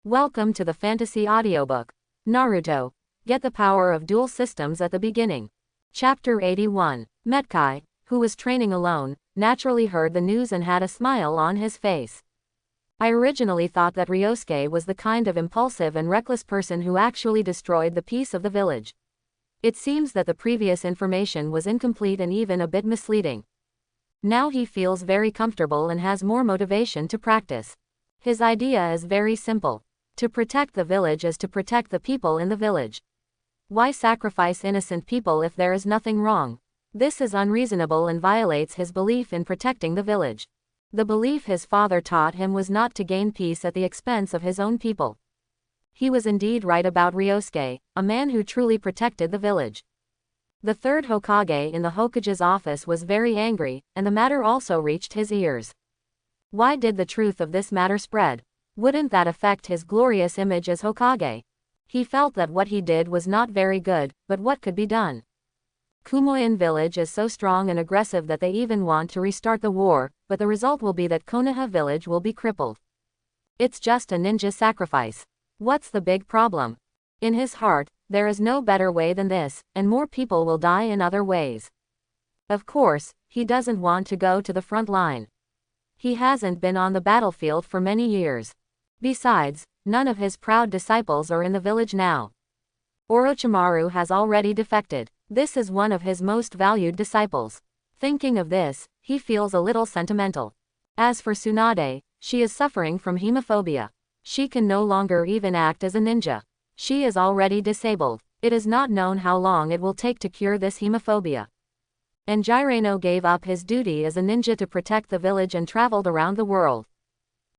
Welcome to the fantasy audiobook. Naruto. Get the power of dual systems at the beginning. Chapter 81. Metkai, who was training alone, naturally heard the news and had a smile on his face. I originally thought that Ryosuke was the kind of impulsive and reckless person who actually destroyed the peace of the village. It seems that the previous information was incomplete and even a bit misleading. Now he feels very comfortable and has more motivation to practice. His idea is very simple. To protect the village is to protect the people in the village. Why sacrifice innocent people if there is nothing wrong? This is unreasonable and violates his belief in protecting the village. The belief his father taught him was not to gain peace at the expense of his own people. He was indeed right about Ryosuke, a man who truly protected the village. The third Hokage in the Hokage's office was very angry, and the matter also reached his ears. Why did the truth of this matter spread? Wouldn't that affect his glorious image as Hokage? He felt that what he did was not very good, but what could be done? Kumo village is so strong and aggressive that they even want to restart the war, but the result will be that Konoha village will be crippled. It's just a ninja sacrifice. What's the big problem? In his heart, there is no better way than this, and more people will die in other ways. Of course, he doesn't want to go to the front line. He hasn't been on the battlefield for many years. Besides, none of his proud disciples are in the village now. Orochimaru has already defected. This is one of his most valued disciples. Thinking of this, he feels a little sentimental. As for Tsunade, she is suffering from hemophobia. She can no longer even act as a ninja. She is already disabled. It is not known how long it will take to cure this hemophobia. And Jiraiya gave up his duty as a ninja to protect the village and traveled around the world.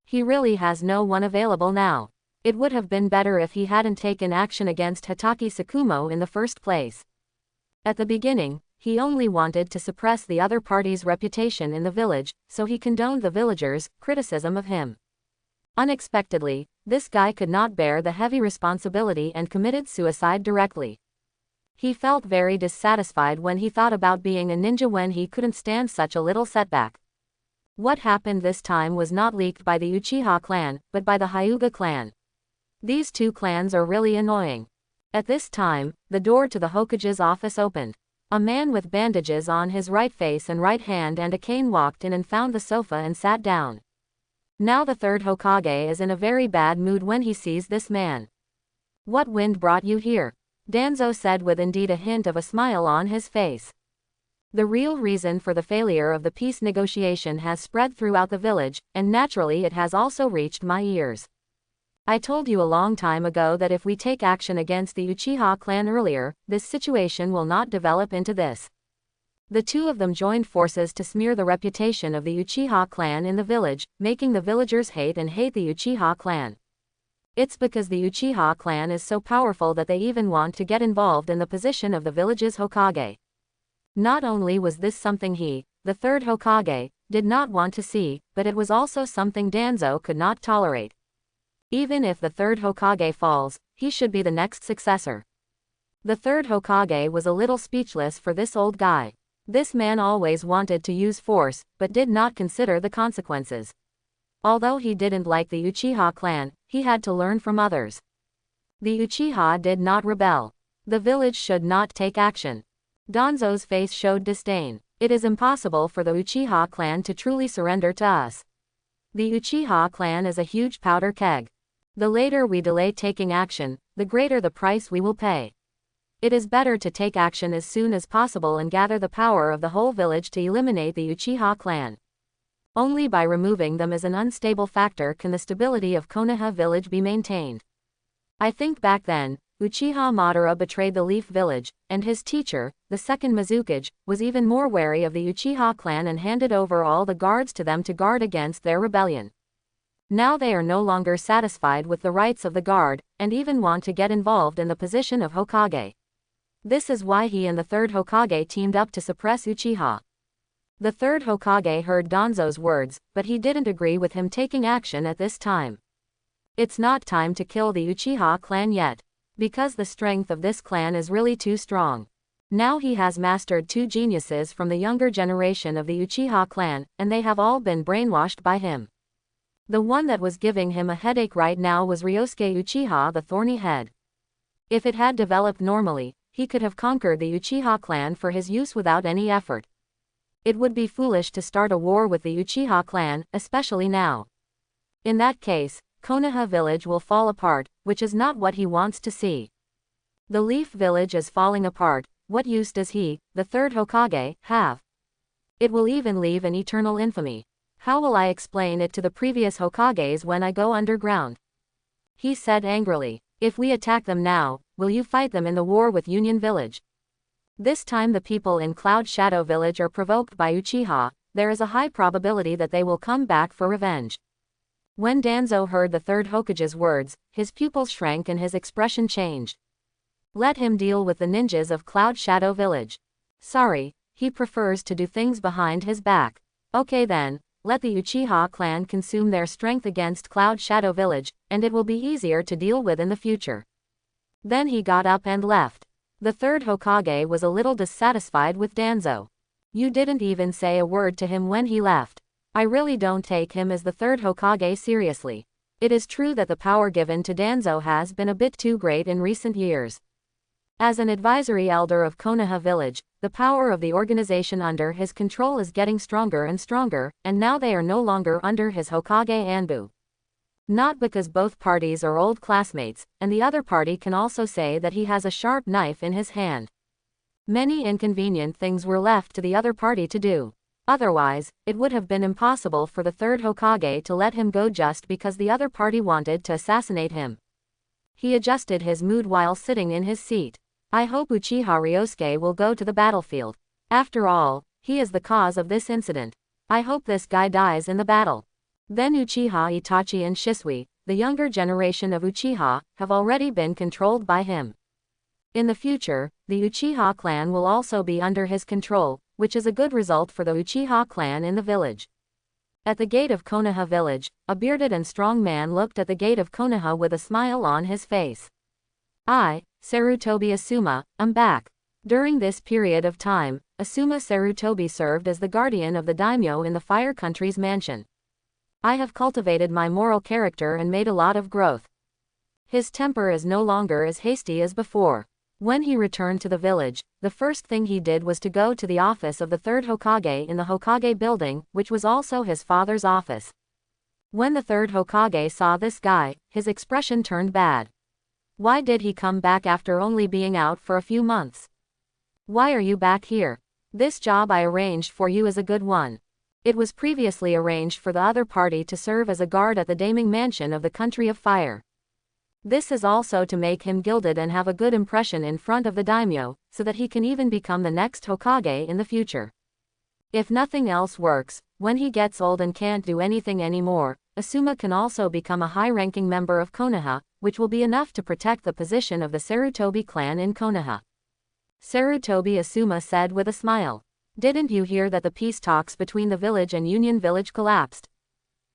He really has no one available now. It would have been better if he hadn't taken action against Hatake Tsukumo in the first place. At the beginning, he only wanted to suppress the other party's reputation in the village, so he condoned the villagers' criticism of him. Unexpectedly, this guy could not bear the heavy responsibility and committed suicide directly. He felt very dissatisfied when he thought about being a ninja when he couldn't stand such a little setback. What happened this time was not leaked by the Uchiha clan, but by the Hyuga clan. These two clans are really annoying. At this time, the door to the Hokage's office opened. A man with bandages on his right face and right hand and a cane walked in and found the sofa and sat down. Now the third Hokage is in a very bad mood when he sees this man. "What wind brought you here?" Danzo said with indeed a hint of a smile on his face. The real reason for the failure of the peace negotiation has spread throughout the village, and naturally it has also reached my ears. I told you a long time ago that if we take action against the Uchiha clan earlier, this situation will not develop into this. The two of them joined forces to smear the reputation of the Uchiha clan in the village, making the villagers hate the Uchiha clan. It's because the Uchiha clan is so powerful that they even want to get involved in the position of the village's Hokage. Not only was this something he, the third Hokage, did not want to see, but it was also something Danzo could not tolerate. Even if the third Hokage falls, he should be the next successor. The third Hokage was a little speechless for this old guy. This man always wanted to use force, but did not consider the consequences. Although he didn't like the Uchiha clan, he had to learn from others. The Uchiha did not rebel. The village should not take action. Danzo's face showed disdain. It is impossible for the Uchiha clan to truly surrender to us. The Uchiha clan is a huge powder keg. The later we delay taking action, the greater the price we will pay. It is better to take action as soon as possible and gather the power of the whole village to eliminate the Uchiha clan. Only by removing them as an unstable factor can the stability of Konoha village be maintained. I think back then, Uchiha Madara betrayed the Leaf Village, and his teacher, the second Mizukage, was even more wary of the Uchiha clan and handed over all the guards to them to guard against their rebellion. Now they are no longer satisfied with the rights of the guard, and even want to get involved in the position of Hokage. This is why he and the third Hokage teamed up to suppress Uchiha. The third Hokage heard Danzo's words, but he didn't agree with him taking action at this time. It's not time to kill the Uchiha clan yet. Because the strength of this clan is really too strong. Now he has mastered two geniuses from the younger generation of the Uchiha clan, and they have all been brainwashed by him. The one that was giving him a headache right now was Ryosuke Uchiha, the thorny head. If it had developed normally, he could have conquered the Uchiha clan for his use without any effort. It would be foolish to start a war with the Uchiha clan, especially now. In that case, Konoha village will fall apart, which is not what he wants to see. The Leaf village is falling apart. What use does he, the third Hokage, have? It will even leave an eternal infamy. How will I explain it to the previous Hokages when I go underground? He said angrily. If we attack them now, will you fight them in the war with Union Village? This time the people in Cloud Shadow Village are provoked by Uchiha. There is a high probability that they will come back for revenge. When Danzo heard the third Hokage's words, his pupils shrank and his expression changed. Let him deal with the ninjas of Cloud Shadow Village. Sorry, he prefers to do things behind his back. Okay then, let the Uchiha clan consume their strength against Cloud Shadow Village, and it will be easier to deal with in the future. Then he got up and left. The third Hokage was a little dissatisfied with Danzo. You didn't even say a word to him when he left. I really don't take him as the third Hokage seriously. It is true that the power given to Danzo has been a bit too great in recent years. As an advisory elder of Konoha village, the power of the organization under his control is getting stronger and stronger, and now they are no longer under his Hokage Anbu. Not because both parties are old classmates, and the other party can also say that he has a sharp knife in his hand. Many inconvenient things were left to the other party to do. Otherwise, it would have been impossible for the third Hokage to let him go just because the other party wanted to assassinate him. He adjusted his mood while sitting in his seat. I hope Uchiha Ryosuke will go to the battlefield. After all, he is the cause of this incident. I hope this guy dies in the battle. Then Uchiha Itachi and Shisui, the younger generation of Uchiha, have already been controlled by him. In the future, the Uchiha clan will also be under his control, which is a good result for the Uchiha clan in the village. At the gate of Konoha village, a bearded and strong man looked at the gate of Konoha with a smile on his face. Sarutobi Asuma, I'm back. During this period of time, Asuma Sarutobi served as the guardian of the daimyo in the Fire Country's mansion. I have cultivated my moral character and made a lot of growth. His temper is no longer as hasty as before. When he returned to the village, the first thing he did was to go to the office of the third Hokage in the Hokage building, which was also his father's office. When the third Hokage saw this guy, his expression turned bad. Why did he come back after only being out for a few months? Why are you back here? This job I arranged for you is a good one. It was previously arranged for the other party to serve as a guard at the Daiming Mansion of the Country of Fire. This is also to make him gilded and have a good impression in front of the daimyo, so that he can even become the next Hokage in the future. If nothing else works, when he gets old and can't do anything anymore, Asuma can also become a high-ranking member of Konoha, which will be enough to protect the position of the Sarutobi clan in Konoha. Sarutobi Asuma said with a smile. Didn't you hear that the peace talks between the village and Union Village collapsed?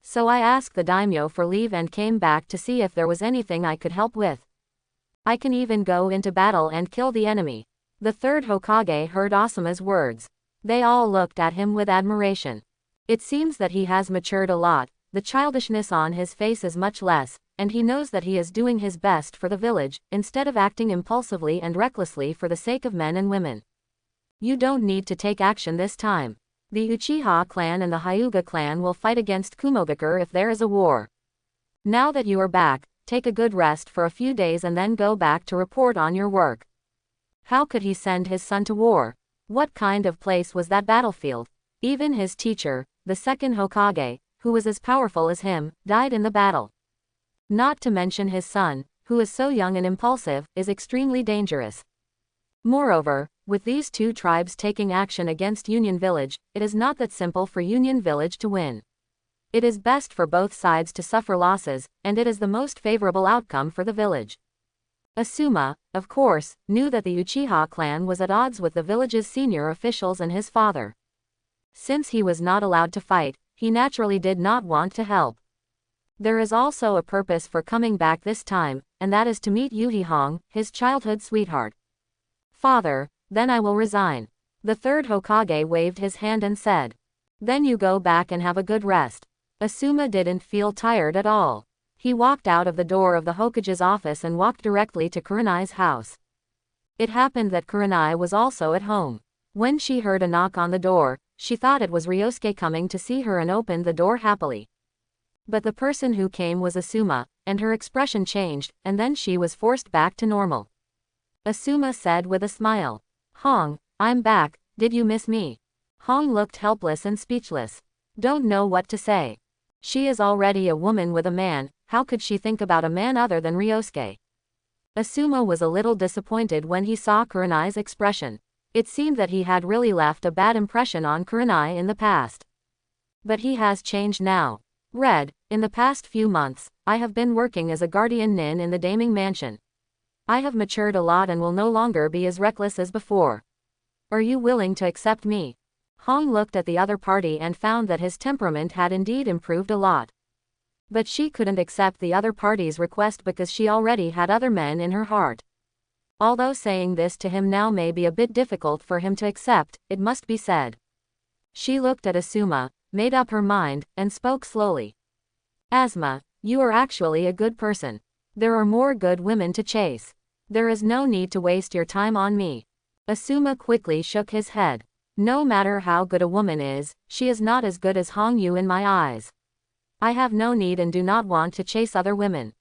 So I asked the daimyo for leave and came back to see if there was anything I could help with. I can even go into battle and kill the enemy. The third Hokage heard Asuma's words. They all looked at him with admiration. It seems that he has matured a lot, the childishness on his face is much less, and he knows that he is doing his best for the village, instead of acting impulsively and recklessly for the sake of men and women. You don't need to take action this time. The Uchiha clan and the Hyuga clan will fight against Kumogakur if there is a war. Now that you are back, take a good rest for a few days and then go back to report on your work. How could he send his son to war? What kind of place was that battlefield? Even his teacher, the second Hokage, who was as powerful as him, died in the battle. Not to mention his son, who is so young and impulsive, is extremely dangerous. Moreover, with these two tribes taking action against Union Village, it is not that simple for Union Village to win. It is best for both sides to suffer losses, and it is the most favorable outcome for the village. Asuma, of course, knew that the Uchiha clan was at odds with the village's senior officials and his father. Since he was not allowed to fight, he naturally did not want to help. There is also a purpose for coming back this time, and that is to meet Yuhihong, his childhood sweetheart. Father, then I will resign. The third Hokage waved his hand and said. Then you go back and have a good rest. Asuma didn't feel tired at all. He walked out of the door of the Hokage's office and walked directly to Kurenai's house. It happened that Kurenai was also at home. When she heard a knock on the door, she thought it was Ryosuke coming to see her and opened the door happily. But the person who came was Asuma, and her expression changed, and then she was forced back to normal. Asuma said with a smile, "Hong, I'm back, did you miss me?" Hong looked helpless and speechless. Don't know what to say. She is already a woman with a man, how could she think about a man other than Ryosuke? Asuma was a little disappointed when he saw Kurenai's expression. It seemed that he had really left a bad impression on Kurenai in the past. But he has changed now. Red, in the past few months, I have been working as a guardian nin in the Daming Mansion. I have matured a lot and will no longer be as reckless as before. Are you willing to accept me? Hong looked at the other party and found that his temperament had indeed improved a lot. But she couldn't accept the other party's request because she already had other men in her heart. Although saying this to him now may be a bit difficult for him to accept, it must be said. She looked at Asuma, made up her mind, and spoke slowly. Asuma, you are actually a good person. There are more good women to chase. There is no need to waste your time on me. Asuma quickly shook his head. No matter how good a woman is, she is not as good as Hong Yu in my eyes. I have no need and do not want to chase other women.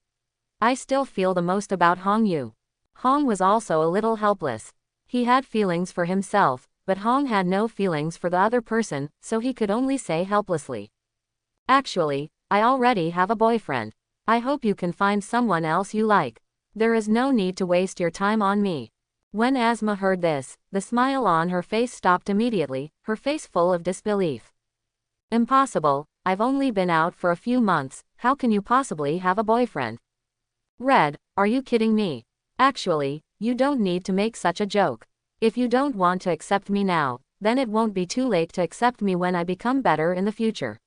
I still feel the most about Hong Yu. Hong was also a little helpless. He had feelings for himself, but Hong had no feelings for the other person, so he could only say helplessly. Actually, I already have a boyfriend. I hope you can find someone else you like. There is no need to waste your time on me. When Asuma heard this, the smile on her face stopped immediately, her face full of disbelief. Impossible, I've only been out for a few months, how can you possibly have a boyfriend? Red, are you kidding me? Actually, you don't need to make such a joke. If you don't want to accept me now, then it won't be too late to accept me when I become better in the future.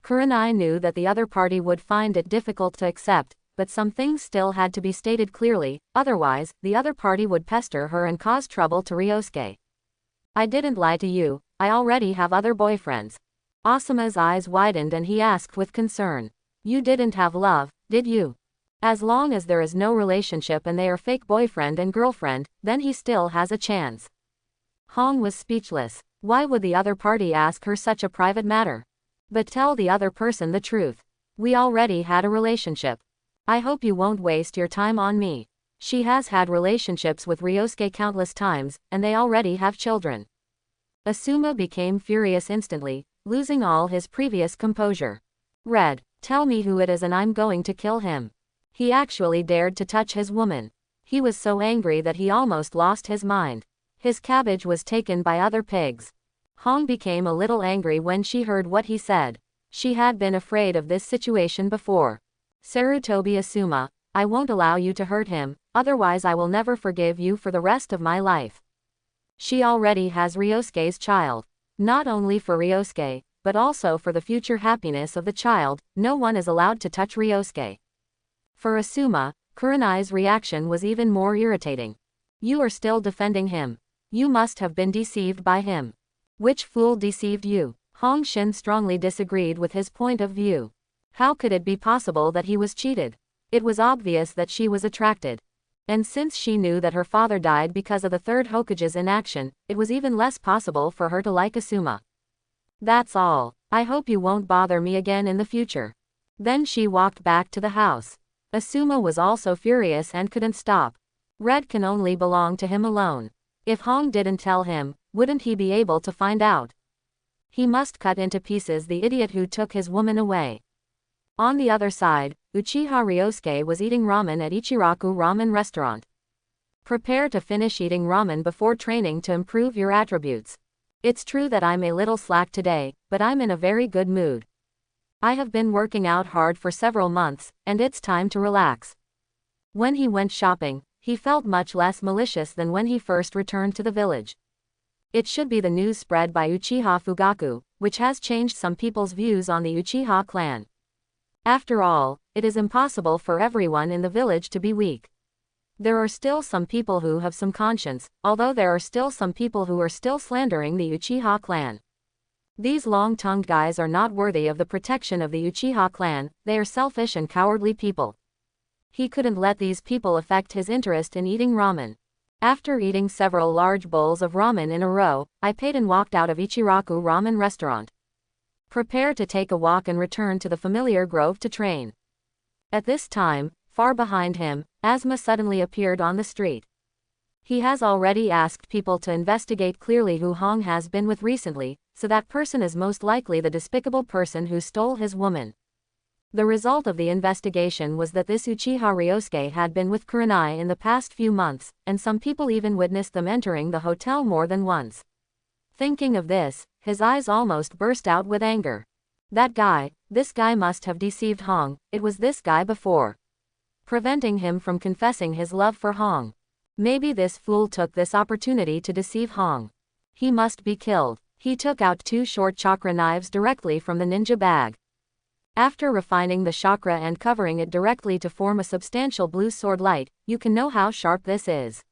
Kurenai knew that the other party would find it difficult to accept, but some things still had to be stated clearly, otherwise, the other party would pester her and cause trouble to Ryosuke. I didn't lie to you, I already have other boyfriends. Asuma's eyes widened and he asked with concern. You didn't have love, did you? As long as there is no relationship and they are fake boyfriend and girlfriend, then he still has a chance. Hong was speechless. Why would the other party ask her such a private matter? But tell the other person the truth. We already had a relationship. I hope you won't waste your time on me. She has had relationships with Ryosuke countless times, and they already have children. Asuma became furious instantly, losing all his previous composure. Red, tell me who it is and I'm going to kill him. He actually dared to touch his woman. He was so angry that he almost lost his mind. His cabbage was taken by other pigs. Hong became a little angry when she heard what he said. She had been afraid of this situation before. Sarutobi Asuma, I won't allow you to hurt him, otherwise I will never forgive you for the rest of my life. She already has Ryosuke's child. Not only for Ryosuke, but also for the future happiness of the child, no one is allowed to touch Ryosuke. For Asuma, Kurenai's reaction was even more irritating. You are still defending him. You must have been deceived by him. Which fool deceived you? Hong Shin strongly disagreed with his point of view. How could it be possible that he was cheated? It was obvious that she was attracted. And since she knew that her father died because of the third Hokage's inaction, it was even less possible for her to like Asuma. That's all. I hope you won't bother me again in the future. Then she walked back to the house. Asuma was also furious and couldn't stop. Red can only belong to him alone. If Hong didn't tell him, wouldn't he be able to find out? He must cut into pieces the idiot who took his woman away. On the other side, Uchiha Ryosuke was eating ramen at Ichiraku Ramen Restaurant. Prepare to finish eating ramen before training to improve your attributes. It's true that I'm a little slack today, but I'm in a very good mood. I have been working out hard for several months, and it's time to relax. When he went shopping, he felt much less malicious than when he first returned to the village. It should be the news spread by Uchiha Fugaku, which has changed some people's views on the Uchiha clan. After all, it is impossible for everyone in the village to be weak. There are still some people who have some conscience, although there are still some people who are still slandering the Uchiha clan. These long-tongued guys are not worthy of the protection of the Uchiha clan, they are selfish and cowardly people. He couldn't let these people affect his interest in eating ramen. After eating several large bowls of ramen in a row, I paid and walked out of Ichiraku Ramen Restaurant. Prepare to take a walk and return to the familiar grove to train. At this time, far behind him, Asuma suddenly appeared on the street. He has already asked people to investigate clearly who Hong has been with recently, so that person is most likely the despicable person who stole his woman. The result of the investigation was that this Uchiha Ryosuke had been with Kurenai in the past few months, and some people even witnessed them entering the hotel more than once. Thinking of this, his eyes almost burst out with anger. This guy must have deceived Hong, it was this guy before, preventing him from confessing his love for Hong. Maybe this fool took this opportunity to deceive Hong. He must be killed. He took out 2 short chakra knives directly from the ninja bag. After refining the chakra and covering it directly to form a substantial blue sword light, you can know how sharp this is.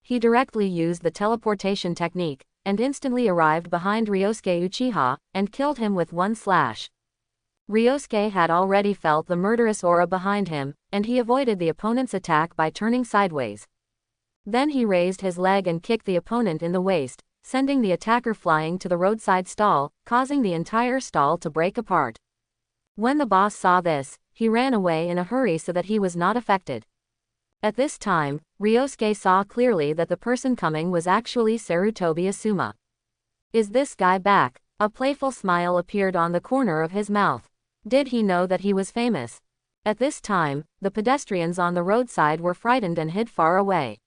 He directly used the teleportation technique, and instantly arrived behind Ryosuke Uchiha, and killed him with one slash. Ryosuke had already felt the murderous aura behind him, and he avoided the opponent's attack by turning sideways. Then he raised his leg and kicked the opponent in the waist, sending the attacker flying to the roadside stall, causing the entire stall to break apart. When the boss saw this, he ran away in a hurry so that he was not affected. At this time, Ryosuke saw clearly that the person coming was actually Sarutobi Asuma. Is this guy back? A playful smile appeared on the corner of his mouth. Did he know that he was famous? At this time, the pedestrians on the roadside were frightened and hid far away.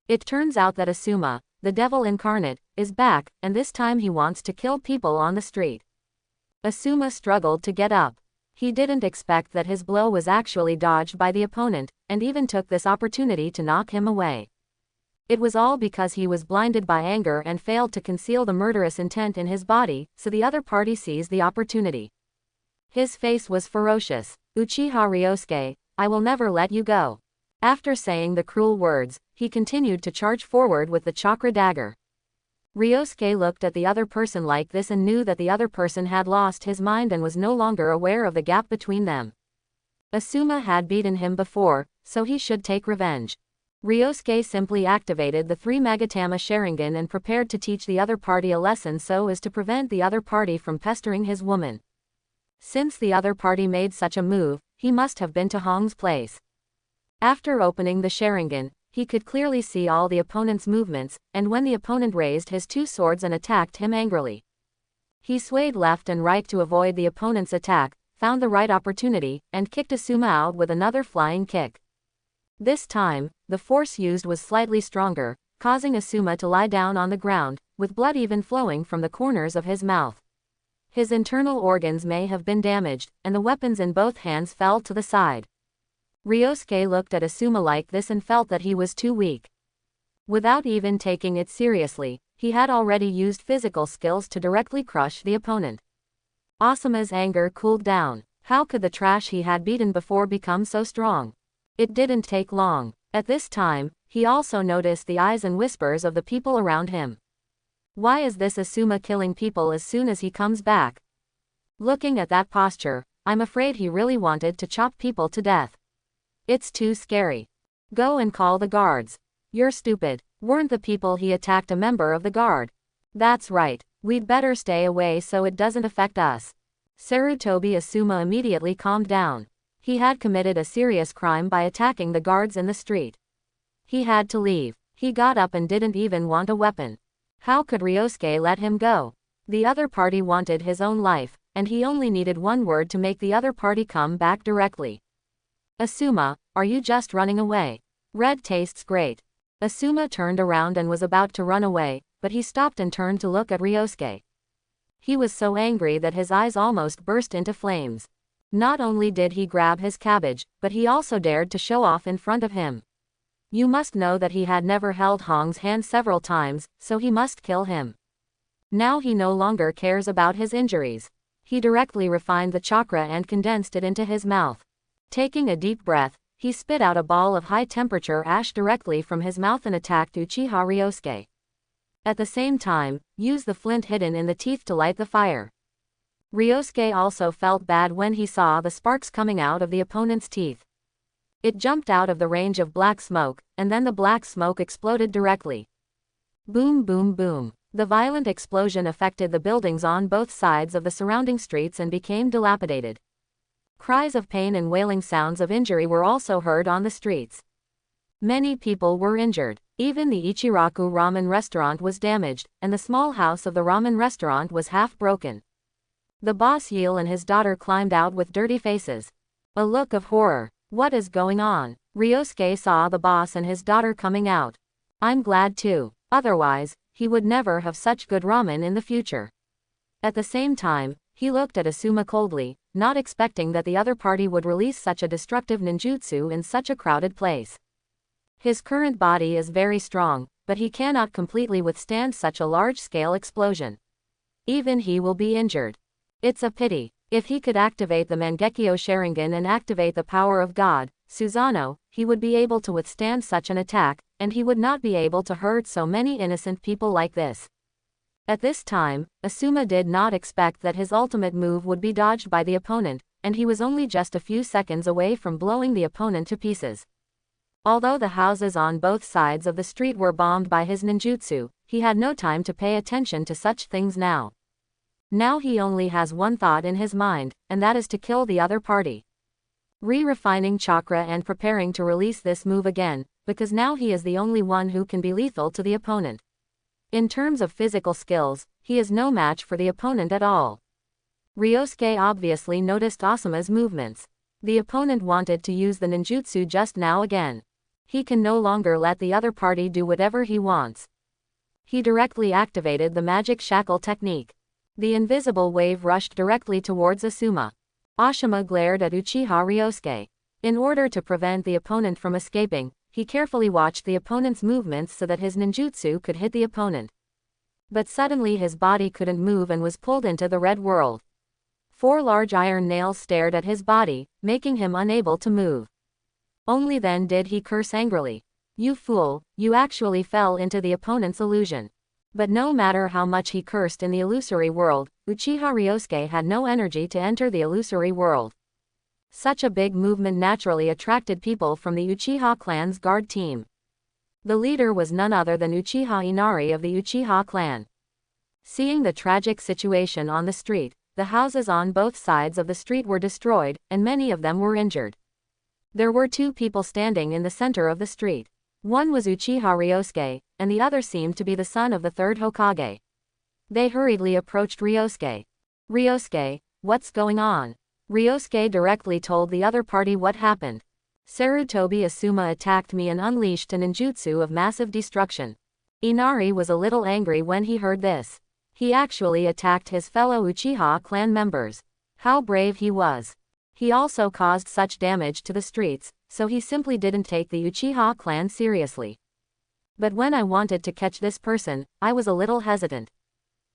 It turns out that Asuma, the devil incarnate, is back, and this time he wants to kill people on the street. Asuma struggled to get up. He didn't expect that his blow was actually dodged by the opponent, and even took this opportunity to knock him away. It was all because he was blinded by anger and failed to conceal the murderous intent in his body, so the other party seized the opportunity. His face was ferocious. Uchiha Ryosuke, I will never let you go. After saying the cruel words, he continued to charge forward with the chakra dagger. Ryosuke looked at the other person like this and knew that the other person had lost his mind and was no longer aware of the gap between them. Asuma had beaten him before, so he should take revenge. Ryosuke simply activated the 3 Magatama Sharingan and prepared to teach the other party a lesson so as to prevent the other party from pestering his woman. Since the other party made such a move, he must have been to Hong's place. After opening the Sharingan, he could clearly see all the opponent's movements, and when the opponent raised his 2 swords and attacked him angrily, he swayed left and right to avoid the opponent's attack, found the right opportunity, and kicked Asuma out with another flying kick. This time, the force used was slightly stronger, causing Asuma to lie down on the ground, with blood even flowing from the corners of his mouth. His internal organs may have been damaged, and the weapons in both hands fell to the side. Ryosuke looked at Asuma like this and felt that he was too weak. Without even taking it seriously, he had already used physical skills to directly crush the opponent. Asuma's anger cooled down. How could the trash he had beaten before become so strong? It didn't take long. At this time, he also noticed the eyes and whispers of the people around him. Why is this Asuma killing people as soon as he comes back? Looking at that posture, I'm afraid he really wanted to chop people to death. It's too scary. Go and call the guards. You're stupid. Weren't the people he attacked a member of the guard? That's right. We'd better stay away so it doesn't affect us. Sarutobi Asuma immediately calmed down. He had committed a serious crime by attacking the guards in the street. He had to leave. He got up and didn't even want a weapon. How could Ryosuke let him go? The other party wanted his own life, and he only needed one word to make the other party come back directly. Asuma, are you just running away? Red tastes great. Asuma turned around and was about to run away, but he stopped and turned to look at Ryosuke. He was so angry that his eyes almost burst into flames. Not only did he grab his cabbage, but he also dared to show off in front of him. You must know that he had never held Hong's hand several times, so he must kill him. Now he no longer cares about his injuries. He directly refined the chakra and condensed it into his mouth. Taking a deep breath, he spit out a ball of high-temperature ash directly from his mouth and attacked Uchiha Ryosuke. At the same time, use the flint hidden in the teeth to light the fire. Ryosuke also felt bad when he saw the sparks coming out of the opponent's teeth. It jumped out of the range of black smoke, and then the black smoke exploded directly. Boom boom boom. The violent explosion affected the buildings on both sides of the surrounding streets and became dilapidated. Cries of pain and wailing sounds of injury were also heard on the streets. Many people were injured. Even the Ichiraku ramen restaurant was damaged, and the small house of the ramen restaurant was half broken. The boss Yil and his daughter climbed out with dirty faces. A look of horror. What is going on? Ryosuke saw the boss and his daughter coming out. I'm glad too. Otherwise, he would never have such good ramen in the future. At the same time, he looked at Asuma coldly, not expecting that the other party would release such a destructive ninjutsu in such a crowded place. His current body is very strong, but he cannot completely withstand such a large-scale explosion. Even he will be injured. It's a pity. If he could activate the Mangekyo Sharingan and activate the power of God, Susanoo, he would be able to withstand such an attack, and he would not be able to hurt so many innocent people like this. At this time, Asuma did not expect that his ultimate move would be dodged by the opponent, and he was only just a few seconds away from blowing the opponent to pieces. Although the houses on both sides of the street were bombed by his ninjutsu, he had no time to pay attention to such things now. Now he only has one thought in his mind, and that is to kill the other party. Re-refining chakra and preparing to release this move again, because now he is the only one who can be lethal to the opponent. In terms of physical skills, he is no match for the opponent at all. Ryosuke obviously noticed Asuma's movements. The opponent wanted to use the ninjutsu just now again. He can no longer let the other party do whatever he wants. He directly activated the magic shackle technique. The invisible wave rushed directly towards Asuma. Asuma glared at Uchiha Ryosuke. In order to prevent the opponent from escaping, he carefully watched the opponent's movements so that his ninjutsu could hit the opponent. But suddenly his body couldn't move and was pulled into the red world. 4 large iron nails stared at his body, making him unable to move. Only then did he curse angrily. You fool, you actually fell into the opponent's illusion. But no matter how much he cursed in the illusory world, Uchiha Ryosuke had no energy to enter the illusory world. Such a big movement naturally attracted people from the Uchiha clan's guard team. The leader was none other than Uchiha Inari of the Uchiha clan. Seeing the tragic situation on the street, the houses on both sides of the street were destroyed, and many of them were injured. There were 2 people standing in the center of the street. One was Uchiha Ryosuke, and the other seemed to be the son of the 3rd Hokage. They hurriedly approached Ryosuke. Ryosuke, what's going on? Ryosuke directly told the other party what happened. Sarutobi Asuma attacked me and unleashed an ninjutsu of massive destruction. Inari was a little angry when he heard this. He actually attacked his fellow Uchiha clan members. How brave he was. He also caused such damage to the streets, so he simply didn't take the Uchiha clan seriously. But when I wanted to catch this person, I was a little hesitant.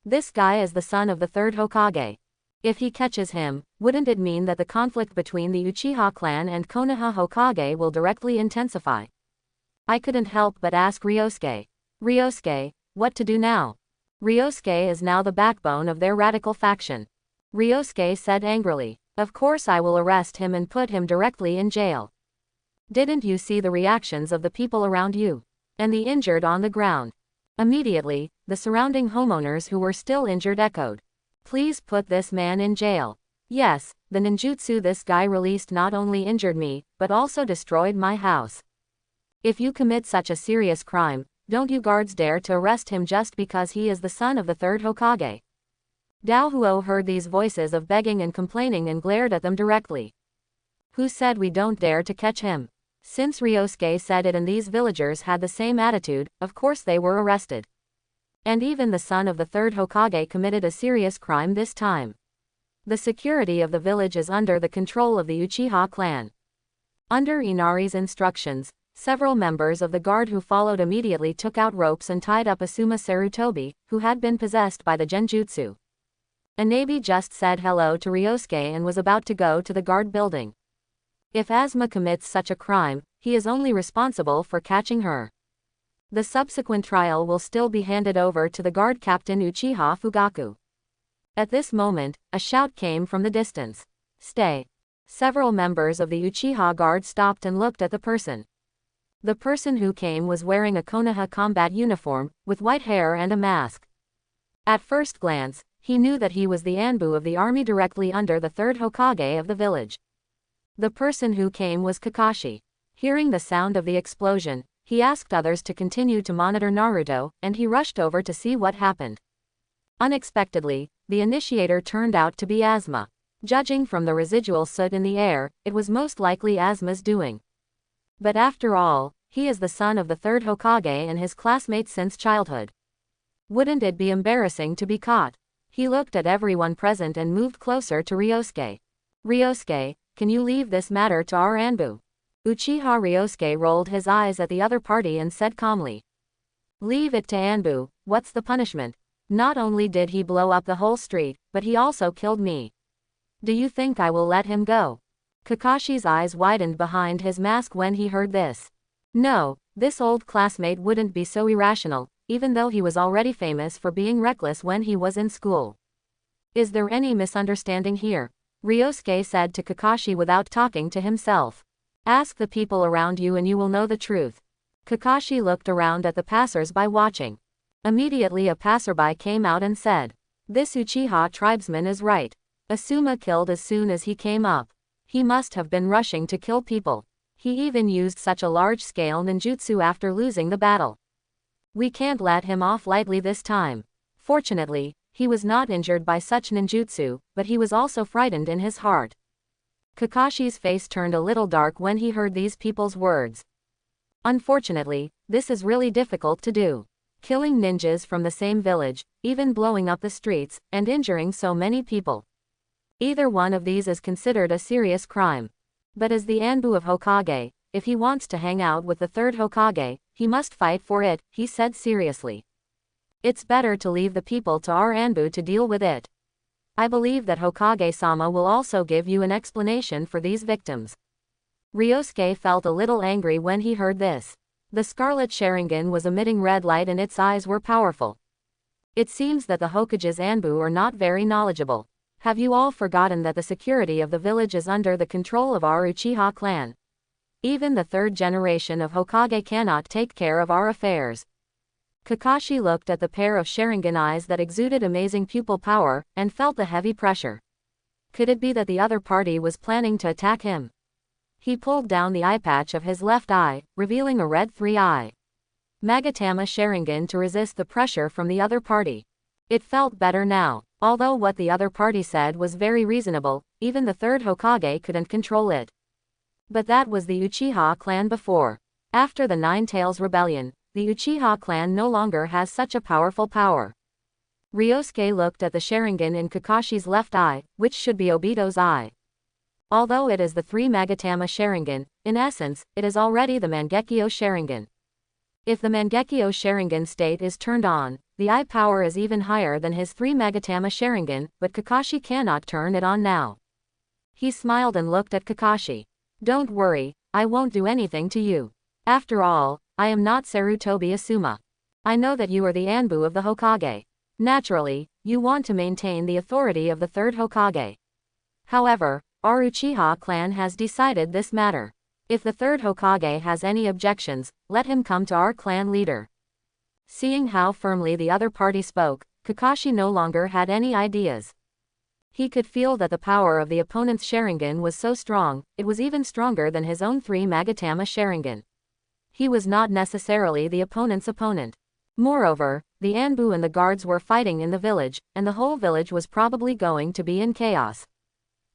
This guy is the son of the 3rd Hokage. If he catches him, wouldn't it mean that the conflict between the Uchiha clan and Konoha Hokage will directly intensify? I couldn't help but ask Ryosuke. Ryosuke, what to do now? Ryosuke is now the backbone of their radical faction. Ryosuke said angrily. Of course I will arrest him and put him directly in jail. Didn't you see the reactions of the people around you? And the injured on the ground? Immediately, the surrounding homeowners who were still injured echoed. Please put this man in jail. Yes, the ninjutsu this guy released not only injured me, but also destroyed my house. If you commit such a serious crime, don't you guards dare to arrest him just because he is the son of the 3rd Hokage. Daohuo heard these voices of begging and complaining and glared at them directly. Who said we don't dare to catch him? Since Ryosuke said it and these villagers had the same attitude, of course they were arrested. And even the son of the 3rd Hokage committed a serious crime this time. The security of the village is under the control of the Uchiha clan. Under Inari's instructions, several members of the guard who followed immediately took out ropes and tied up Asuma Sarutobi, who had been possessed by the genjutsu. Anabi just said hello to Ryosuke and was about to go to the guard building. If Asuma commits such a crime, he is only responsible for catching her. The subsequent trial will still be handed over to the guard captain Uchiha Fugaku. At this moment, a shout came from the distance. Stay. Several members of the Uchiha guard stopped and looked at the person. The person who came was wearing a Konoha combat uniform, with white hair and a mask. At first glance, he knew that he was the Anbu of the army directly under the third Hokage of the village. The person who came was Kakashi. Hearing the sound of the explosion, he asked others to continue to monitor Naruto, and he rushed over to see what happened. Unexpectedly, the initiator turned out to be Asuma. Judging from the residual soot in the air, it was most likely Asuma's doing. But after all, he is the son of the third Hokage and his classmate since childhood. Wouldn't it be embarrassing to be caught? He looked at everyone present and moved closer to Ryosuke. Ryosuke, can you leave this matter to our Anbu? Uchiha Ryosuke rolled his eyes at the other party and said calmly. Leave it to Anbu, what's the punishment? Not only did he blow up the whole street, but he also killed me. Do you think I will let him go? Kakashi's eyes widened behind his mask when he heard this. No, this old classmate wouldn't be so irrational, even though he was already famous for being reckless when he was in school. Is there any misunderstanding here? Ryosuke said to Kakashi without talking to himself. Ask the people around you and you will know the truth. Kakashi looked around at the passers-by watching. Immediately a passerby came out and said, this Uchiha tribesman is right. Asuma killed as soon as he came up. He must have been rushing to kill people. He even used such a large-scale ninjutsu after losing the battle. We can't let him off lightly this time. Fortunately, he was not injured by such ninjutsu, but he was also frightened in his heart. Kakashi's face turned a little dark when he heard these people's words. Unfortunately, this is really difficult to do. Killing ninjas from the same village, even blowing up the streets, and injuring so many people. Either one of these is considered a serious crime. But as the Anbu of Hokage, if he wants to hang out with the third Hokage, he must fight for it, he said seriously. It's better to leave the people to our Anbu to deal with it. I believe that Hokage-sama will also give you an explanation for these victims. Ryosuke felt a little angry when he heard this. The Scarlet Sharingan was emitting red light and its eyes were powerful. It seems that the Hokage's Anbu are not very knowledgeable. Have you all forgotten that the security of the village is under the control of our Uchiha clan? Even the third generation of Hokage cannot take care of our affairs. Kakashi looked at the pair of Sharingan eyes that exuded amazing pupil power, and felt the heavy pressure. Could it be that the other party was planning to attack him? He pulled down the eye patch of his left eye, revealing a red 3-eye Magatama Sharingan to resist the pressure from the other party. It felt better now. Although what the other party said was very reasonable, even the third Hokage couldn't control it. But that was the Uchiha clan before. After the Nine Tails Rebellion, the Uchiha clan no longer has such a powerful power. Ryosuke looked at the Sharingan in Kakashi's left eye, which should be Obito's eye. Although it is the 3 Magatama Sharingan, in essence, it is already the Mangekyo Sharingan. If the Mangekyo Sharingan state is turned on, the eye power is even higher than his 3 Magatama Sharingan, but Kakashi cannot turn it on now. He smiled and looked at Kakashi. Don't worry, I won't do anything to you. After all, I am not Sarutobi Asuma. I know that you are the Anbu of the Hokage. Naturally, you want to maintain the authority of the third Hokage. However, our Uchiha clan has decided this matter. If the third Hokage has any objections, let him come to our clan leader. Seeing how firmly the other party spoke, Kakashi no longer had any ideas. He could feel that the power of the opponent's Sharingan was so strong, it was even stronger than his own 3 Magatama Sharingan. He was not necessarily the opponent's opponent. Moreover, the Anbu and the guards were fighting in the village, and the whole village was probably going to be in chaos.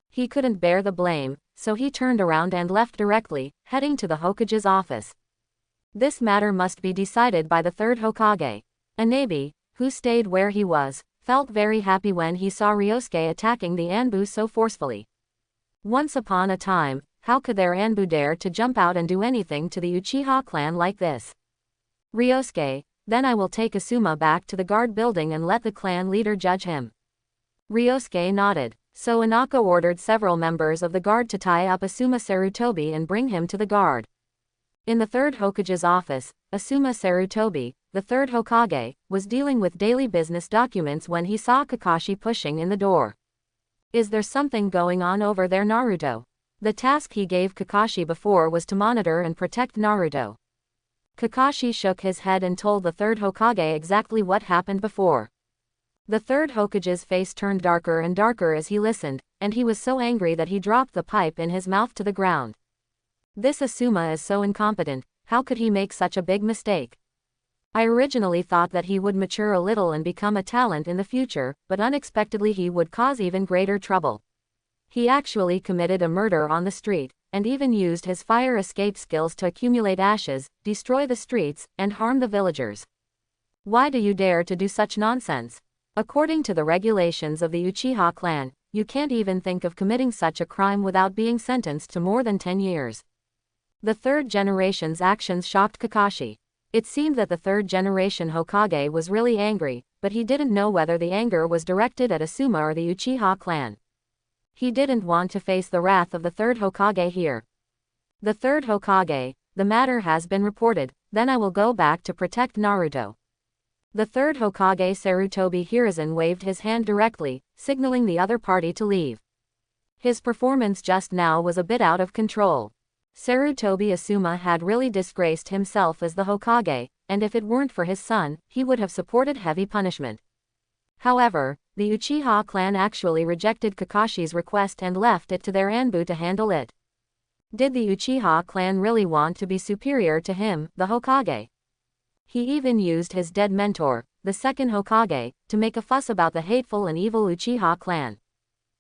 He couldn't bear the blame, so he turned around and left directly, heading to the Hokage's office. This matter must be decided by the third Hokage. Anabi, who stayed where he was, felt very happy when he saw Ryosuke attacking the Anbu so forcefully. Once upon a time, how could their Anbu dare to jump out and do anything to the Uchiha clan like this? Ryosuke, then I will take Asuma back to the guard building and let the clan leader judge him. Ryosuke nodded. So Inaka ordered several members of the guard to tie up Asuma Sarutobi and bring him to the guard. In the third Hokage's office, Asuma Sarutobi, the third Hokage, was dealing with daily business documents when he saw Kakashi pushing in the door. Is there something going on over there, Naruto? The task he gave Kakashi before was to monitor and protect Naruto. Kakashi shook his head and told the third Hokage exactly what happened before. The third Hokage's face turned darker and darker as he listened, and he was so angry that he dropped the pipe in his mouth to the ground. This Asuma is so incompetent, how could he make such a big mistake? I originally thought that he would mature a little and become a talent in the future, but unexpectedly he would cause even greater trouble. He actually committed a murder on the street, and even used his fire escape skills to accumulate ashes, destroy the streets, and harm the villagers. Why do you dare to do such nonsense? According to the regulations of the Uchiha clan, you can't even think of committing such a crime without being sentenced to more than 10 years. The third generation's actions shocked Kakashi. It seemed that the third generation Hokage was really angry, but he didn't know whether the anger was directed at Asuma or the Uchiha clan. He didn't want to face the wrath of the third Hokage here. The third Hokage, the matter has been reported, then I will go back to protect Naruto. The third Hokage Sarutobi Hiruzen waved his hand directly, signaling the other party to leave. His performance just now was a bit out of control. Sarutobi Asuma had really disgraced himself as the Hokage, and if it weren't for his son, he would have supported heavy punishment. However, the Uchiha clan actually rejected Kakashi's request and left it to their Anbu to handle it. Did the Uchiha clan really want to be superior to him, the Hokage? He even used his dead mentor, the second Hokage, to make a fuss about the hateful and evil Uchiha clan.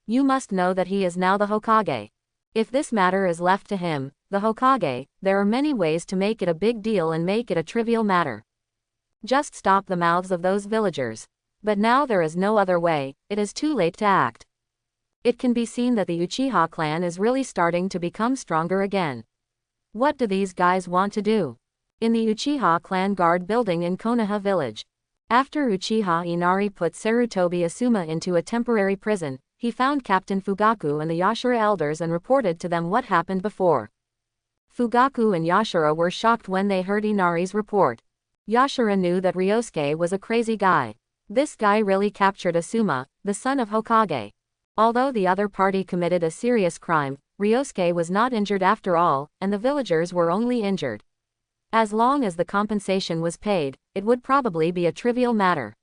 You must know that he is now the Hokage. If this matter is left to him, the Hokage, there are many ways to make it a big deal and make it a trivial matter. Just stop the mouths of those villagers. But now there is no other way, it is too late to act. It can be seen that the Uchiha clan is really starting to become stronger again. What do these guys want to do? In the Uchiha clan guard building in Konoha village. After Uchiha Inari put Sarutobi Asuma into a temporary prison, he found Captain Fugaku and the Yashira elders and reported to them what happened before. Fugaku and Yashira were shocked when they heard Inari's report. Yashira knew that Ryosuke was a crazy guy. This guy really captured Asuma, the son of Hokage. Although the other party committed a serious crime, Ryosuke was not injured after all, and the villagers were only injured. As long as the compensation was paid, it would probably be a trivial matter.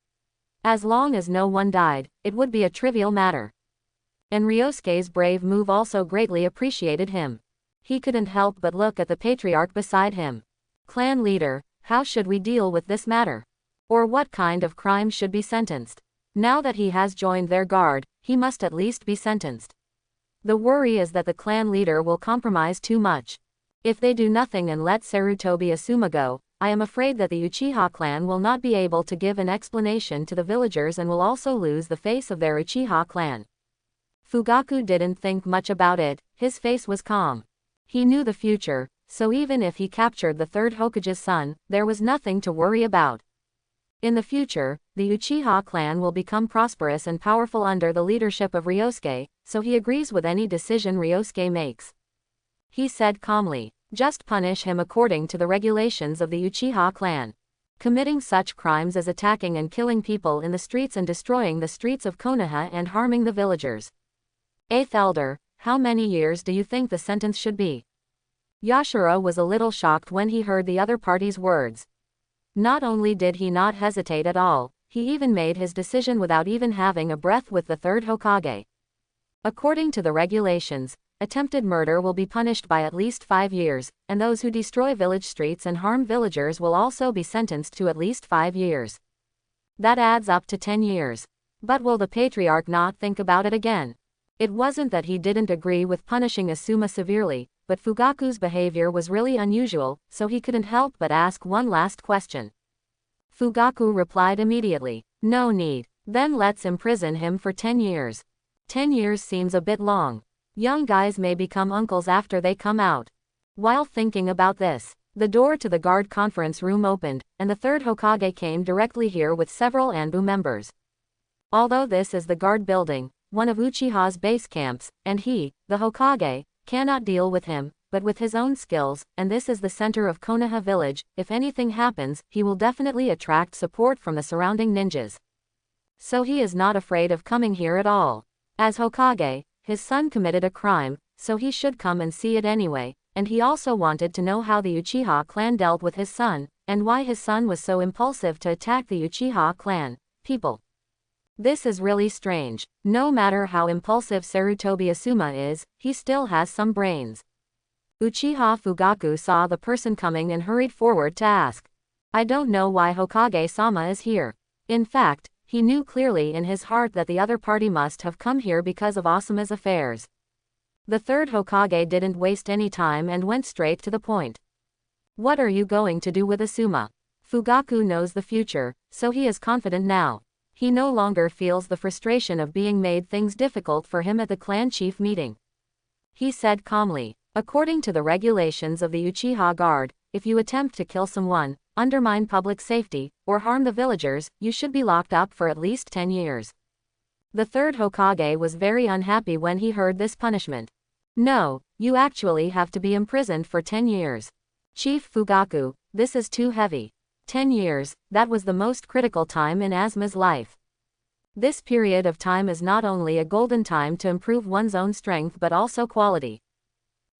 As long as no one died, it would be a trivial matter. And Ryosuke's brave move also greatly appreciated him. He couldn't help but look at the patriarch beside him. Clan leader, how should we deal with this matter? Or what kind of crime should be sentenced? Now that he has joined their guard, he must at least be sentenced. The worry is that the clan leader will compromise too much. If they do nothing and let Sarutobi Asuma go, I am afraid that the Uchiha clan will not be able to give an explanation to the villagers and will also lose the face of their Uchiha clan. Fugaku didn't think much about it, his face was calm. He knew the future, so even if he captured the third Hokage's son, there was nothing to worry about. In the future, the Uchiha clan will become prosperous and powerful under the leadership of Ryosuke, so he agrees with any decision Ryosuke makes. He said calmly, just punish him according to the regulations of the Uchiha clan. Committing such crimes as attacking and killing people in the streets and destroying the streets of Konoha and harming the villagers. 8th Elder, how many years do you think the sentence should be? Yashira was a little shocked when he heard the other party's words. Not only did he not hesitate at all, he even made his decision without even having a breath with the third Hokage. According to the regulations, attempted murder will be punished by at least 5 years, and those who destroy village streets and harm villagers will also be sentenced to at least 5 years. That adds up to 10 years. But will the patriarch not think about it again? It wasn't that he didn't agree with punishing Asuma severely, but Fugaku's behavior was really unusual, so he couldn't help but ask one last question. Fugaku replied immediately, no need. Then let's imprison him for 10 years. 10 years seems a bit long. Young guys may become uncles after they come out. While thinking about this, the door to the guard conference room opened, and the third Hokage came directly here with several Anbu members. Although this is the guard building, one of Uchiha's base camps, and he, the Hokage, cannot deal with him, but with his own skills, and this is the center of Konoha village. If anything happens, he will definitely attract support from the surrounding ninjas. So he is not afraid of coming here at all. As Hokage, his son committed a crime, so he should come and see it anyway, and he also wanted to know how the Uchiha clan dealt with his son, and why his son was so impulsive to attack the Uchiha clan people. This is really strange. No matter how impulsive Sarutobi Asuma is, he still has some brains. Uchiha Fugaku saw the person coming and hurried forward to ask. I don't know why Hokage-sama is here. In fact, he knew clearly in his heart that the other party must have come here because of Asuma's affairs. The third Hokage didn't waste any time and went straight to the point. What are you going to do with Asuma? Fugaku knows the future, so he is confident now. He no longer feels the frustration of being made things difficult for him at the clan chief meeting. He said calmly, according to the regulations of the Uchiha Guard, if you attempt to kill someone, undermine public safety, or harm the villagers, you should be locked up for at least 10 years. The third Hokage was very unhappy when he heard this punishment. No, you actually have to be imprisoned for 10 years. Chief Fugaku, this is too heavy. 10 years, that was the most critical time in Asuma's life. This period of time is not only a golden time to improve one's own strength but also quality.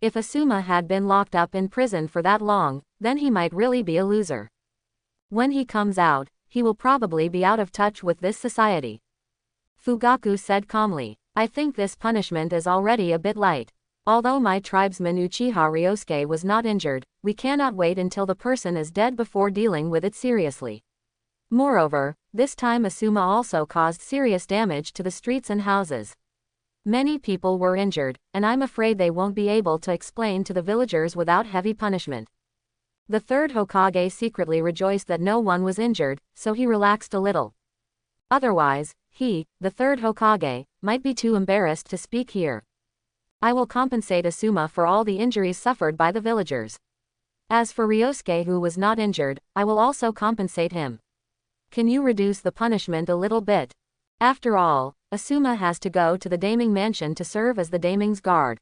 If Asuma had been locked up in prison for that long, then he might really be a loser. When he comes out, he will probably be out of touch with this society. Fugaku said calmly, I think this punishment is already a bit light. Although my tribesman Uchiha Ryosuke was not injured, we cannot wait until the person is dead before dealing with it seriously. Moreover, this time Asuma also caused serious damage to the streets and houses. Many people were injured, and I'm afraid they won't be able to explain to the villagers without heavy punishment. The third Hokage secretly rejoiced that no one was injured, so he relaxed a little. Otherwise, he, the third Hokage, might be too embarrassed to speak here. I will compensate Asuma for all the injuries suffered by the villagers. As for Ryosuke who was not injured, I will also compensate him. Can you reduce the punishment a little bit? After all, Asuma has to go to the Daiming mansion to serve as the Daiming's guard.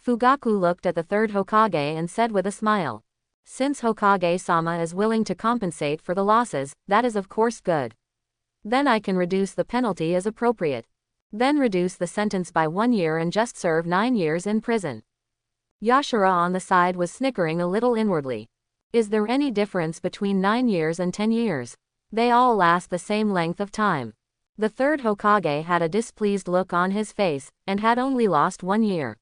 Fugaku looked at the third Hokage and said with a smile. Since Hokage-sama is willing to compensate for the losses, that is of course good. Then I can reduce the penalty as appropriate. Then reduce the sentence by 1 year and just serve 9 years in prison. Yashira on the side was snickering a little inwardly. Is there any difference between 9 years and 10 years? They all last the same length of time. The third Hokage had a displeased look on his face, and had only lost 1 year.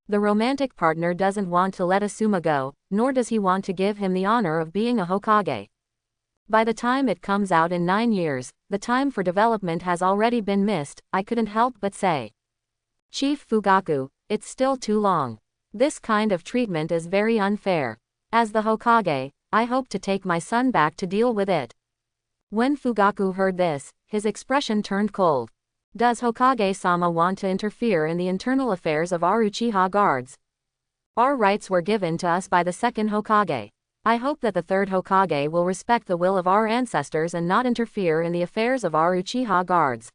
The romantic partner doesn't want to let Asuma go, nor does he want to give him the honor of being a Hokage. By the time it comes out in 9 years, the time for development has already been missed, I couldn't help but say. Chief Fugaku, it's still too long. This kind of treatment is very unfair. As the Hokage, I hope to take my son back to deal with it. When Fugaku heard this, his expression turned cold. Does Hokage-sama want to interfere in the internal affairs of our Uchiha guards? Our rights were given to us by the second Hokage. I hope that the third Hokage will respect the will of our ancestors and not interfere in the affairs of our Uchiha guards.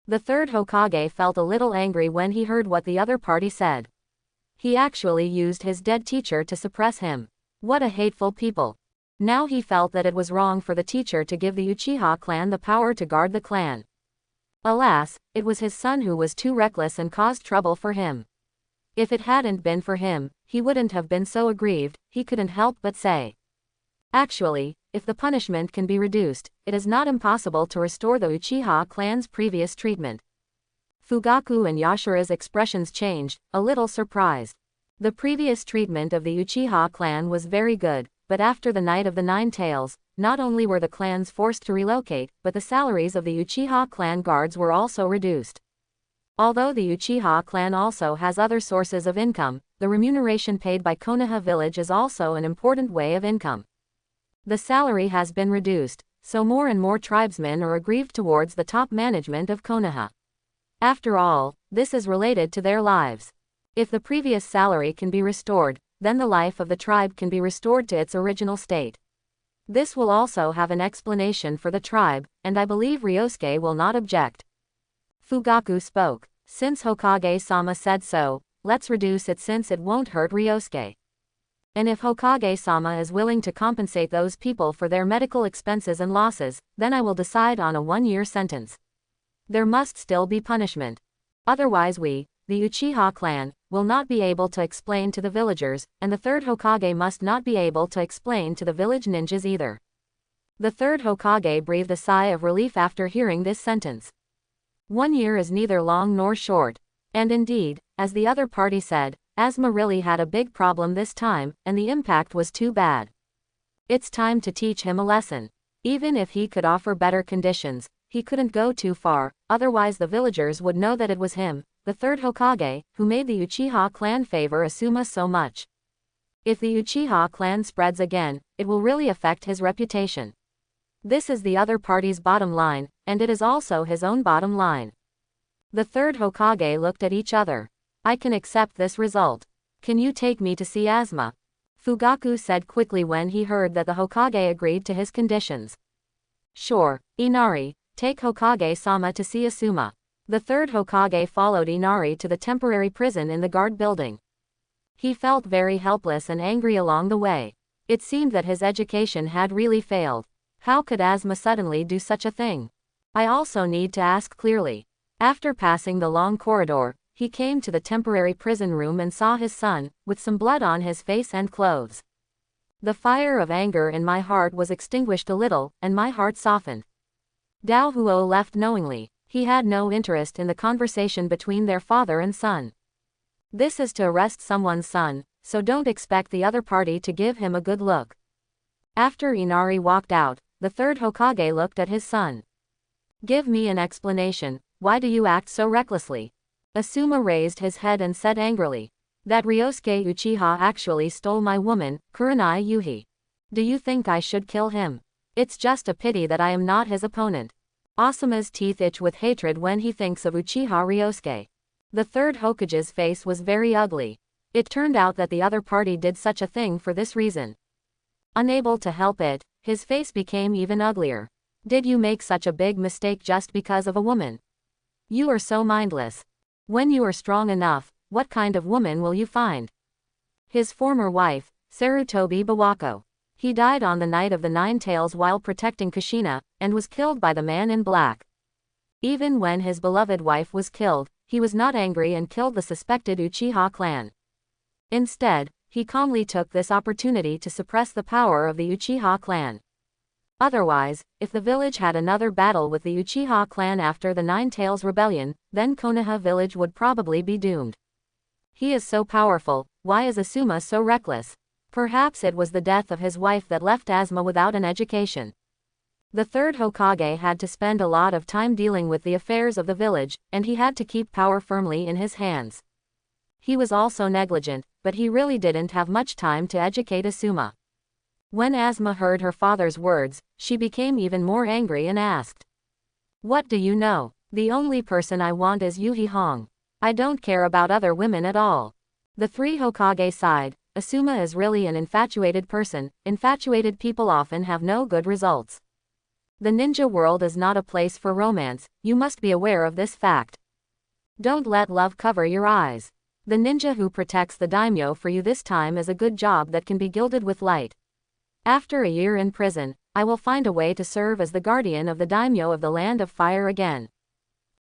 The third Hokage felt a little angry when he heard what the other party said. He actually used his dead teacher to suppress him. What a hateful people. Now he felt that it was wrong for the teacher to give the Uchiha clan the power to guard the clan. Alas, it was his son who was too reckless and caused trouble for him. If it hadn't been for him, he wouldn't have been so aggrieved, he couldn't help but say. Actually, if the punishment can be reduced, it is not impossible to restore the Uchiha clan's previous treatment. Fugaku and Yashira's expressions changed, a little surprised. The previous treatment of the Uchiha clan was very good, but after the Night of the Nine Tails, not only were the clans forced to relocate, but the salaries of the Uchiha clan guards were also reduced. Although the Uchiha clan also has other sources of income, the remuneration paid by Konoha village is also an important way of income. The salary has been reduced, so more and more tribesmen are aggrieved towards the top management of Konoha. After all, this is related to their lives. If the previous salary can be restored, then the life of the tribe can be restored to its original state. This will also have an explanation for the tribe, and I believe Ryosuke will not object. Fugaku spoke. Since Hokage-sama said so, let's reduce it since it won't hurt Ryosuke. And if Hokage-sama is willing to compensate those people for their medical expenses and losses, then I will decide on a 1-year sentence. There must still be punishment. Otherwise we, the Uchiha clan, will not be able to explain to the villagers, and the third Hokage must not be able to explain to the village ninjas either. The third Hokage breathed a sigh of relief after hearing this sentence. 1 year is neither long nor short. And indeed, as the other party said, Asuma really had a big problem this time, and the impact was too bad. It's time to teach him a lesson. Even if he could offer better conditions, he couldn't go too far, otherwise the villagers would know that it was him, the third Hokage, who made the Uchiha clan favor Asuma so much. If the Uchiha clan spreads again, it will really affect his reputation. This is the other party's bottom line, and it is also his own bottom line. The third Hokage looked at each other. I can accept this result. Can you take me to see Asuma? Fugaku said quickly when he heard that the Hokage agreed to his conditions. Sure, Inari, take Hokage-sama to see Asuma. The third Hokage followed Inari to the temporary prison in the guard building. He felt very helpless and angry along the way. It seemed that his education had really failed. How could Asuma suddenly do such a thing? I also need to ask clearly. After passing the long corridor, he came to the temporary prison room and saw his son, with some blood on his face and clothes. The fire of anger in my heart was extinguished a little, and my heart softened. Dao Huo left knowingly. He had no interest in the conversation between their father and son. This is to arrest someone's son, so don't expect the other party to give him a good look. After Inari walked out, the third Hokage looked at his son. Give me an explanation. Why do you act so recklessly? Asuma raised his head and said angrily. That Ryosuke Uchiha actually stole my woman, Kurenai Yuhi. Do you think I should kill him? It's just a pity that I am not his opponent. Asuma's teeth itch with hatred when he thinks of Uchiha Ryosuke. The third Hokage's face was very ugly. It turned out that the other party did such a thing for this reason. Unable to help it, his face became even uglier. Did you make such a big mistake just because of a woman? You are so mindless. When you are strong enough, what kind of woman will you find? His former wife, Sarutobi Bawako. He died on the night of the 9 Tails while protecting Kushina, and was killed by the man in black. Even when his beloved wife was killed, he was not angry and killed the suspected Uchiha clan. Instead, he calmly took this opportunity to suppress the power of the Uchiha clan. Otherwise, if the village had another battle with the Uchiha clan after the 9 Tails rebellion, then Konoha village would probably be doomed. He is so powerful, why is Asuma so reckless? Perhaps it was the death of his wife that left Asuma without an education. The third Hokage had to spend a lot of time dealing with the affairs of the village, and he had to keep power firmly in his hands. He was also negligent, but he really didn't have much time to educate Asuma. When Asuma heard her father's words, she became even more angry and asked. What do you know? The only person I want is Yuhi Hong. I don't care about other women at all. The three Hokage sighed. Asuma is really an infatuated person. Infatuated people often have no good results. The ninja world is not a place for romance, you must be aware of this fact. Don't let love cover your eyes. The ninja who protects the daimyo for you this time is a good job that can be gilded with light. After a year in prison, I will find a way to serve as the guardian of the daimyo of the land of fire again.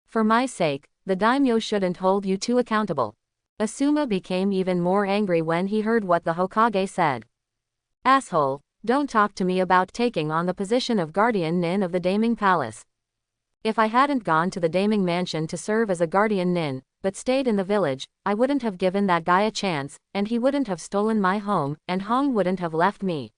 For my sake, the daimyo shouldn't hold you too accountable. Asuma became even more angry when he heard what the Hokage said. Asshole, don't talk to me about taking on the position of guardian nin of the Daiming Palace. If I hadn't gone to the Daiming Mansion to serve as a guardian nin, but stayed in the village, I wouldn't have given that guy a chance, and he wouldn't have stolen my home, and Hong wouldn't have left me.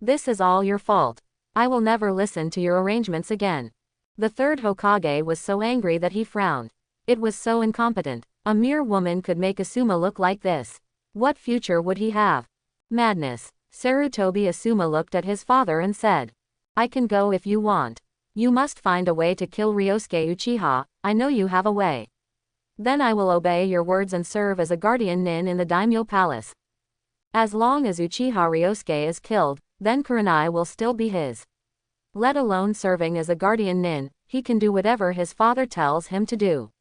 This is all your fault. I will never listen to your arrangements again. The third Hokage was so angry that he frowned. It was so incompetent. A mere woman could make Asuma look like this. What future would he have? Madness. Sarutobi Asuma looked at his father and said. I can go if you want. You must find a way to kill Ryosuke Uchiha, I know you have a way. Then I will obey your words and serve as a guardian nin in the daimyo palace. As long as Uchiha Ryosuke is killed, then Kurenai will still be his. Let alone serving as a guardian nin, he can do whatever his father tells him to do.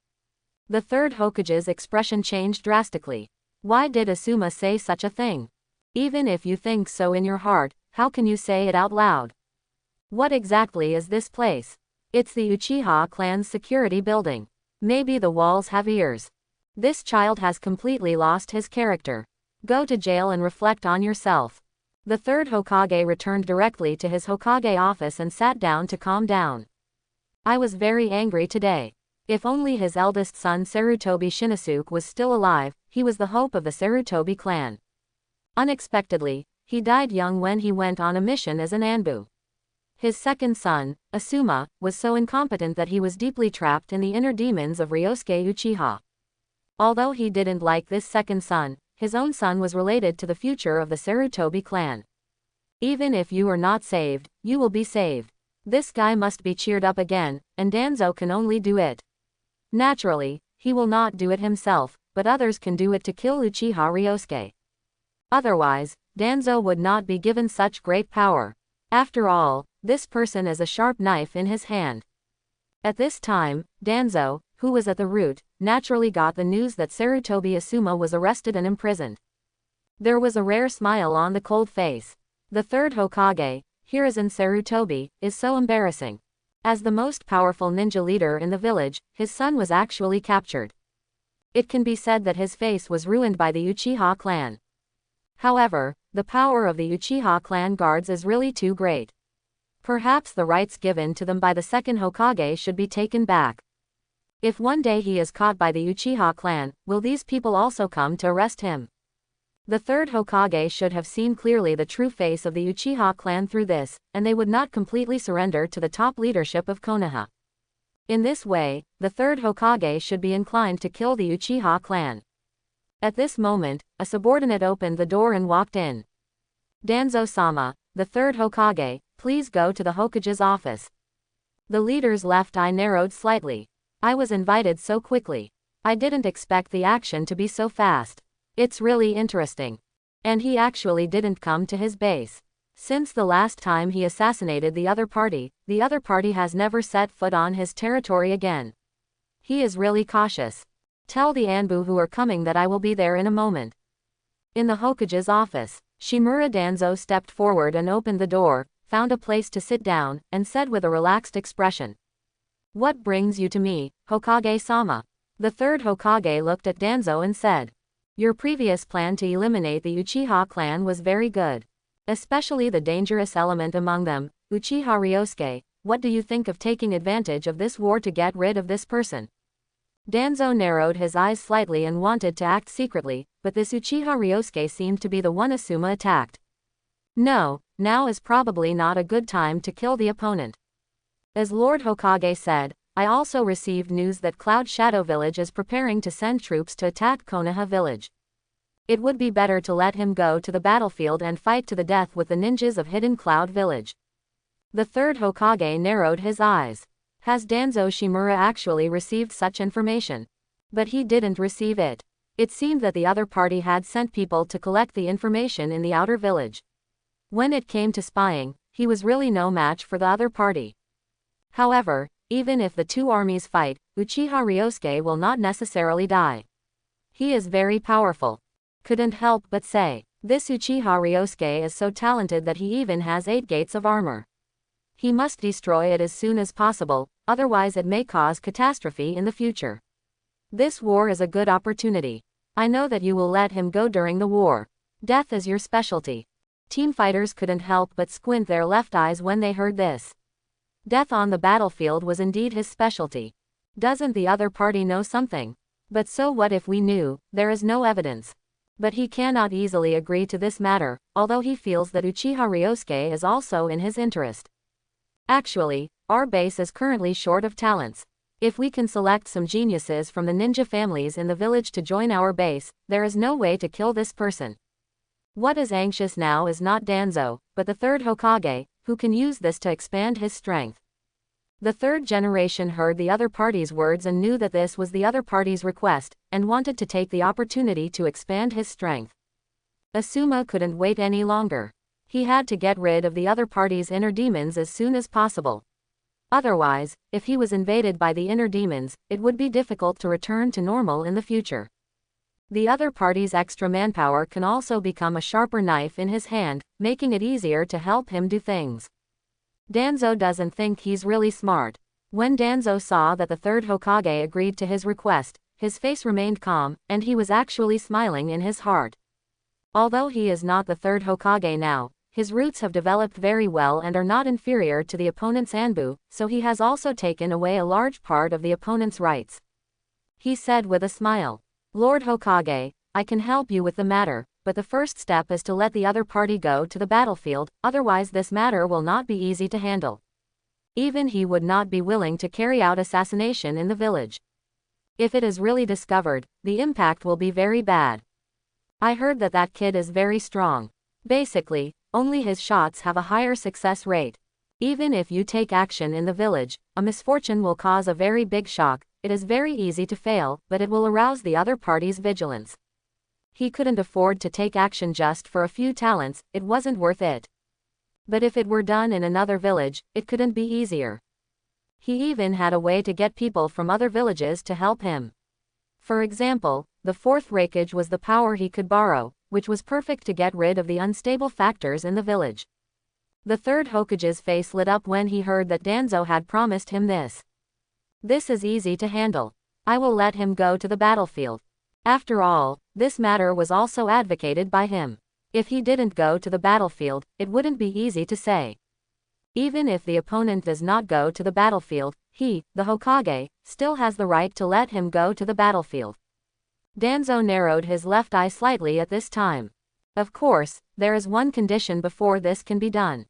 The third Hokage's expression changed drastically. Why did Asuma say such a thing? Even if you think so in your heart, how can you say it out loud? What exactly is this place? It's the Uchiha clan's security building. Maybe the walls have ears. This child has completely lost his character. Go to jail and reflect on yourself. The third Hokage returned directly to his Hokage office and sat down to calm down. I was very angry today. If only his eldest son Sarutobi Shinosuke was still alive, he was the hope of the Sarutobi clan. Unexpectedly, he died young when he went on a mission as an Anbu. His second son, Asuma, was so incompetent that he was deeply trapped in the inner demons of Ryosuke Uchiha. Although he didn't like this second son, his own son was related to the future of the Sarutobi clan. Even if you are not saved, you will be saved. This guy must be cheered up again, and Danzo can only do it. Naturally, he will not do it himself, but others can do it to kill Uchiha Ryosuke. Otherwise, Danzo would not be given such great power. After all, this person is a sharp knife in his hand. At this time, Danzo, who was at the root, naturally got the news that Sarutobi Asuma was arrested and imprisoned. There was a rare smile on the cold face. The third Hokage, Hiruzen Sarutobi, is so embarrassing. As the most powerful ninja leader in the village, his son was actually captured. It can be said that his face was ruined by the Uchiha clan. However, the power of the Uchiha clan guards is really too great. Perhaps the rights given to them by the second Hokage should be taken back. If one day he is caught by the Uchiha clan, will these people also come to arrest him? The third Hokage should have seen clearly the true face of the Uchiha clan through this, and they would not completely surrender to the top leadership of Konoha. In this way, the third Hokage should be inclined to kill the Uchiha clan. At this moment, a subordinate opened the door and walked in. Danzo-sama, the third Hokage, please go to the Hokage's office. The leader's left eye narrowed slightly. I was invited so quickly. I didn't expect the action to be so fast. It's really interesting. And he actually didn't come to his base. Since the last time he assassinated the other party has never set foot on his territory again. He is really cautious. Tell the Anbu who are coming that I will be there in a moment. In the Hokage's office, Shimura Danzo stepped forward and opened the door, found a place to sit down, and said with a relaxed expression. What brings you to me, Hokage-sama? The third Hokage looked at Danzo and said. Your previous plan to eliminate the Uchiha clan was very good. Especially the dangerous element among them, Uchiha Ryosuke. What do you think of taking advantage of this war to get rid of this person? Danzo narrowed his eyes slightly and wanted to act secretly, but this Uchiha Ryosuke seemed to be the one Asuma attacked. No, now is probably not a good time to kill the opponent. As Lord Hokage said, I also received news that Cloud Shadow Village is preparing to send troops to attack Konoha Village. It would be better to let him go to the battlefield and fight to the death with the ninjas of Hidden Cloud Village. The third Hokage narrowed his eyes. Has Danzo Shimura actually received such information? But he didn't receive it. It seemed that the other party had sent people to collect the information in the outer village. When it came to spying, he was really no match for the other party. However, even if the two armies fight, Uchiha Ryosuke will not necessarily die. He is very powerful. Couldn't help but say, this Uchiha Ryosuke is so talented that he even has 8 gates of armor. He must destroy it as soon as possible, otherwise it may cause catastrophe in the future. This war is a good opportunity. I know that you will let him go during the war. Death is your specialty. Team fighters couldn't help but squint their left eyes when they heard this. Death on the battlefield was indeed his specialty. Doesn't the other party know something? But so what if we knew? There is no evidence. But he cannot easily agree to this matter, although he feels that Uchiha Ryosuke is also in his interest. Actually, our base is currently short of talents. If we can select some geniuses from the ninja families in the village to join our base, there is no way to kill this person. What is anxious now is not Danzo, but the third Hokage, who can use this to expand his strength. The third generation heard the other party's words and knew that this was the other party's request, and wanted to take the opportunity to expand his strength. Asuma couldn't wait any longer. He had to get rid of the other party's inner demons as soon as possible. Otherwise, if he was invaded by the inner demons, it would be difficult to return to normal in the future. The other party's extra manpower can also become a sharper knife in his hand, making it easier to help him do things. Danzo doesn't think he's really smart. When Danzo saw that the third Hokage agreed to his request, his face remained calm, and he was actually smiling in his heart. Although he is not the third Hokage now, his roots have developed very well and are not inferior to the opponent's Anbu, so he has also taken away a large part of the opponent's rights. He said with a smile, "Lord Hokage, I can help you with the matter, but the first step is to let the other party go to the battlefield, otherwise this matter will not be easy to handle." Even he would not be willing to carry out assassination in the village. If it is really discovered, the impact will be very bad. I heard that that kid is very strong. Basically, only his shots have a higher success rate. Even if you take action in the village, a misfortune will cause a very big shock. It is very easy to fail, but it will arouse the other party's vigilance. He couldn't afford to take action just for a few talents, it wasn't worth it. But if it were done in another village, it couldn't be easier. He even had a way to get people from other villages to help him. For example, the fourth Raikage was the power he could borrow, which was perfect to get rid of the unstable factors in the village. The third Hokage's face lit up when he heard that Danzo had promised him this. "This is easy to handle. I will let him go to the battlefield." After all, this matter was also advocated by him. If he didn't go to the battlefield, it wouldn't be easy to say. Even if the opponent does not go to the battlefield, he, the Hokage, still has the right to let him go to the battlefield. Danzo narrowed his left eye slightly at this time. Of course, there is one condition before this can be done.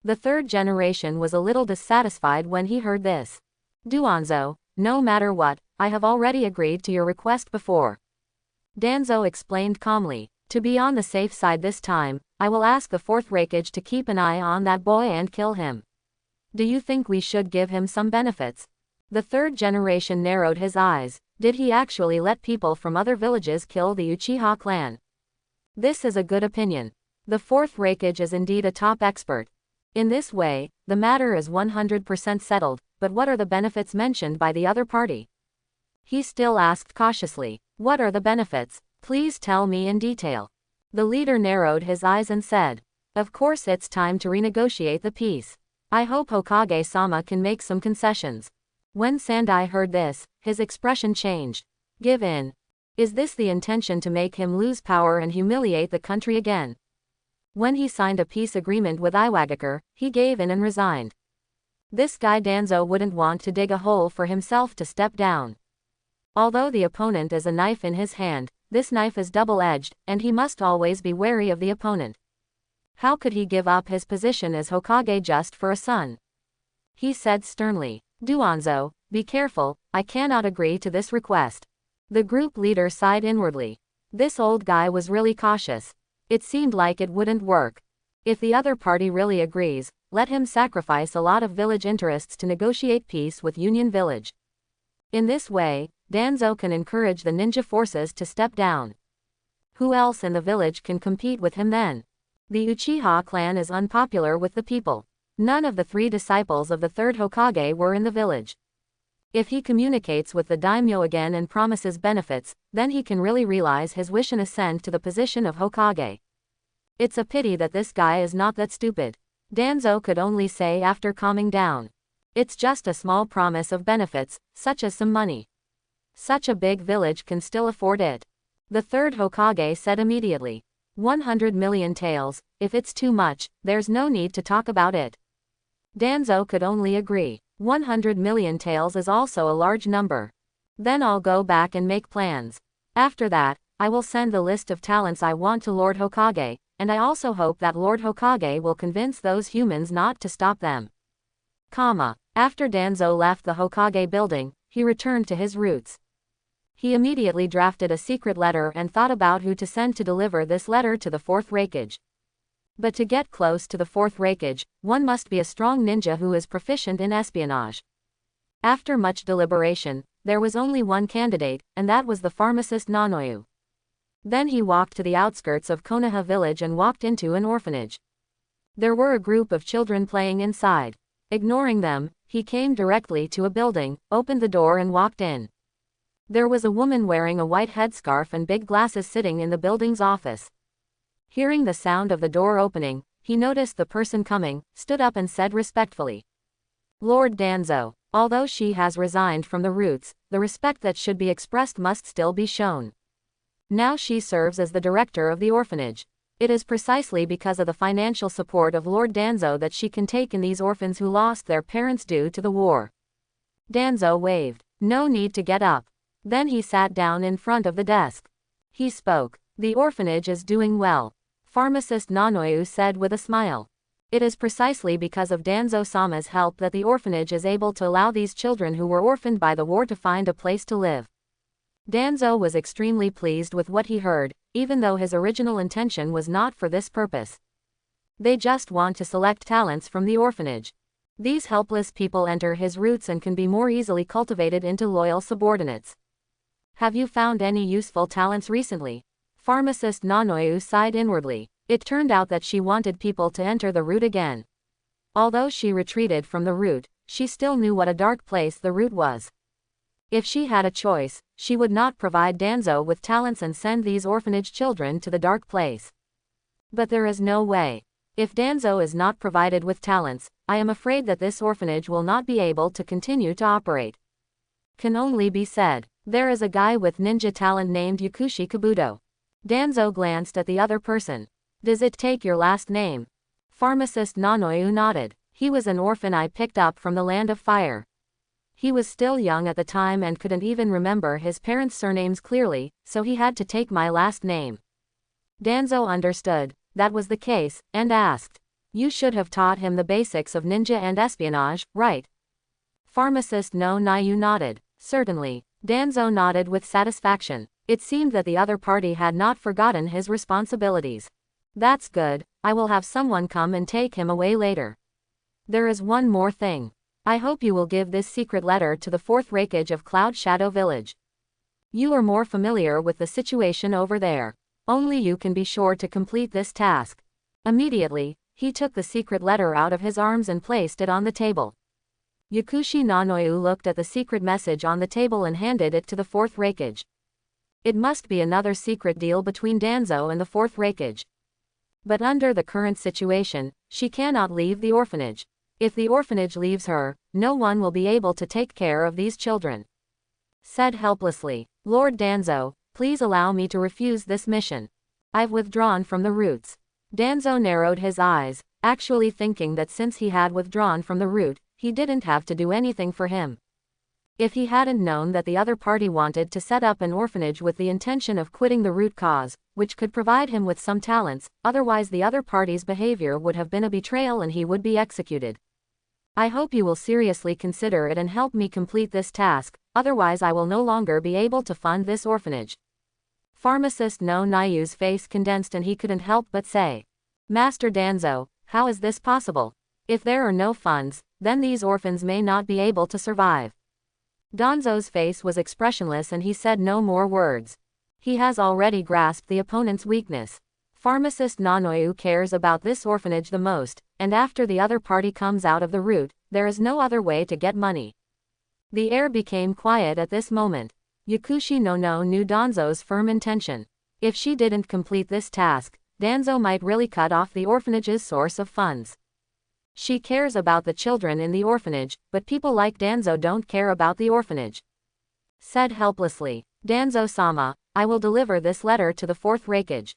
The third generation was a little dissatisfied when he heard this. "Danzo, no matter what, I have already agreed to your request before." Danzo explained calmly. "To be on the safe side this time, I will ask the fourth Raikage to keep an eye on that boy and kill him. Do you think we should give him some benefits?" The third generation narrowed his eyes. Did he actually let people from other villages kill the Uchiha clan? This is a good opinion. The fourth Raikage is indeed a top expert. In this way, the matter is 100% settled, but what are the benefits mentioned by the other party? He still asked cautiously. "What are the benefits? Please tell me in detail." The leader narrowed his eyes and said, "Of course it's time to renegotiate the peace. I hope Hokage-sama can make some concessions." When Sandai heard this, his expression changed. "Give in. Is this the intention to make him lose power and humiliate the country again?" When he signed a peace agreement with Iwagakure, he gave in and resigned. This guy Danzo wouldn't want to dig a hole for himself to step down. Although the opponent is a knife in his hand, this knife is double-edged, and he must always be wary of the opponent. How could he give up his position as Hokage just for a son? He said sternly, "Danzo, be careful, I cannot agree to this request." The group leader sighed inwardly. This old guy was really cautious. It seemed like it wouldn't work. If the other party really agrees, let him sacrifice a lot of village interests to negotiate peace with Union Village. In this way, Danzo can encourage the ninja forces to step down. Who else in the village can compete with him then? The Uchiha clan is unpopular with the people. None of the three disciples of the third Hokage were in the village. If he communicates with the daimyo again and promises benefits, then he can really realize his wish and ascend to the position of Hokage. It's a pity that this guy is not that stupid. Danzo could only say after calming down. It's just a small promise of benefits, such as some money. Such a big village can still afford it. The third Hokage said immediately. 100 million taels, if it's too much, there's no need to talk about it. Danzo could only agree. 100 million taels is also a large number. Then I'll go back and make plans. After that, I will send the list of talents I want to Lord Hokage, and I also hope that Lord Hokage will convince those humans not to stop them. After Danzo left the Hokage building, he returned to his roots. He immediately drafted a secret letter and thought about who to send to deliver this letter to the fourth Raikage. But to get close to the fourth Raikage, one must be a strong ninja who is proficient in espionage. After much deliberation, there was only one candidate, and that was the pharmacist Nanoyu. Then he walked to the outskirts of Konoha village and walked into an orphanage. There were a group of children playing inside. Ignoring them, he came directly to a building, opened the door and walked in. There was a woman wearing a white headscarf and big glasses sitting in the building's office. Hearing the sound of the door opening, he noticed the person coming, stood up and said respectfully, "Lord Danzo, although she has resigned from the roots, the respect that should be expressed must still be shown. Now she serves as the director of the orphanage. It is precisely because of the financial support of Lord Danzo that she can take in these orphans who lost their parents due to the war." Danzo waved. "No need to get up." Then he sat down in front of the desk. He spoke. "The orphanage is doing well," pharmacist Nanoyu said with a smile. "It is precisely because of Danzo-sama's help that the orphanage is able to allow these children who were orphaned by the war to find a place to live." Danzo was extremely pleased with what he heard, even though his original intention was not for this purpose. They just want to select talents from the orphanage. These helpless people enter his roots and can be more easily cultivated into loyal subordinates. "Have you found any useful talents recently?" Pharmacist Nanoyu sighed inwardly. It turned out that she wanted people to enter the root again. Although she retreated from the root, she still knew what a dark place the root was. If she had a choice, she would not provide Danzo with talents and send these orphanage children to the dark place. But there is no way. If Danzo is not provided with talents, I am afraid that this orphanage will not be able to continue to operate. Can only be said. There is a guy with ninja talent named Yakushi Kabuto. Danzo glanced at the other person. "Does it take your last name?" Pharmacist Nanoyu nodded. "He was an orphan I picked up from the Land of Fire. He was still young at the time and couldn't even remember his parents' surnames clearly, so he had to take my last name." Danzo understood that was the case, and asked, "You should have taught him the basics of ninja and espionage, right?" Pharmacist No Nayu nodded. "Certainly." Danzo nodded with satisfaction. It seemed that the other party had not forgotten his responsibilities. "That's good, I will have someone come and take him away later. There is one more thing. I hope you will give this secret letter to the 4th Raikage of Cloud Shadow Village. You are more familiar with the situation over there. Only you can be sure to complete this task." Immediately, he took the secret letter out of his arms and placed it on the table. Yakushi Nanoyu looked at the secret message on the table and handed it to the 4th Raikage. It must be another secret deal between Danzo and the 4th Raikage. But under the current situation, she cannot leave the orphanage. If the orphanage leaves her, no one will be able to take care of these children. Said helplessly, "Lord Danzo, please allow me to refuse this mission. I've withdrawn from the roots." Danzo narrowed his eyes, actually thinking that since he had withdrawn from the root, he didn't have to do anything for him. If he hadn't known that the other party wanted to set up an orphanage with the intention of quitting the root cause, which could provide him with some talents, otherwise the other party's behavior would have been a betrayal and he would be executed. "I hope you will seriously consider it and help me complete this task, otherwise I will no longer be able to fund this orphanage." Pharmacist No Nayu's face condensed and he couldn't help but say, "Master Danzo, how is this possible? If there are no funds, then these orphans may not be able to survive." Danzo's face was expressionless and he said no more words. He has already grasped the opponent's weakness. Pharmacist Nanoyu cares about this orphanage the most, and after the other party comes out of the root, there is no other way to get money. The air became quiet at this moment. Yakushi no knew Danzo's firm intention. If she didn't complete this task, Danzo might really cut off the orphanage's source of funds. She cares about the children in the orphanage, but people like Danzo don't care about the orphanage. Said helplessly, "Danzo-sama, I will deliver this letter to the 4th Raikage.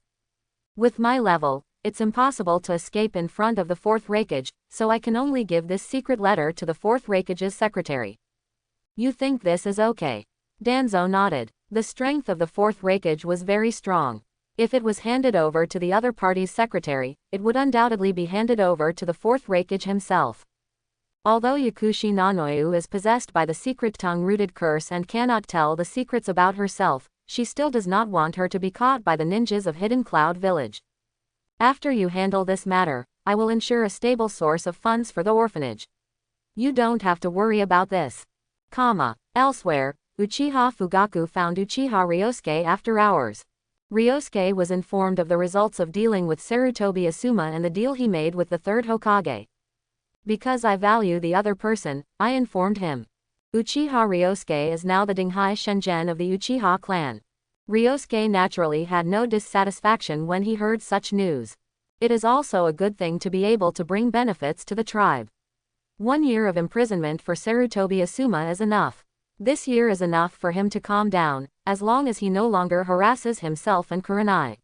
With my level, it's impossible to escape in front of the 4th Raikage, so I can only give this secret letter to the 4th Raikage's secretary. You think this is okay?" Danzo nodded. The strength of the 4th Raikage was very strong. If it was handed over to the other party's secretary, it would undoubtedly be handed over to the 4th Raikage himself. Although Yakushi Nanoyu is possessed by the secret tongue-rooted curse and cannot tell the secrets about herself, she still does not want her to be caught by the ninjas of Hidden Cloud Village. "After you handle this matter, I will ensure a stable source of funds for the orphanage. You don't have to worry about this." Elsewhere, Uchiha Fugaku found Uchiha Ryosuke after hours. Ryosuke was informed of the results of dealing with Sarutobi Asuma and the deal he made with the 3rd Hokage. Because I value the other person, I informed him. Uchiha Ryosuke is now the Dinghai Shenzhen of the Uchiha clan. Ryosuke naturally had no dissatisfaction when he heard such news. It is also a good thing to be able to bring benefits to the tribe. 1 year of imprisonment for Sarutobi Asuma is enough. This year is enough for him to calm down, as long as he no longer harasses himself and Kurenai.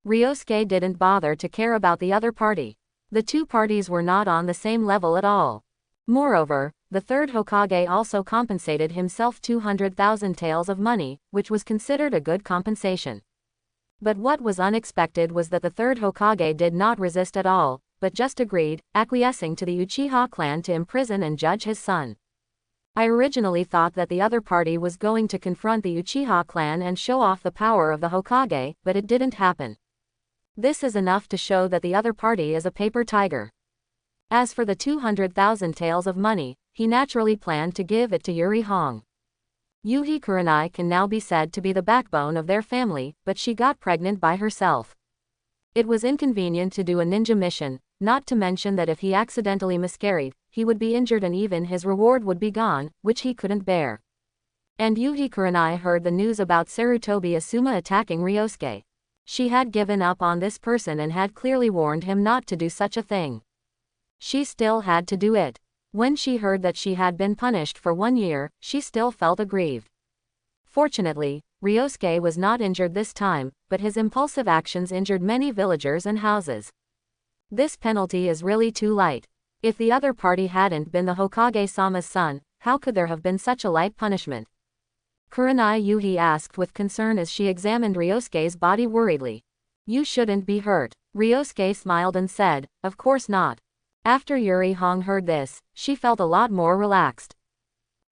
Ryosuke didn't bother to care about the other party. The two parties were not on the same level at all. Moreover, the third Hokage also compensated himself 200,000 taels of money, which was considered a good compensation. But what was unexpected was that the third Hokage did not resist at all, but just agreed, acquiescing to the Uchiha clan to imprison and judge his son. I originally thought that the other party was going to confront the Uchiha clan and show off the power of the Hokage, but it didn't happen. This is enough to show that the other party is a paper tiger. As for the 200,000 taels of money, he naturally planned to give it to Yuri Hong. Yuhi Kurenai can now be said to be the backbone of their family, but she got pregnant by herself. It was inconvenient to do a ninja mission, not to mention that if he accidentally miscarried, he would be injured and even his reward would be gone, which he couldn't bear. And Yuhi Kurenai heard the news about Sarutobi Asuma attacking Ryosuke. She had given up on this person and had clearly warned him not to do such a thing. She still had to do it. When she heard that she had been punished for 1 year, she still felt aggrieved. Fortunately, Ryosuke was not injured this time, but his impulsive actions injured many villagers and houses. This penalty is really too light. If the other party hadn't been the Hokage-sama's son, how could there have been such a light punishment? Kurenai Yuhi asked with concern as she examined Ryosuke's body worriedly. You shouldn't be hurt. Ryosuke smiled and said, of course not. After Yuri Hong heard this, she felt a lot more relaxed.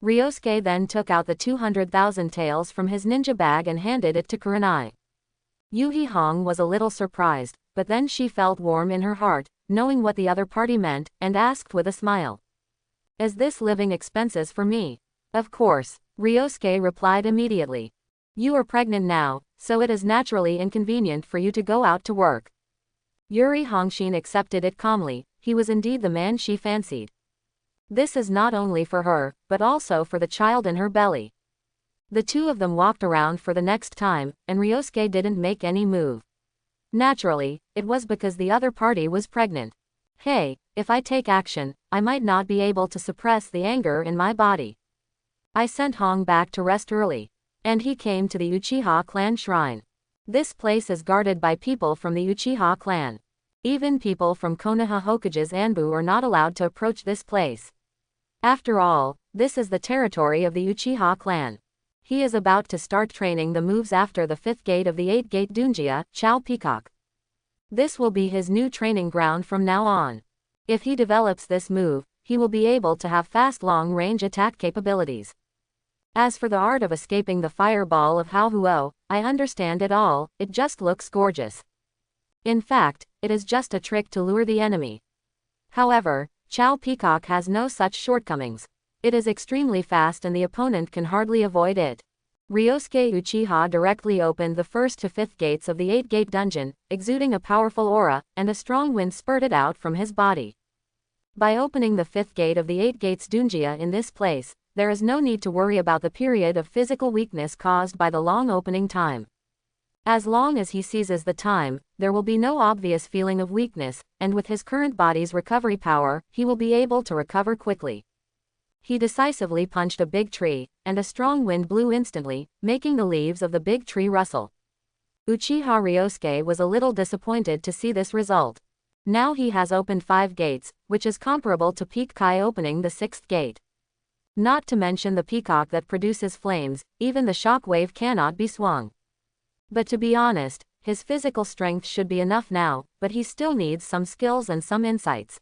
Ryosuke then took out the 200,000 taels from his ninja bag and handed it to Kurenai. Yuhi Hong was a little surprised, but then she felt warm in her heart, knowing what the other party meant, and asked with a smile. Is this living expenses for me? Of course, Ryosuke replied immediately. You are pregnant now, so it is naturally inconvenient for you to go out to work. Yuri Hongshin accepted it calmly. He was indeed the man she fancied. This is not only for her, but also for the child in her belly. The two of them walked around for the next time, and Ryosuke didn't make any move. Naturally, it was because the other party was pregnant. Hey, if I take action, I might not be able to suppress the anger in my body. I sent Hong back to rest early. And he came to the Uchiha clan shrine. This place is guarded by people from the Uchiha clan. Even people from Konoha Hokage's Anbu are not allowed to approach this place. After all, this is the territory of the Uchiha clan. He is about to start training the moves after the 5th gate of the 8th gate Dunjia, Chao Peacock. This will be his new training ground from now on. If he develops this move, he will be able to have fast long-range attack capabilities. As for the art of escaping the fireball of Haohuo, I understand it all, it just looks gorgeous. In fact, it is just a trick to lure the enemy. However, Chao Peacock has no such shortcomings. It is extremely fast and the opponent can hardly avoid it. Ryosuke Uchiha directly opened the 1st to 5th gates of the 8th gate dungeon, exuding a powerful aura, and a strong wind spurted out from his body. By opening the 5th gate of the 8 gates Dunjia in this place, there is no need to worry about the period of physical weakness caused by the long opening time. As long as he seizes the time, there will be no obvious feeling of weakness, and with his current body's recovery power, he will be able to recover quickly. He decisively punched a big tree, and a strong wind blew instantly, making the leaves of the big tree rustle. Uchiha Ryosuke was a little disappointed to see this result. Now he has opened 5 gates, which is comparable to Peak Kai opening the 6th gate. Not to mention the peacock that produces flames, even the shock wave cannot be swung. But to be honest, his physical strength should be enough now, but he still needs some skills and some insights.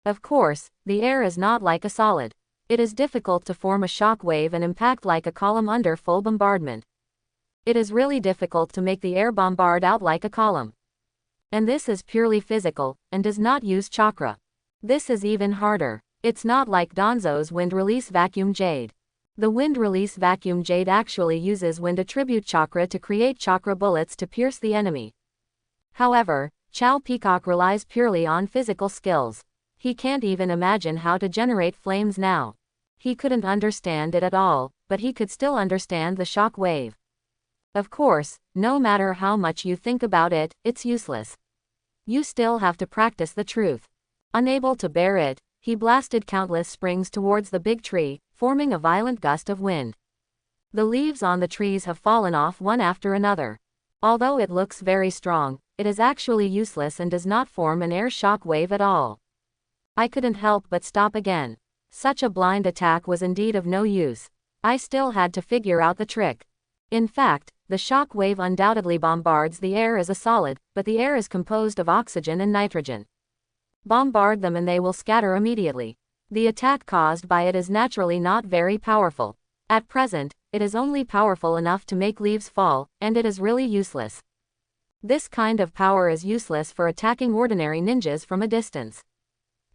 Of course, the air is not like a solid. It is difficult to form a shock wave and impact like a column under full bombardment. It is really difficult to make the air bombard out like a column. And this is purely physical, and does not use chakra. This is even harder. It's not like Danzo's wind release vacuum jade. The wind release vacuum jade actually uses wind attribute chakra to create chakra bullets to pierce the enemy. However, Chao Peacock relies purely on physical skills. He can't even imagine how to generate flames now. He couldn't understand it at all, but he could still understand the shock wave. Of course, no matter how much you think about it, it's useless. You still have to practice the truth. Unable to bear it, he blasted countless springs towards the big tree, forming a violent gust of wind. The leaves on the trees have fallen off one after another. Although it looks very strong, it is actually useless and does not form an air shock wave at all. I couldn't help but stop again. Such a blind attack was indeed of no use. I still had to figure out the trick. In fact, the shock wave undoubtedly bombards the air as a solid, but the air is composed of oxygen and nitrogen. Bombard them and they will scatter immediately. The attack caused by it is naturally not very powerful. At present, it is only powerful enough to make leaves fall, and it is really useless. This kind of power is useless for attacking ordinary ninjas from a distance.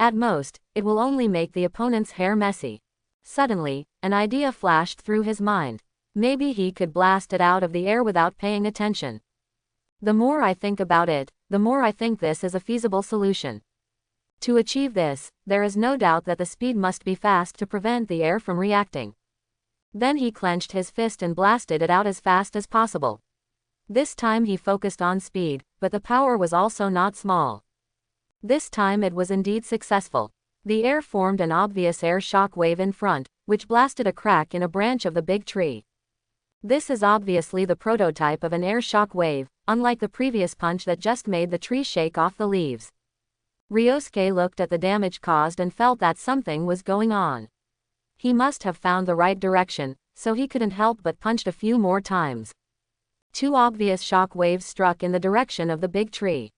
At most, it will only make the opponent's hair messy. Suddenly, an idea flashed through his mind. Maybe he could blast it out of the air without paying attention. The more I think about it, the more I think this is a feasible solution. To achieve this, there is no doubt that the speed must be fast to prevent the air from reacting. Then he clenched his fist and blasted it out as fast as possible. This time he focused on speed, but the power was also not small. This time it was indeed successful. The air formed an obvious air shock wave in front, which blasted a crack in a branch of the big tree. This is obviously the prototype of an air shock wave, unlike the previous punch that just made the tree shake off the leaves. Ryosuke looked at the damage caused and felt that something was going on. He must have found the right direction, so he couldn't help but punched a few more times. Two obvious shock waves struck in the direction of the big tree.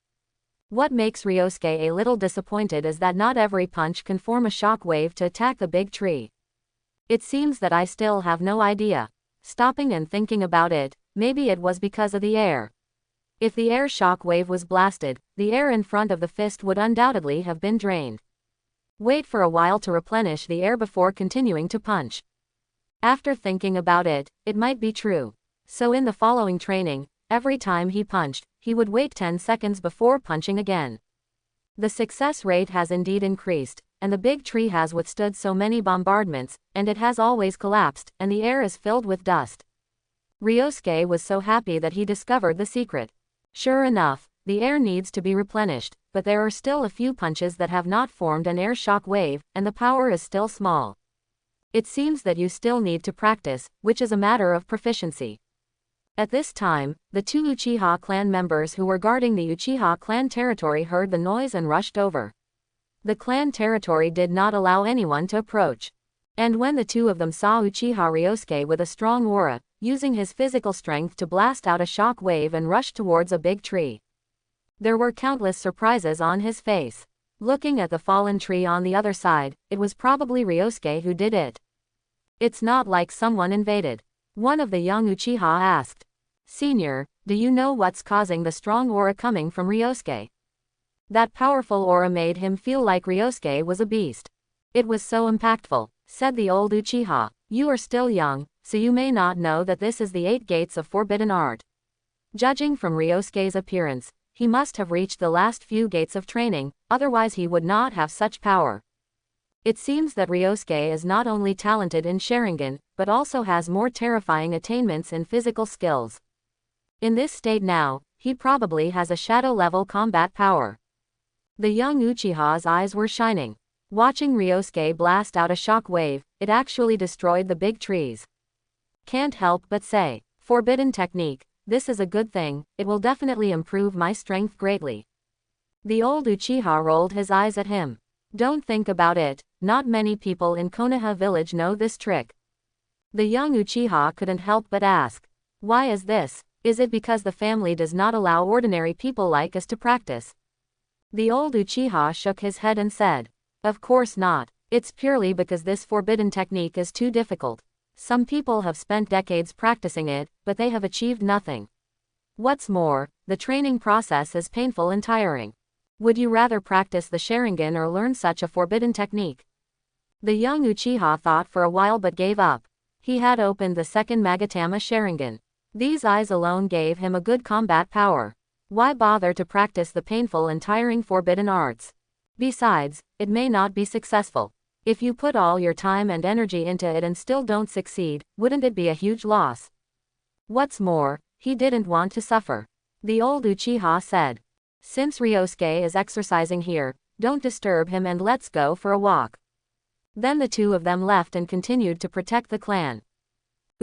What makes Ryosuke a little disappointed is that not every punch can form a shock wave to attack the big tree. It seems that I still have no idea. Stopping and thinking about it, maybe it was because of the air. If the air shock wave was blasted, the air in front of the fist would undoubtedly have been drained. Wait for a while to replenish the air before continuing to punch. After thinking about it, it might be true. So in the following training, every time he punched, he would wait 10 seconds before punching again. The success rate has indeed increased, and the big tree has withstood so many bombardments, and it has always collapsed, and the air is filled with dust. Ryosuke was so happy that he discovered the secret. Sure enough, the air needs to be replenished, but there are still a few punches that have not formed an air shock wave, and the power is still small. It seems that you still need to practice, which is a matter of proficiency. At this time, the two Uchiha clan members who were guarding the Uchiha clan territory heard the noise and rushed over. The clan territory did not allow anyone to approach. And when the two of them saw Uchiha Ryosuke with a strong aura, using his physical strength to blast out a shock wave and rush towards a big tree, there were countless surprises on his face. Looking at the fallen tree on the other side, it was probably Ryosuke who did it. It's not like someone invaded. One of the young Uchiha asked. Senior, do you know what's causing the strong aura coming from Ryosuke? That powerful aura made him feel like Ryosuke was a beast. It was so impactful, said the old Uchiha. You are still young, so you may not know that this is the 8 gates of forbidden art. Judging from Ryosuke's appearance, he must have reached the last few gates of training, otherwise he would not have such power. It seems that Ryosuke is not only talented in Sharingan, but also has more terrifying attainments in physical skills. In this state now, he probably has a shadow-level combat power. The young Uchiha's eyes were shining. Watching Ryosuke blast out a shock wave, it actually destroyed the big trees. Can't help but say, forbidden technique, this is a good thing, it will definitely improve my strength greatly. The old Uchiha rolled his eyes at him. Don't think about it, not many people in Konoha village know this trick. The young Uchiha couldn't help but ask. Why is this? Is it because the family does not allow ordinary people like us to practice? The old Uchiha shook his head and said. Of course not. It's purely because this forbidden technique is too difficult. Some people have spent decades practicing it, but they have achieved nothing. What's more, the training process is painful and tiring. Would you rather practice the Sharingan or learn such a forbidden technique? The young Uchiha thought for a while but gave up. He had opened the second Magatama Sharingan. These eyes alone gave him a good combat power. Why bother to practice the painful and tiring forbidden arts? Besides, it may not be successful. If you put all your time and energy into it and still don't succeed, wouldn't it be a huge loss? What's more, he didn't want to suffer. The old Uchiha said. Since Ryosuke is exercising here, don't disturb him and let's go for a walk. Then the two of them left and continued to protect the clan.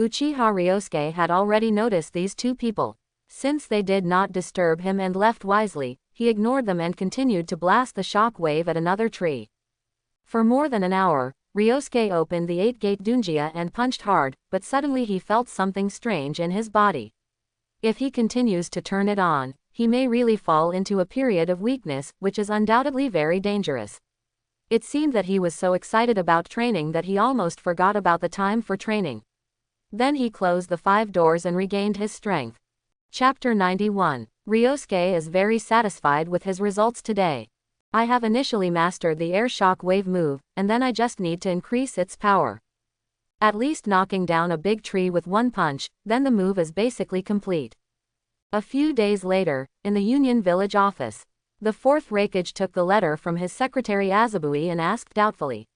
Uchiha Ryosuke had already noticed these two people. Since they did not disturb him and left wisely, he ignored them and continued to blast the shock wave at another tree. For more than an hour, Ryosuke opened the 8-gate Dunjia and punched hard, but suddenly he felt something strange in his body. If he continues to turn it on, he may really fall into a period of weakness, which is undoubtedly very dangerous. It seemed that he was so excited about training that he almost forgot about the time for training. Then he closed the 5 doors and regained his strength. Chapter 91. Ryosuke is very satisfied with his results today. I have initially mastered the air shock wave move, and then I just need to increase its power. At least knocking down a big tree with one punch, then the move is basically complete. A few days later, in the Union Village office, the 4th Raikage took the letter from his secretary Azabui and asked doubtfully.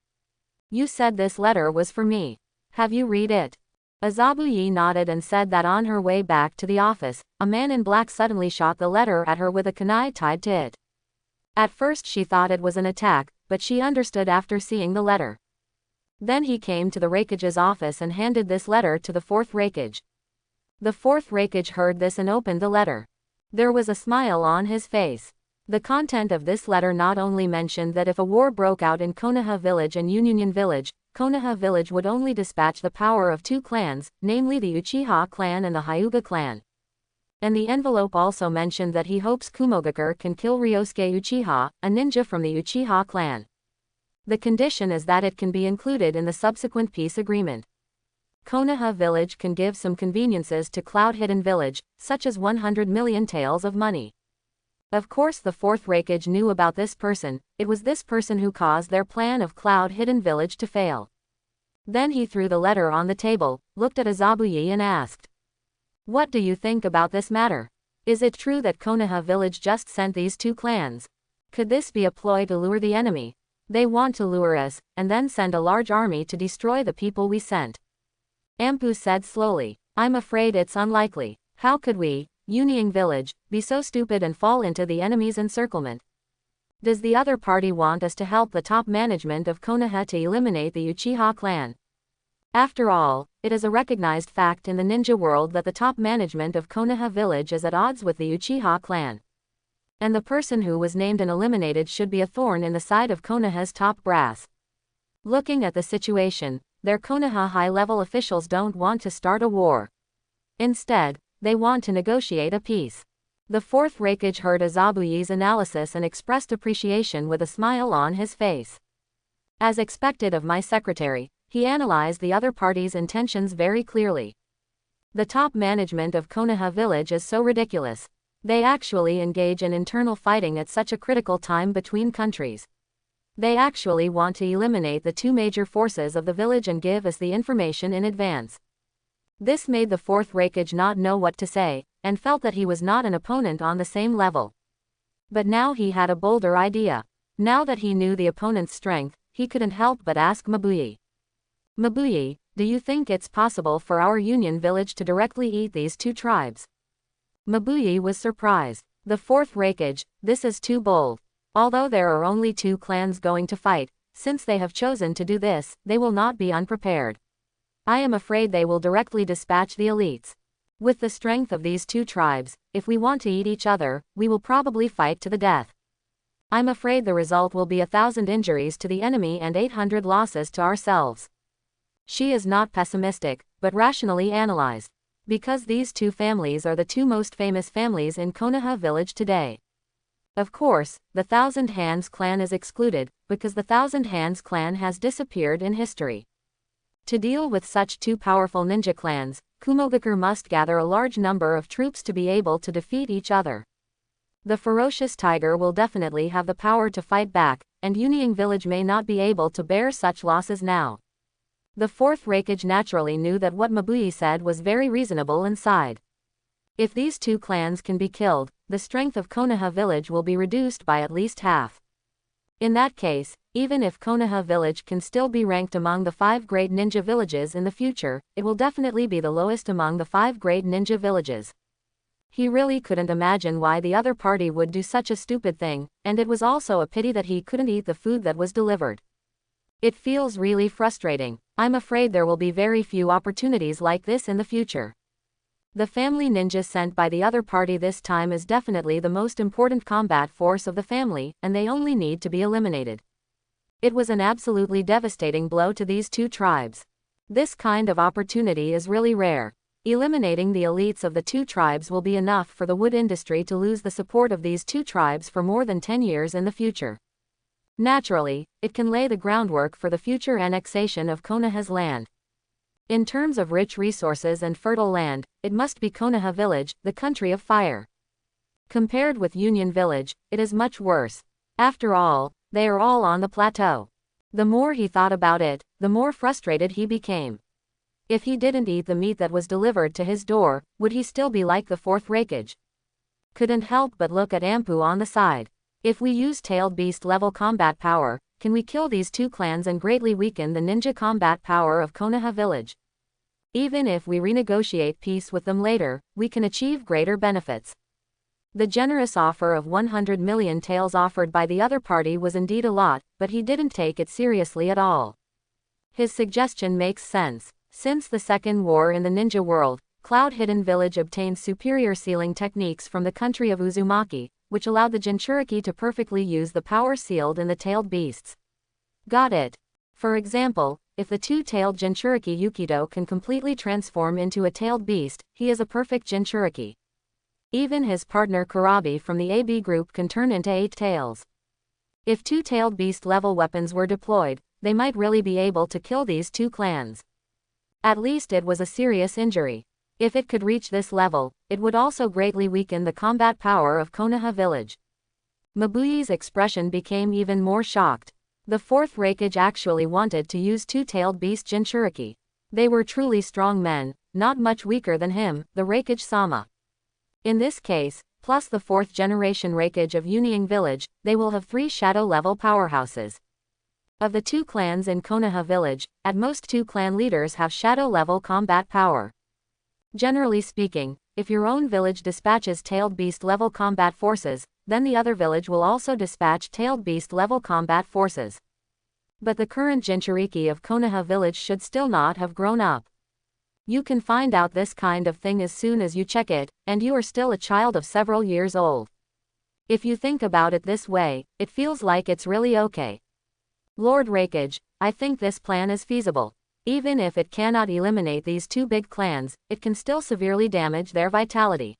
You said this letter was for me. Have you read it? Azabui nodded and said that on her way back to the office, a man in black suddenly shot the letter at her with a kunai tied to it. At first she thought it was an attack, but she understood after seeing the letter. Then he came to the Raikage's office and handed this letter to the 4th Raikage. The 4th Raikage heard this and opened the letter. There was a smile on his face. The content of this letter not only mentioned that if a war broke out in Konoha Village and Union Village, Konoha Village would only dispatch the power of 2 clans, namely the Uchiha clan and the Hyuga clan. And the envelope also mentioned that he hopes Kumogakure can kill Ryosuke Uchiha, a ninja from the Uchiha clan. The condition is that it can be included in the subsequent peace agreement. Konoha Village can give some conveniences to Cloud Hidden Village, such as 100 million taels of money. Of course the 4th Raikage knew about this person. It was this person who caused their plan of Cloud Hidden Village to fail. Then he threw the letter on the table, looked at Azabui and asked. What do you think about this matter? Is it true that Konoha Village just sent these 2 clans? Could this be a ploy to lure the enemy? They want to lure us, and then send a large army to destroy the people we sent. Ampu said slowly. I'm afraid it's unlikely. How could we, Union Village, be so stupid and fall into the enemy's encirclement? Does the other party want us to help the top management of Konoha to eliminate the Uchiha clan? After all, it is a recognized fact in the ninja world that the top management of Konoha Village is at odds with the Uchiha clan. And the person who was named and eliminated should be a thorn in the side of Konoha's top brass. Looking at the situation, their Konoha high-level officials don't want to start a war. Instead, they want to negotiate a peace. The 4th Raikage heard Azabui's analysis and expressed appreciation with a smile on his face. As expected of my secretary, he analyzed the other party's intentions very clearly. The top management of Konoha Village is so ridiculous. They actually engage in internal fighting at such a critical time between countries. They actually want to eliminate the 2 major forces of the village and give us the information in advance. This made the 4th Raikage not know what to say, and felt that he was not an opponent on the same level. But now he had a bolder idea. Now that he knew the opponent's strength, he couldn't help but ask Mabui. Mabui, do you think it's possible for our Union Village to directly eat these 2 tribes? Mabui was surprised. The 4th Raikage, this is too bold. Although there are only 2 clans going to fight, since they have chosen to do this, they will not be unprepared. I am afraid they will directly dispatch the elites. With the strength of these 2 tribes, if we want to eat each other, we will probably fight to the death. I'm afraid the result will be 1,000 injuries to the enemy and 800 losses to ourselves. She is not pessimistic, but rationally analyzed. Because these 2 families are the 2 most famous families in Konoha Village today. Of course, the Thousand Hands clan is excluded, because the Thousand Hands clan has disappeared in history. To deal with such 2 powerful ninja clans, Kumogakure must gather a large number of troops to be able to defeat each other. The ferocious tiger will definitely have the power to fight back, and Union Village may not be able to bear such losses now. The 4th Raikage naturally knew that what Mabui said was very reasonable and sighed. If these 2 clans can be killed, the strength of Konoha Village will be reduced by at least half. In that case, even if Konoha village can still be ranked among the 5 great ninja villages in the future, it will definitely be the lowest among the 5 great ninja villages. He really couldn't imagine why the other party would do such a stupid thing, and it was also a pity that he couldn't eat the food that was delivered. It feels really frustrating. I'm afraid there will be very few opportunities like this in the future. The family ninja sent by the other party this time is definitely the most important combat force of the family, and they only need to be eliminated. It was an absolutely devastating blow to these 2 tribes. This kind of opportunity is really rare. Eliminating the elites of the 2 tribes will be enough for the wood industry to lose the support of these 2 tribes for more than 10 years in the future. Naturally, it can lay the groundwork for the future annexation of Konoha's land. In terms of rich resources and fertile land, it must be Konoha village, the country of fire. Compared with Union village, it is much worse. After all, they are all on the plateau. The more he thought about it, the more frustrated he became. If he didn't eat the meat that was delivered to his door, would he still be like the 4th Raikage? Couldn't help but look at Ampu on the side. If we use tailed beast level combat power, can we kill these 2 clans and greatly weaken the ninja combat power of Konoha village? Even if we renegotiate peace with them later, we can achieve greater benefits. The generous offer of 100 million taels offered by the other party was indeed a lot, but he didn't take it seriously at all. His suggestion makes sense. Since the Second War in the ninja world, Cloud Hidden Village obtained superior sealing techniques from the country of Uzumaki, which allowed the Jinchuriki to perfectly use the power sealed in the tailed beasts. Got it. For example, if the 2-tailed Jinchuriki Yugito can completely transform into a tailed beast, he is a perfect Jinchuriki. Even his partner Kurabi from the AB group can turn into 8 tails. If 2-tailed beast level weapons were deployed, they might really be able to kill these 2 clans. At least it was a serious injury. If it could reach this level, it would also greatly weaken the combat power of Konoha village. Mabuyi's expression became even more shocked. The 4th Raikage actually wanted to use 2-tailed beast Jinchuriki. They were truly strong men, not much weaker than him, the Raikage-sama. In this case, plus the 4th generation Raikage of Union village, they will have 3 shadow level powerhouses. Of the 2 clans in Konoha village, at most 2 clan leaders have shadow level combat power. Generally speaking, if your own village dispatches tailed beast level combat forces, then the other village will also dispatch tailed beast level combat forces. But the current Jinchuriki of Konoha village should still not have grown up. You can find out this kind of thing as soon as you check it, and you are still a child of several years old. If you think about it this way, it feels like it's really okay. Lord Raikage, I think this plan is feasible. Even if it cannot eliminate these 2 big clans, it can still severely damage their vitality.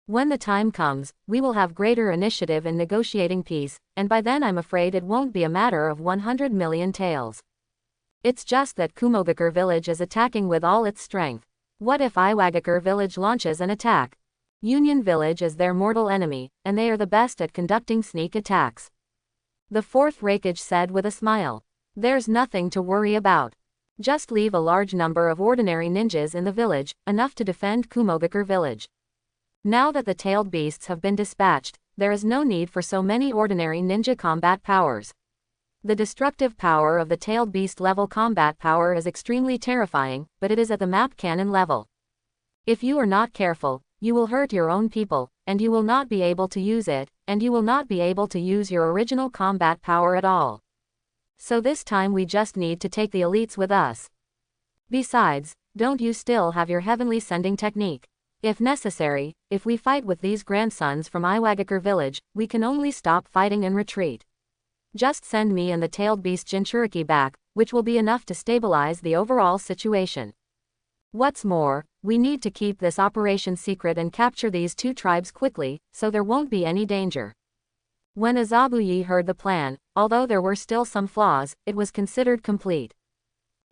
When the time comes, we will have greater initiative in negotiating peace, and by then I'm afraid it won't be a matter of 100 million taels. It's just that Kumogakure village is attacking with all its strength. What if Iwagakure village launches an attack? Union village is their mortal enemy, and they are the best at conducting sneak attacks. The 4th Raikage said with a smile. There's nothing to worry about. Just leave a large number of ordinary ninjas in the village, enough to defend Kumogakure village. Now that the tailed beasts have been dispatched, there is no need for so many ordinary ninja combat powers. The destructive power of the tailed beast level combat power is extremely terrifying, but it is at the map cannon level. If you are not careful, you will hurt your own people, and you will not be able to use it, and you will not be able to use your original combat power at all. So this time we just need to take the elites with us. Besides, don't you still have your heavenly sending technique? If necessary, if we fight with these grandsons from Iwagakure village, we can only stop fighting and retreat. Just send me and the tailed beast Jinchuriki back, which will be enough to stabilize the overall situation. What's more, we need to keep this operation secret and capture these 2 tribes quickly, so there won't be any danger. When Azabuye heard the plan, although there were still some flaws, it was considered complete.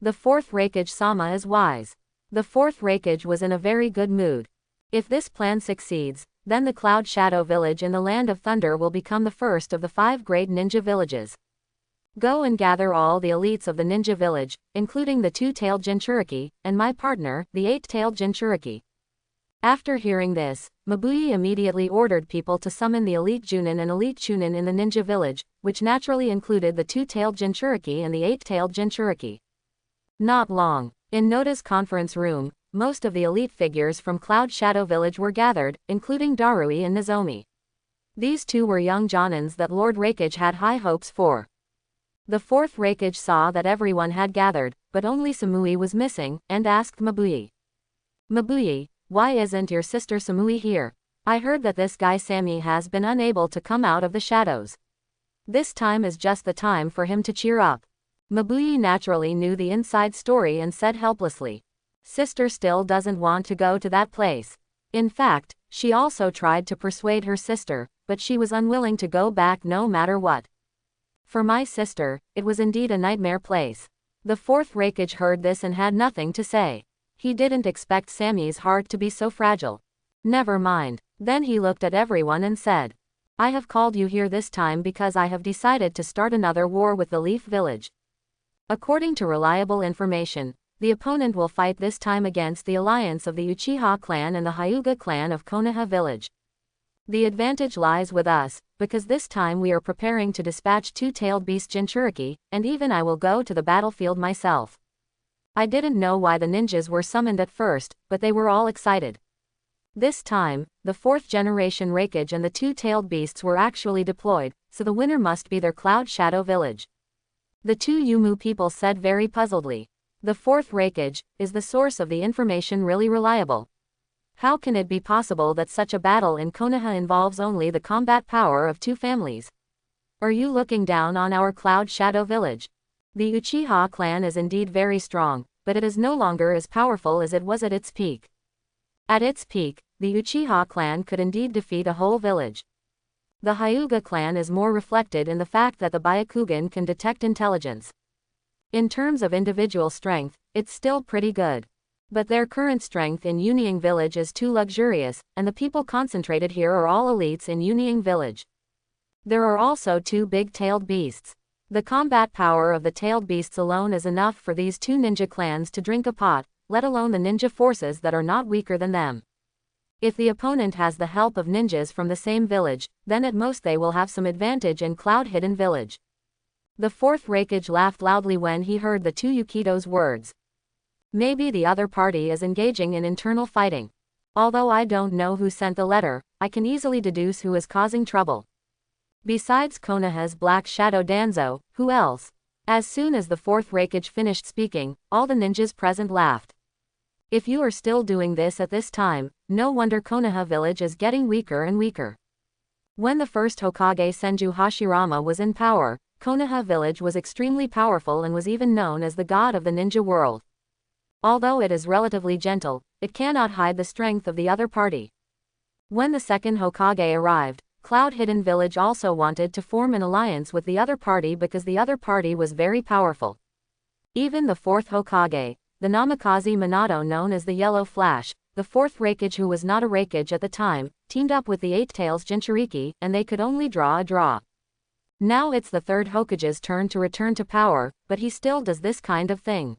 The 4th Raikage-sama is wise. The 4th Raikage was in a very good mood. If this plan succeeds, then the Cloud Shadow village in the Land of Thunder will become the first of the 5 great ninja villages. Go and gather all the elites of the ninja village, including the 2-tailed Jinchuriki, and my partner, the 8-tailed Jinchuriki. After hearing this, Mabui immediately ordered people to summon the elite Junin and elite Chunin in the ninja village, which naturally included the two-tailed Jinchuriki and the eight-tailed Jinchuriki. Not long. In Noda's conference room, most of the elite figures from Cloud Shadow Village were gathered, including Darui and Nozomi. These two were young Jonins that Lord Raikage had high hopes for. The fourth Raikage saw that everyone had gathered, but only Samui was missing, and asked Mabui. Mabui, why isn't your sister Samui here? I heard that this guy Sammy has been unable to come out of the shadows. This time is just the time for him to cheer up. Mabui naturally knew the inside story and said helplessly. Sister still doesn't want to go to that place. In fact, she also tried to persuade her sister, but she was unwilling to go back no matter what. For my sister, it was indeed a nightmare place. The fourth Raikage heard this and had nothing to say. He didn't expect Sammy's heart to be so fragile. Never mind. Then he looked at everyone and said, I have called you here this time because I have decided to start another war with the Leaf Village. According to reliable information, the opponent will fight this time against the alliance of the Uchiha clan and the Hyuga clan of Konoha village. The advantage lies with us, because this time we are preparing to dispatch two-tailed beast Jinchuriki, and even I will go to the battlefield myself. I didn't know why the ninjas were summoned at first, but they were all excited. This time, the fourth generation Raikage and the two-tailed beasts were actually deployed, so the winner must be their Cloud Shadow village. The two Yumu people said very puzzledly. The fourth Raikage, is the source of the information really reliable? How can it be possible that such a battle in Konoha involves only the combat power of two families? Are you looking down on our Cloud Shadow village? The Uchiha clan is indeed very strong, but it is no longer as powerful as it was at its peak. At its peak, the Uchiha clan could indeed defeat a whole village. The Hyuga clan is more reflected in the fact that the Byakugan can detect intelligence. In terms of individual strength, it's still pretty good. But their current strength in Yunying village is too luxurious, and the people concentrated here are all elites in Yunying village. There are also two big-tailed beasts. The combat power of the tailed beasts alone is enough for these two ninja clans to drink a pot, let alone the ninja forces that are not weaker than them. If the opponent has the help of ninjas from the same village, then at most they will have some advantage in Cloud Hidden village. The fourth Raikage laughed loudly when he heard the two Yukito's words. Maybe the other party is engaging in internal fighting. Although I don't know who sent the letter, I can easily deduce who is causing trouble. Besides Konoha's Black Shadow Danzo, who else? As soon as the fourth Raikage finished speaking, all the ninjas present laughed. If you are still doing this at this time, no wonder Konoha village is getting weaker and weaker. When the first Hokage Senju Hashirama was in power, Konoha village was extremely powerful and was even known as the god of the ninja world. Although it is relatively gentle, it cannot hide the strength of the other party. When the second Hokage arrived, Cloud Hidden village also wanted to form an alliance with the other party because the other party was very powerful. Even the fourth Hokage, the Namikaze Minato known as the Yellow Flash, the fourth Raikage who was not a Raikage at the time, teamed up with the Eight Tails Jinchuriki, and they could only draw a draw. Now it's the third Hokage's turn to return to power, but he still does this kind of thing.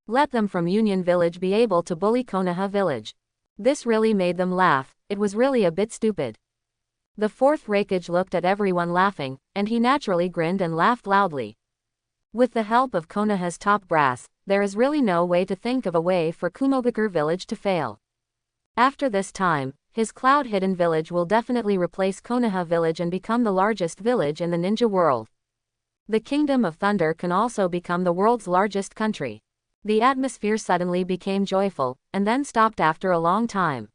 Let them from Union Village be able to bully Konoha Village. This really made them laugh, it was really a bit stupid. The fourth Raikage looked at everyone laughing, and he naturally grinned and laughed loudly. With the help of Konoha's top brass, there is really no way to think of a way for Kumogakure village to fail. After this time, his Cloud Hidden village will definitely replace Konoha village and become the largest village in the ninja world. The Kingdom of Thunder can also become the world's largest country. The atmosphere suddenly became joyful, and then stopped after a long time.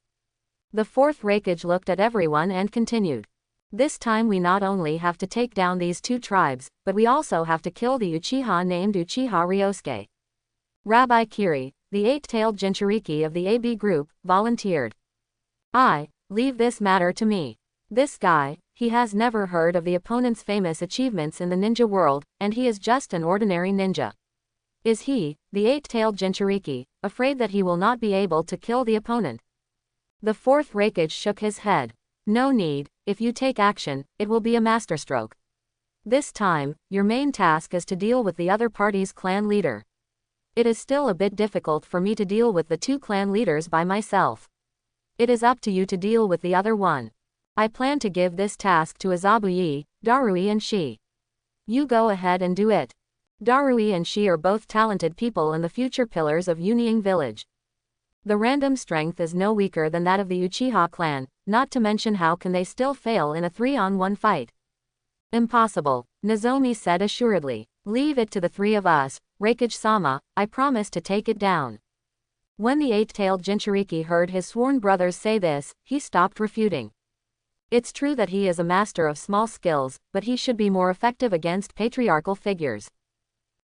The fourth Raikage looked at everyone and continued. This time we not only have to take down these two tribes, but we also have to kill the Uchiha named Uchiha Ryosuke. Rabbi Kiri, the eight-tailed Jinchuriki of the AB group, volunteered. Leave this matter to me. This guy, he has never heard of the opponent's famous achievements in the ninja world, and he is just an ordinary ninja. Is he, the eight-tailed Jinchuriki, afraid that he will not be able to kill the opponent? The fourth Raikage shook his head. No need, if you take action, it will be a masterstroke. This time, your main task is to deal with the other party's clan leader. It is still a bit difficult for me to deal with the two clan leaders by myself. It is up to you to deal with the other one. I plan to give this task to Azabuye, Darui and Shi. You go ahead and do it. Darui and Shi are both talented people and the future pillars of Yunying village. The random strength is no weaker than that of the Uchiha clan, not to mention how can they still fail in a 3-on-1 fight. Impossible, Nozomi said assuredly. Leave it to the three of us, Raikage-sama, I promise to take it down. When the eight-tailed Jinchuriki heard his sworn brothers say this, he stopped refuting. It's true that he is a master of small skills, but he should be more effective against patriarchal figures.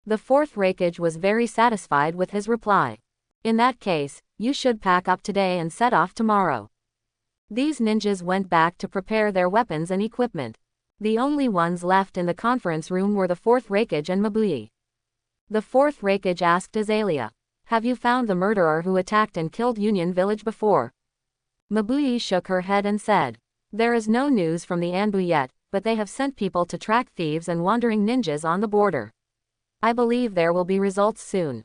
The fourth Raikage was very satisfied with his reply. In that case, you should pack up today and set off tomorrow. These ninjas went back to prepare their weapons and equipment. The only ones left in the conference room were the fourth Raikage and Mabuye. The fourth Raikage asked Azalea, "Have you found the murderer who attacked and killed Union Village before?" Mabuye shook her head and said, "There is no news from the Anbu yet, but they have sent people to track thieves and wandering ninjas on the border. I believe there will be results soon."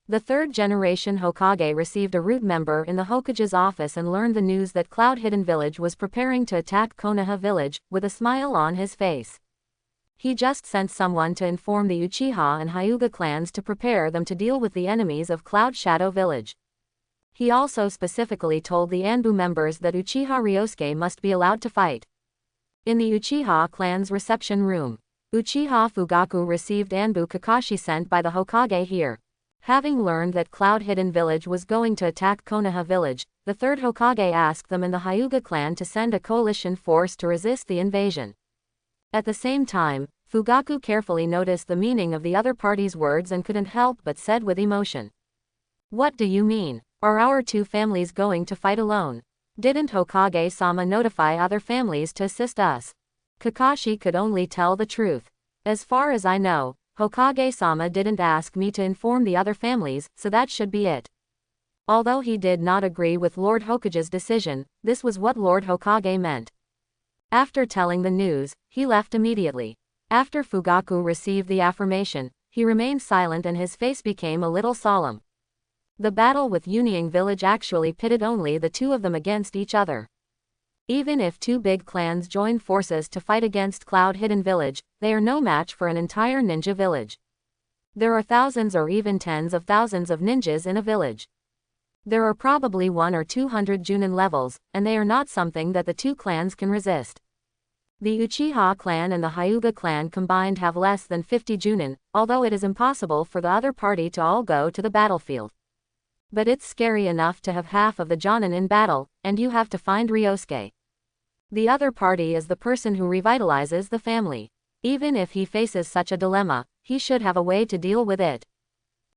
The third-generation Hokage received a root member in the Hokage's office and learned the news that Cloud Hidden Village was preparing to attack Konoha Village, with a smile on his face. He just sent someone to inform the Uchiha and Hyuga clans to prepare them to deal with the enemies of Cloud Shadow Village. He also specifically told the Anbu members that Uchiha Ryosuke must be allowed to fight. In the Uchiha clan's reception room, Uchiha Fugaku received Anbu Kakashi sent by the Hokage here. Having learned that Cloud Hidden Village was going to attack Konoha Village, the third Hokage asked them and the Hyuga clan to send a coalition force to resist the invasion. At the same time, Fugaku carefully noticed the meaning of the other party's words and couldn't help but said with emotion, "What do you mean? Are our two families going to fight alone? Didn't Hokage-sama notify other families to assist us?" Kakashi could only tell the truth. "As far as I know, Hokage-sama didn't ask me to inform the other families, so that should be it." Although he did not agree with Lord Hokage's decision, this was what Lord Hokage meant. After telling the news, he left immediately. After Fugaku received the affirmation, he remained silent and his face became a little solemn. The battle with Yunying Village actually pitted only the two of them against each other. Even if two big clans join forces to fight against Cloud Hidden Village, they are no match for an entire ninja village. There are thousands or even tens of thousands of ninjas in a village. There are probably 100 or 200 Junin levels, and they are not something that the two clans can resist. The Uchiha clan and the Hyuga clan combined have less than 50 Junin, although it is impossible for the other party to all go to the battlefield. But it's scary enough to have half of the Jonin in battle, and you have to find Ryosuke. The other party is the person who revitalizes the family. Even if he faces such a dilemma, he should have a way to deal with it.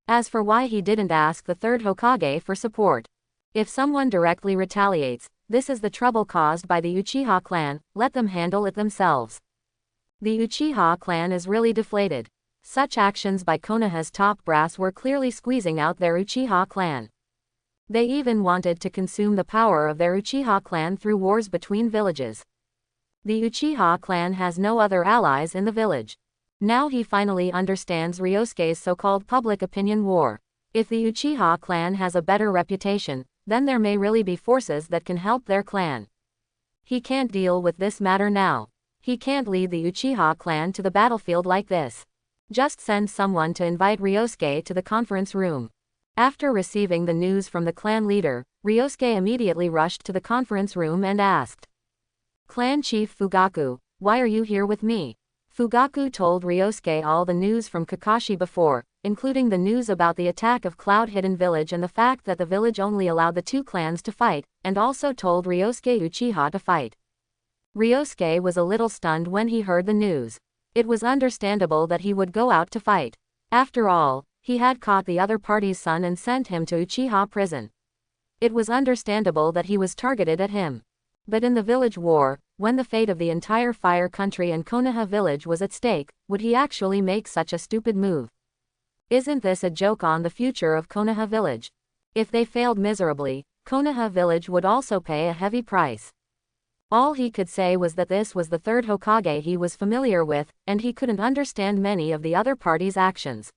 As for why he didn't ask the third Hokage for support. If someone directly retaliates, this is the trouble caused by the Uchiha clan, let them handle it themselves. The Uchiha clan is really deflated. Such actions by Konoha's top brass were clearly squeezing out their Uchiha clan. They even wanted to consume the power of their Uchiha clan through wars between villages. The Uchiha clan has no other allies in the village. Now he finally understands Ryosuke's so-called public opinion war. If the Uchiha clan has a better reputation, then there may really be forces that can help their clan. He can't deal with this matter now. He can't lead the Uchiha clan to the battlefield like this. Just send someone to invite Ryosuke to the conference room. After receiving the news from the clan leader, Ryosuke immediately rushed to the conference room and asked, "Clan Chief Fugaku, why are you here with me?" Fugaku told Ryosuke all the news from Kakashi before, including the news about the attack of Cloud Hidden Village and the fact that the village only allowed the two clans to fight, and also told Ryosuke Uchiha to fight. Ryosuke was a little stunned when he heard the news. It was understandable that he would go out to fight. After all, he had caught the other party's son and sent him to Uchiha prison. It was understandable that he was targeted at him. But in the village war, when the fate of the entire Fire Country and Konoha Village was at stake, would he actually make such a stupid move? Isn't this a joke on the future of Konoha Village? If they failed miserably, Konoha Village would also pay a heavy price. All he could say was that this was the third Hokage he was familiar with, and he couldn't understand many of the other party's actions.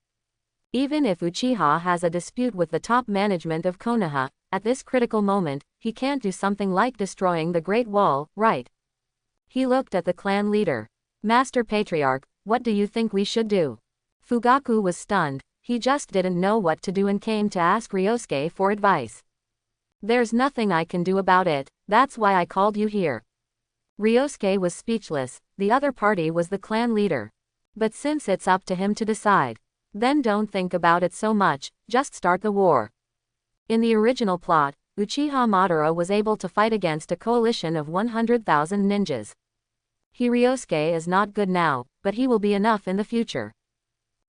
Even if Uchiha has a dispute with the top management of Konoha, at this critical moment, he can't do something like destroying the Great Wall, right? He looked at the clan leader. Master Patriarch, what do you think we should do? Fugaku was stunned, he just didn't know what to do and came to ask Ryosuke for advice. There's nothing I can do about it, that's why I called you here. Ryosuke was speechless, the other party was the clan leader. But since it's up to him to decide, then don't think about it so much, just start the war. In the original plot, Uchiha Madara was able to fight against a coalition of 100,000 ninjas. Ryosuke is not good now, but he will be enough in the future.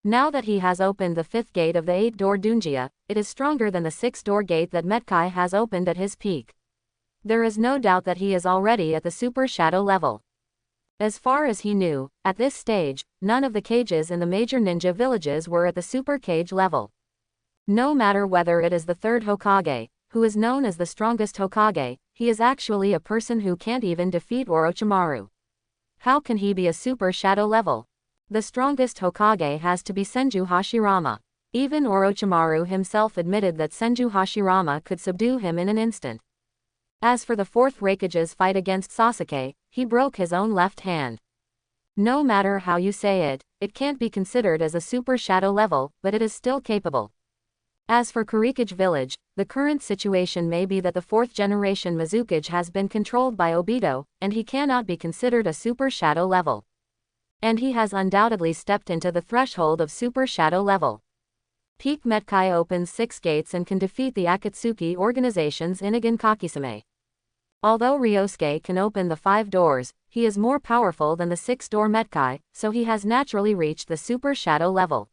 Now that he has opened the 5th gate of the 8-door Dunjia, it is stronger than the 6-door gate that Metkai has opened at his peak. There is no doubt that he is already at the Super Shadow level. As far as he knew, at this stage, none of the cages in the major ninja villages were at the Super Cage level. No matter whether it is the 3rd Hokage, who is known as the strongest Hokage, he is actually a person who can't even defeat Orochimaru. How can he be a Super Shadow level? The strongest Hokage has to be Senju Hashirama. Even Orochimaru himself admitted that Senju Hashirama could subdue him in an instant. As for the 4th Raikage's fight against Sasuke, he broke his own left hand. No matter how you say it, it can't be considered as a Super Shadow level, but it is still capable. As for Kurikage village, the current situation may be that the 4th generation Mizukage has been controlled by Obito, and he cannot be considered a Super Shadow level. And he has undoubtedly stepped into the threshold of Super Shadow level. Peak Metkai opens 6 gates and can defeat the Akatsuki organization's Inigan Kakisame. Although Ryosuke can open the 5 doors, he is more powerful than the 6-door Metkai, so he has naturally reached the Super Shadow level.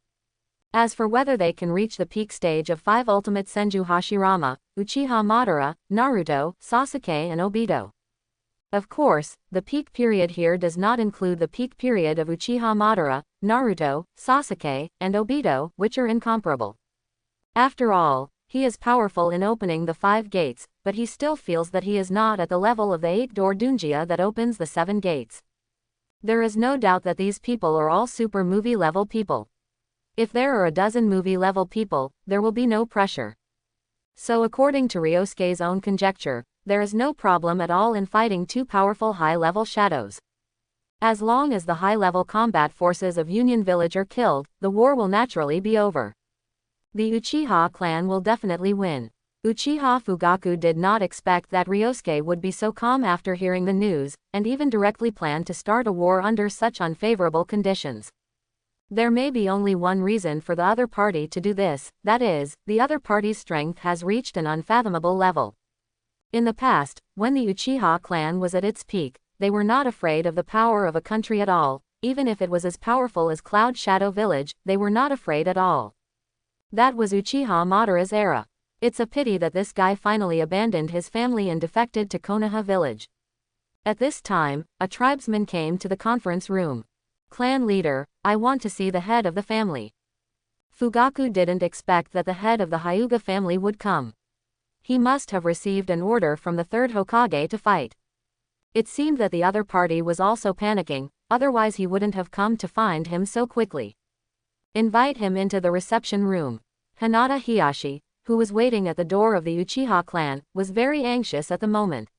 As for whether they can reach the peak stage of 5 ultimate Senju Hashirama, Uchiha Madara, Naruto, Sasuke and Obito. Of course, the peak period here does not include the peak period of Uchiha Madara, Naruto, Sasuke, and Obito, which are incomparable. After all, he is powerful in opening the 5 gates, but he still feels that he is not at the level of the 8-door Dunjia that opens the 7 gates. There is no doubt that these people are all super movie level people. If there are a dozen movie level people, there will be no pressure. So according to Ryosuke's own conjecture, there is no problem at all in fighting 2 powerful high-level shadows. As long as the high-level combat forces of Union Village are killed, the war will naturally be over. The Uchiha clan will definitely win. Uchiha Fugaku did not expect that Ryosuke would be so calm after hearing the news, and even directly planned to start a war under such unfavorable conditions. There may be only one reason for the other party to do this, that is, the other party's strength has reached an unfathomable level. In the past, when the Uchiha clan was at its peak, they were not afraid of the power of a country at all, even if it was as powerful as Cloud Shadow Village, they were not afraid at all. That was Uchiha Madara's era. It's a pity that this guy finally abandoned his family and defected to Konoha village. At this time, a tribesman came to the conference room. Clan leader, I want to see the head of the family. Fugaku didn't expect that the head of the Hyuga family would come. He must have received an order from the 3rd Hokage to fight. It seemed that the other party was also panicking, otherwise he wouldn't have come to find him so quickly. Invite him into the reception room. Hinata Hiyashi, who was waiting at the door of the Uchiha clan, was very anxious at the moment.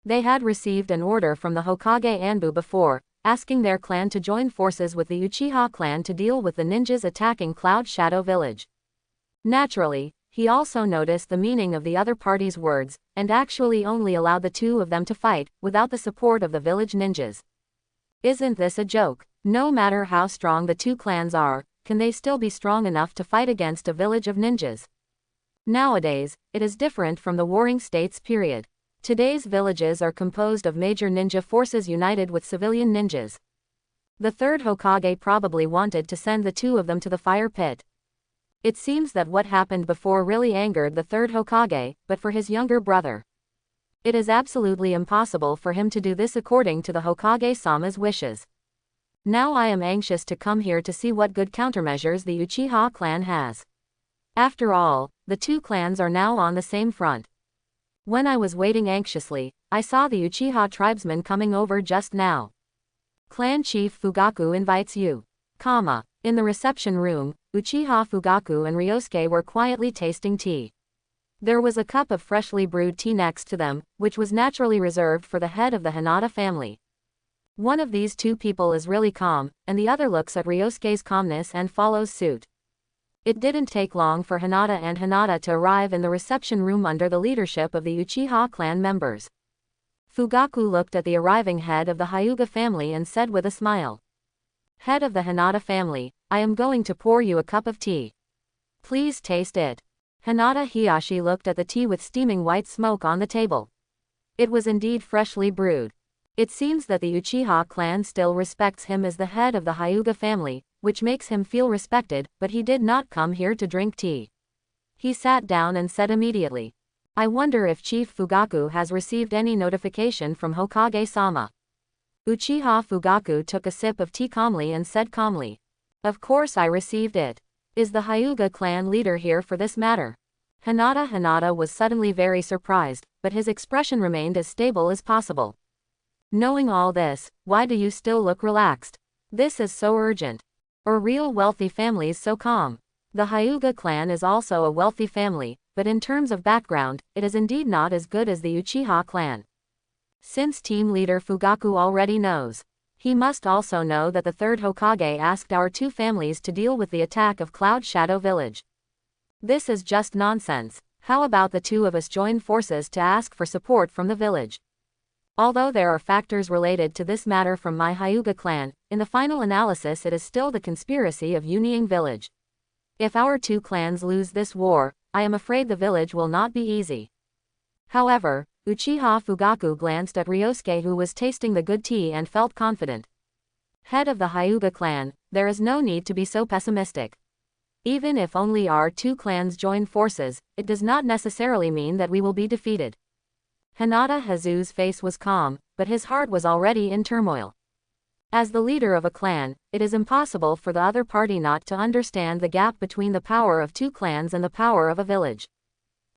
They had received an order from the Hokage Anbu before, asking their clan to join forces with the Uchiha clan to deal with the ninjas attacking Cloud Shadow Village. Naturally, he also noticed the meaning of the other party's words, and actually only allowed the 2 of them to fight, without the support of the village ninjas. Isn't this a joke? No matter how strong the 2 clans are, can they still be strong enough to fight against a village of ninjas? Nowadays, it is different from the Warring States period. Today's villages are composed of major ninja forces united with civilian ninjas. The 3rd Hokage probably wanted to send the 2 of them to the fire pit. It seems that what happened before really angered the 3rd Hokage, but for his younger brother, it is absolutely impossible for him to do this according to the Hokage-sama's wishes. Now I am anxious to come here to see what good countermeasures the Uchiha clan has. After all, the 2 clans are now on the same front. When I was waiting anxiously, I saw the Uchiha tribesman coming over just now. Clan Chief Fugaku invites you. In the reception room, Uchiha Fugaku and Ryosuke were quietly tasting tea. There was a cup of freshly brewed tea next to them, which was naturally reserved for the head of the Hinata family. One of these two people is really calm, and the other looks at Ryosuke's calmness and follows suit. It didn't take long for Hinata and Hinata to arrive in the reception room under the leadership of the Uchiha clan members. Fugaku looked at the arriving head of the Hyuga family and said with a smile. "Head of the Hinata family, I am going to pour you a cup of tea. Please taste it." Hinata Hiyashi looked at the tea with steaming white smoke on the table. It was indeed freshly brewed. It seems that the Uchiha clan still respects him as the head of the Hyuga family, which makes him feel respected, but he did not come here to drink tea. He sat down and said immediately, "I wonder if Chief Fugaku has received any notification from Hokage-sama." Uchiha Fugaku took a sip of tea calmly and said calmly, "Of course I received it. Is the Hyuga clan leader here for this matter?" Hinata was suddenly very surprised, but his expression remained as stable as possible. "Knowing all this, why do you still look relaxed? This is so urgent. Are real wealthy families so calm?" The Hyuga clan is also a wealthy family, but in terms of background, it is indeed not as good as the Uchiha clan. Since team leader Fugaku already knows, he must also know that the third Hokage asked our two families to deal with the attack of Cloud Shadow Village. This is just nonsense. How about the two of us join forces to ask for support from the village? Although there are factors related to this matter from my Hyuga clan, in the final analysis it is still the conspiracy of Union Village. If our two clans lose this war, I am afraid the village will not be easy. However, Uchiha Fugaku glanced at Ryosuke, who was tasting the good tea, and felt confident. Head of the Hyuga clan, there is no need to be so pessimistic. Even if only our two clans join forces, it does not necessarily mean that we will be defeated. Hinata Hazu's face was calm, but his heart was already in turmoil. As the leader of a clan, it is impossible for the other party not to understand the gap between the power of two clans and the power of a village.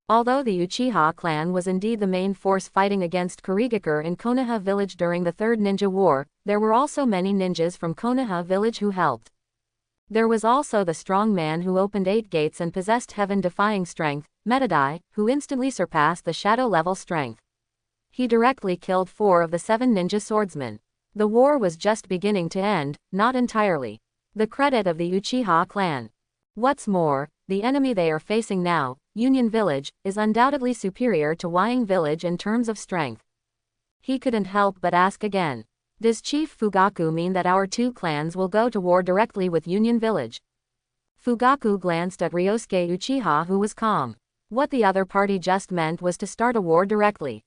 Although the Uchiha clan was indeed the main force fighting against Kurigakure in Konoha village during the Third Ninja War, there were also many ninjas from Konoha village who helped. There was also the strong man who opened 8 gates and possessed heaven-defying strength, Metadai, who instantly surpassed the shadow-level strength. He directly killed 4 of the 7 ninja swordsmen. The war was just beginning to end, not entirely. The credit of the Uchiha clan. What's more, the enemy they are facing now, Union Village, is undoubtedly superior to Wying Village in terms of strength. He couldn't help but ask again. Does Chief Fugaku mean that our two clans will go to war directly with Union Village? Fugaku glanced at Ryosuke Uchiha, who was calm. What the other party just meant was to start a war directly.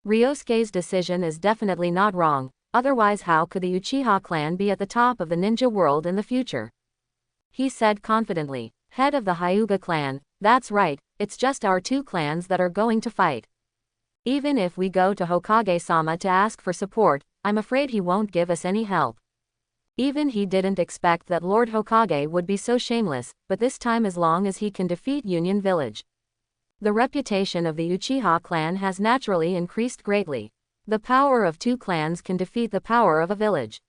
Ryosuke's decision is definitely not wrong, otherwise how could the Uchiha clan be at the top of the ninja world in the future? He said confidently, head of the Hyuga clan, that's right, it's just our two clans that are going to fight. Even if we go to Hokage-sama to ask for support, I'm afraid he won't give us any help. Even he didn't expect that Lord Hokage would be so shameless, but this time as long as he can defeat Union Village. The reputation of the Uchiha clan has naturally increased greatly. The power of two clans can defeat the power of a village.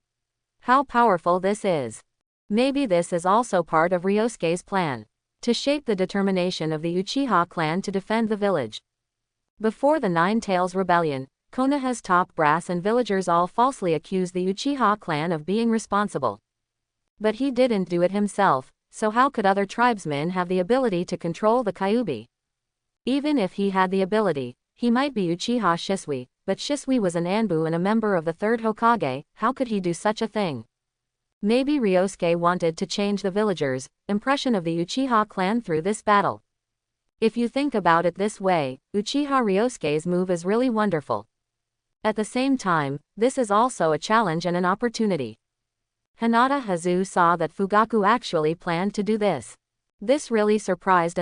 How powerful this is. Maybe this is also part of Ryosuke's plan. To shape the determination of the Uchiha clan to defend the village. Before the Nine Tails Rebellion, Konoha's top brass and villagers all falsely accused the Uchiha clan of being responsible. But he didn't do it himself, so how could other tribesmen have the ability to control the Kyuubi? Even if he had the ability, he might be Uchiha Shisui, but Shisui was an Anbu and a member of the third Hokage. How could he do such a thing? Maybe Ryosuke wanted to change the villagers' impression of the Uchiha clan through this battle. If you think about it this way, Uchiha Ryosuke's move is really wonderful. At the same time, this is also a challenge and an opportunity. Hinata Hazu saw that Fugaku actually planned to do this. This really surprised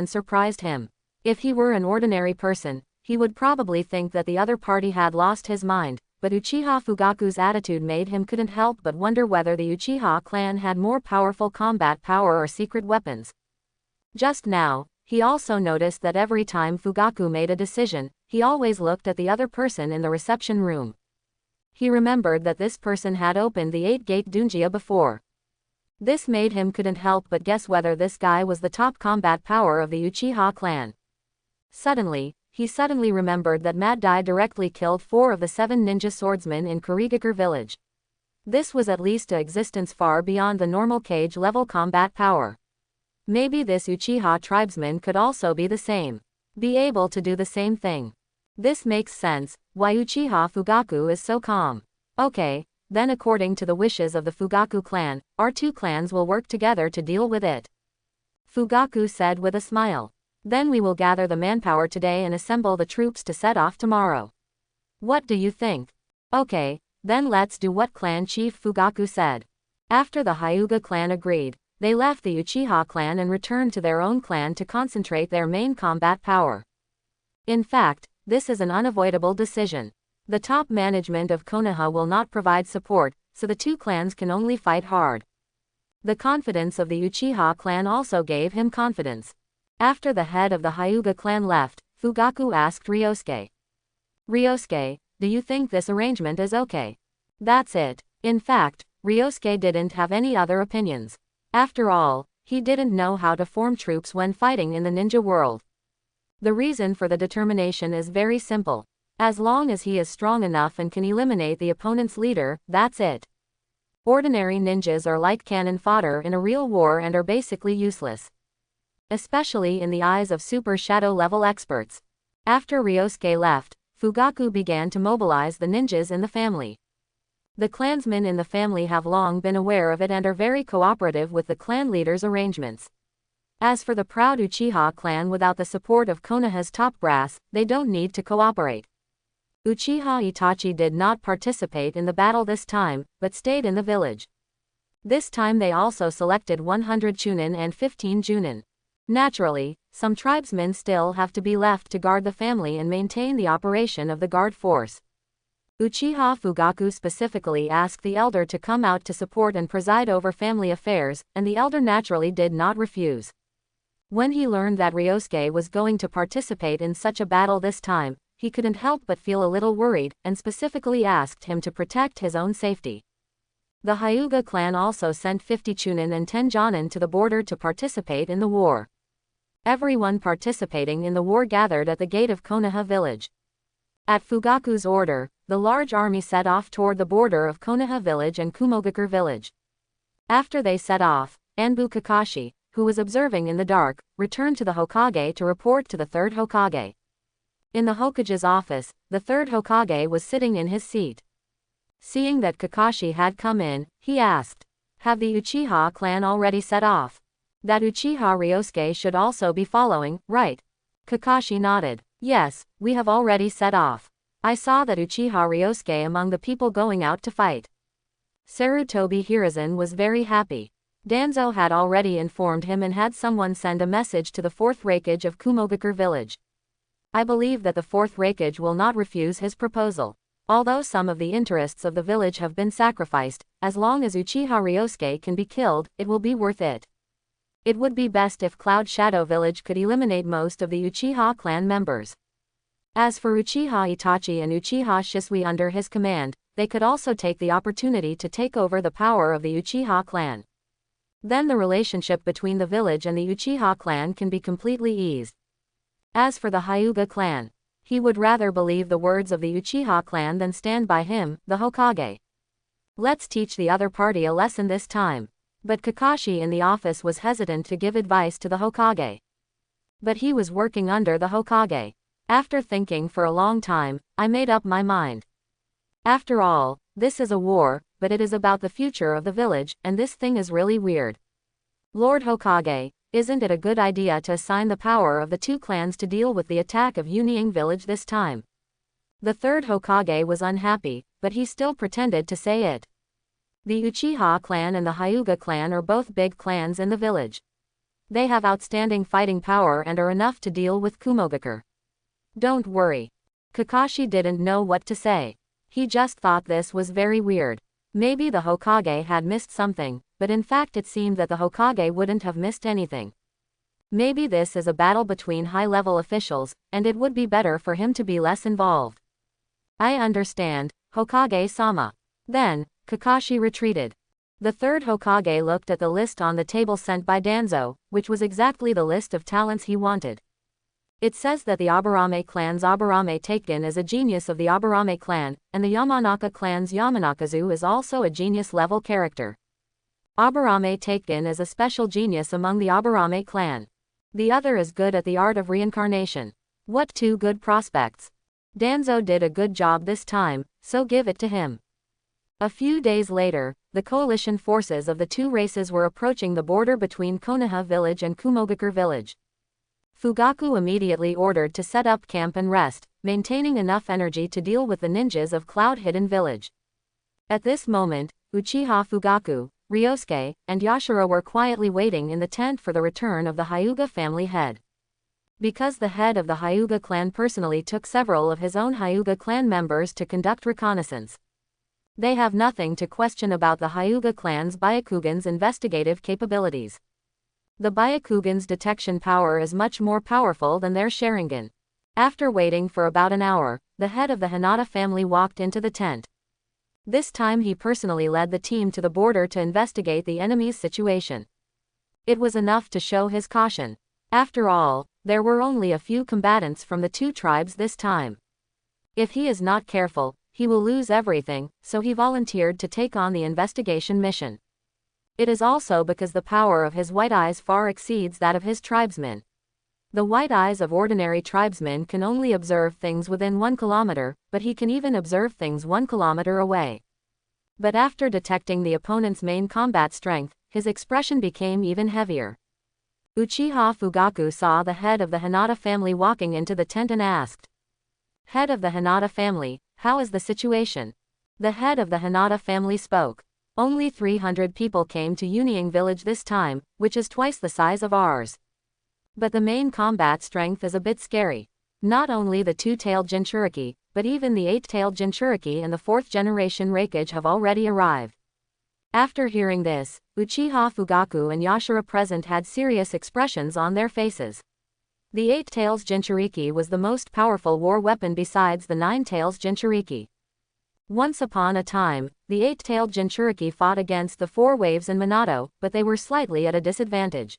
him. If he were an ordinary person, he would probably think that the other party had lost his mind, but Uchiha Fugaku's attitude made him couldn't help but wonder whether the Uchiha clan had more powerful combat power or secret weapons. Just now, he also noticed that every time Fugaku made a decision, he always looked at the other person in the reception room. He remembered that this person had opened the 8-gate Dunjia before. This made him couldn't help but guess whether this guy was the top combat power of the Uchiha clan. Suddenly, he remembered that Mad Dai directly killed 4 of the 7 ninja swordsmen in Kurigakure village. This was at least a existence far beyond the normal Kage-level combat power. Maybe this Uchiha tribesman could also be the same. Be able to do the same thing. This makes sense, why Uchiha Fugaku is so calm. Okay, then according to the wishes of the Fugaku clan, our 2 clans will work together to deal with it. Fugaku said with a smile. Then we will gather the manpower today and assemble the troops to set off tomorrow. What do you think? Okay, then let's do what Clan Chief Fugaku said. After the Hyuga clan agreed, they left the Uchiha clan and returned to their own clan to concentrate their main combat power. In fact, this is an unavoidable decision. The top management of Konoha will not provide support, so the 2 clans can only fight hard. The confidence of the Uchiha clan also gave him confidence. After the head of the Hyuga clan left, Fugaku asked Ryosuke. Ryosuke, do you think this arrangement is okay? That's it. In fact, Ryosuke didn't have any other opinions. After all, he didn't know how to form troops when fighting in the ninja world. The reason for the determination is very simple. As long as he is strong enough and can eliminate the opponent's leader, that's it. Ordinary ninjas are like cannon fodder in a real war and are basically useless. Especially in the eyes of super shadow level experts. After Ryosuke left, Fugaku began to mobilize the ninjas in the family. The clansmen in the family have long been aware of it and are very cooperative with the clan leader's arrangements. As for the proud Uchiha clan, without the support of Konoha's top brass, they don't need to cooperate. Uchiha Itachi did not participate in the battle this time, but stayed in the village. This time they also selected 100 chunin and 15 junin. Naturally, some tribesmen still have to be left to guard the family and maintain the operation of the guard force. Uchiha Fugaku specifically asked the elder to come out to support and preside over family affairs, and the elder naturally did not refuse. When he learned that Ryosuke was going to participate in such a battle this time, he couldn't help but feel a little worried, and specifically asked him to protect his own safety. The Hyuga clan also sent 50 chunin and 10 jonin to the border to participate in the war. Everyone participating in the war gathered at the gate of Konoha village. At Fugaku's order, the large army set off toward the border of Konoha village and Kumogakure village. After they set off, Anbu Kakashi, who was observing in the dark, returned to the Hokage to report to the 3rd Hokage. In the Hokage's office, the 3rd Hokage was sitting in his seat. Seeing that Kakashi had come in, he asked, "Have the Uchiha clan already set off? That Uchiha Ryosuke should also be following, right?" Kakashi nodded. "Yes, we have already set off. I saw that Uchiha Ryosuke among the people going out to fight." Sarutobi Hiruzen was very happy. Danzo had already informed him and had someone send a message to the 4th Raikage of Kumogakure village. I believe that the 4th Raikage will not refuse his proposal. Although some of the interests of the village have been sacrificed, as long as Uchiha Ryosuke can be killed, it will be worth it. It would be best if Cloud Shadow Village could eliminate most of the Uchiha clan members. As for Uchiha Itachi and Uchiha Shisui under his command, they could also take the opportunity to take over the power of the Uchiha clan. Then the relationship between the village and the Uchiha clan can be completely eased. As for the Hyuga clan, he would rather believe the words of the Uchiha clan than stand by him, the Hokage. Let's teach the other party a lesson this time. But Kakashi in the office was hesitant to give advice to the Hokage. But he was working under the Hokage. After thinking for a long time, I made up my mind. After all, this is a war, but it is about the future of the village, and this thing is really weird. Lord Hokage, isn't it a good idea to assign the power of the 2 clans to deal with the attack of Union village this time? The 3rd Hokage was unhappy, but he still pretended to say it. The Uchiha clan and the Hyuga clan are both big clans in the village. They have outstanding fighting power and are enough to deal with Kumogakure. Don't worry. Kakashi didn't know what to say. He just thought this was very weird. Maybe the Hokage had missed something, but in fact it seemed that the Hokage wouldn't have missed anything. Maybe this is a battle between high-level officials, and it would be better for him to be less involved. I understand, Hokage-sama. Then, Kakashi retreated. The 3rd Hokage looked at the list on the table sent by Danzo, which was exactly the list of talents he wanted. It says that the Aburame clan's Aburame Taken is a genius of the Aburame clan, and the Yamanaka clan's Yamanakazu is also a genius-level character. Aburame Taken is a special genius among the Aburame clan. The other is good at the art of reincarnation. What two good prospects. Danzo did a good job this time, so give it to him. A few days later, the coalition forces of the two races were approaching the border between Konoha village and Kumogakure village. Fugaku immediately ordered to set up camp and rest, maintaining enough energy to deal with the ninjas of Cloud Hidden Village. At this moment, Uchiha Fugaku, Ryosuke, and Yashara were quietly waiting in the tent for the return of the Hyuga family head. Because the head of the Hyuga clan personally took several of his own Hyuga clan members to conduct reconnaissance. They have nothing to question about the Hyuga clan's Byakugan's investigative capabilities. The Byakugan's detection power is much more powerful than their Sharingan. After waiting for about an hour, the head of the Hinata family walked into the tent. This time he personally led the team to the border to investigate the enemy's situation. It was enough to show his caution. After all, there were only a few combatants from the two tribes this time. If he is not careful, he will lose everything, so he volunteered to take on the investigation mission. It is also because the power of his white eyes far exceeds that of his tribesmen. The white eyes of ordinary tribesmen can only observe things within 1 kilometer, but he can even observe things 1 kilometer away. But after detecting the opponent's main combat strength, his expression became even heavier. Uchiha Fugaku saw the head of the Hinata family walking into the tent and asked, "Head of the Hinata family, how is the situation?" The head of the Hinata family spoke. "Only 300 people came to Union village this time, which is twice the size of ours. But the main combat strength is a bit scary. Not only the two-tailed Jinchuriki, but even the eight-tailed Jinchuriki and the 4th generation Raikage have already arrived." After hearing this, Uchiha Fugaku and Yashara present had serious expressions on their faces. The 8 tails Jinchuriki was the most powerful war weapon besides the 9 tails Jinchuriki. Once upon a time, the 8-tailed Jinchuriki fought against the 4 waves in Minato, but they were slightly at a disadvantage.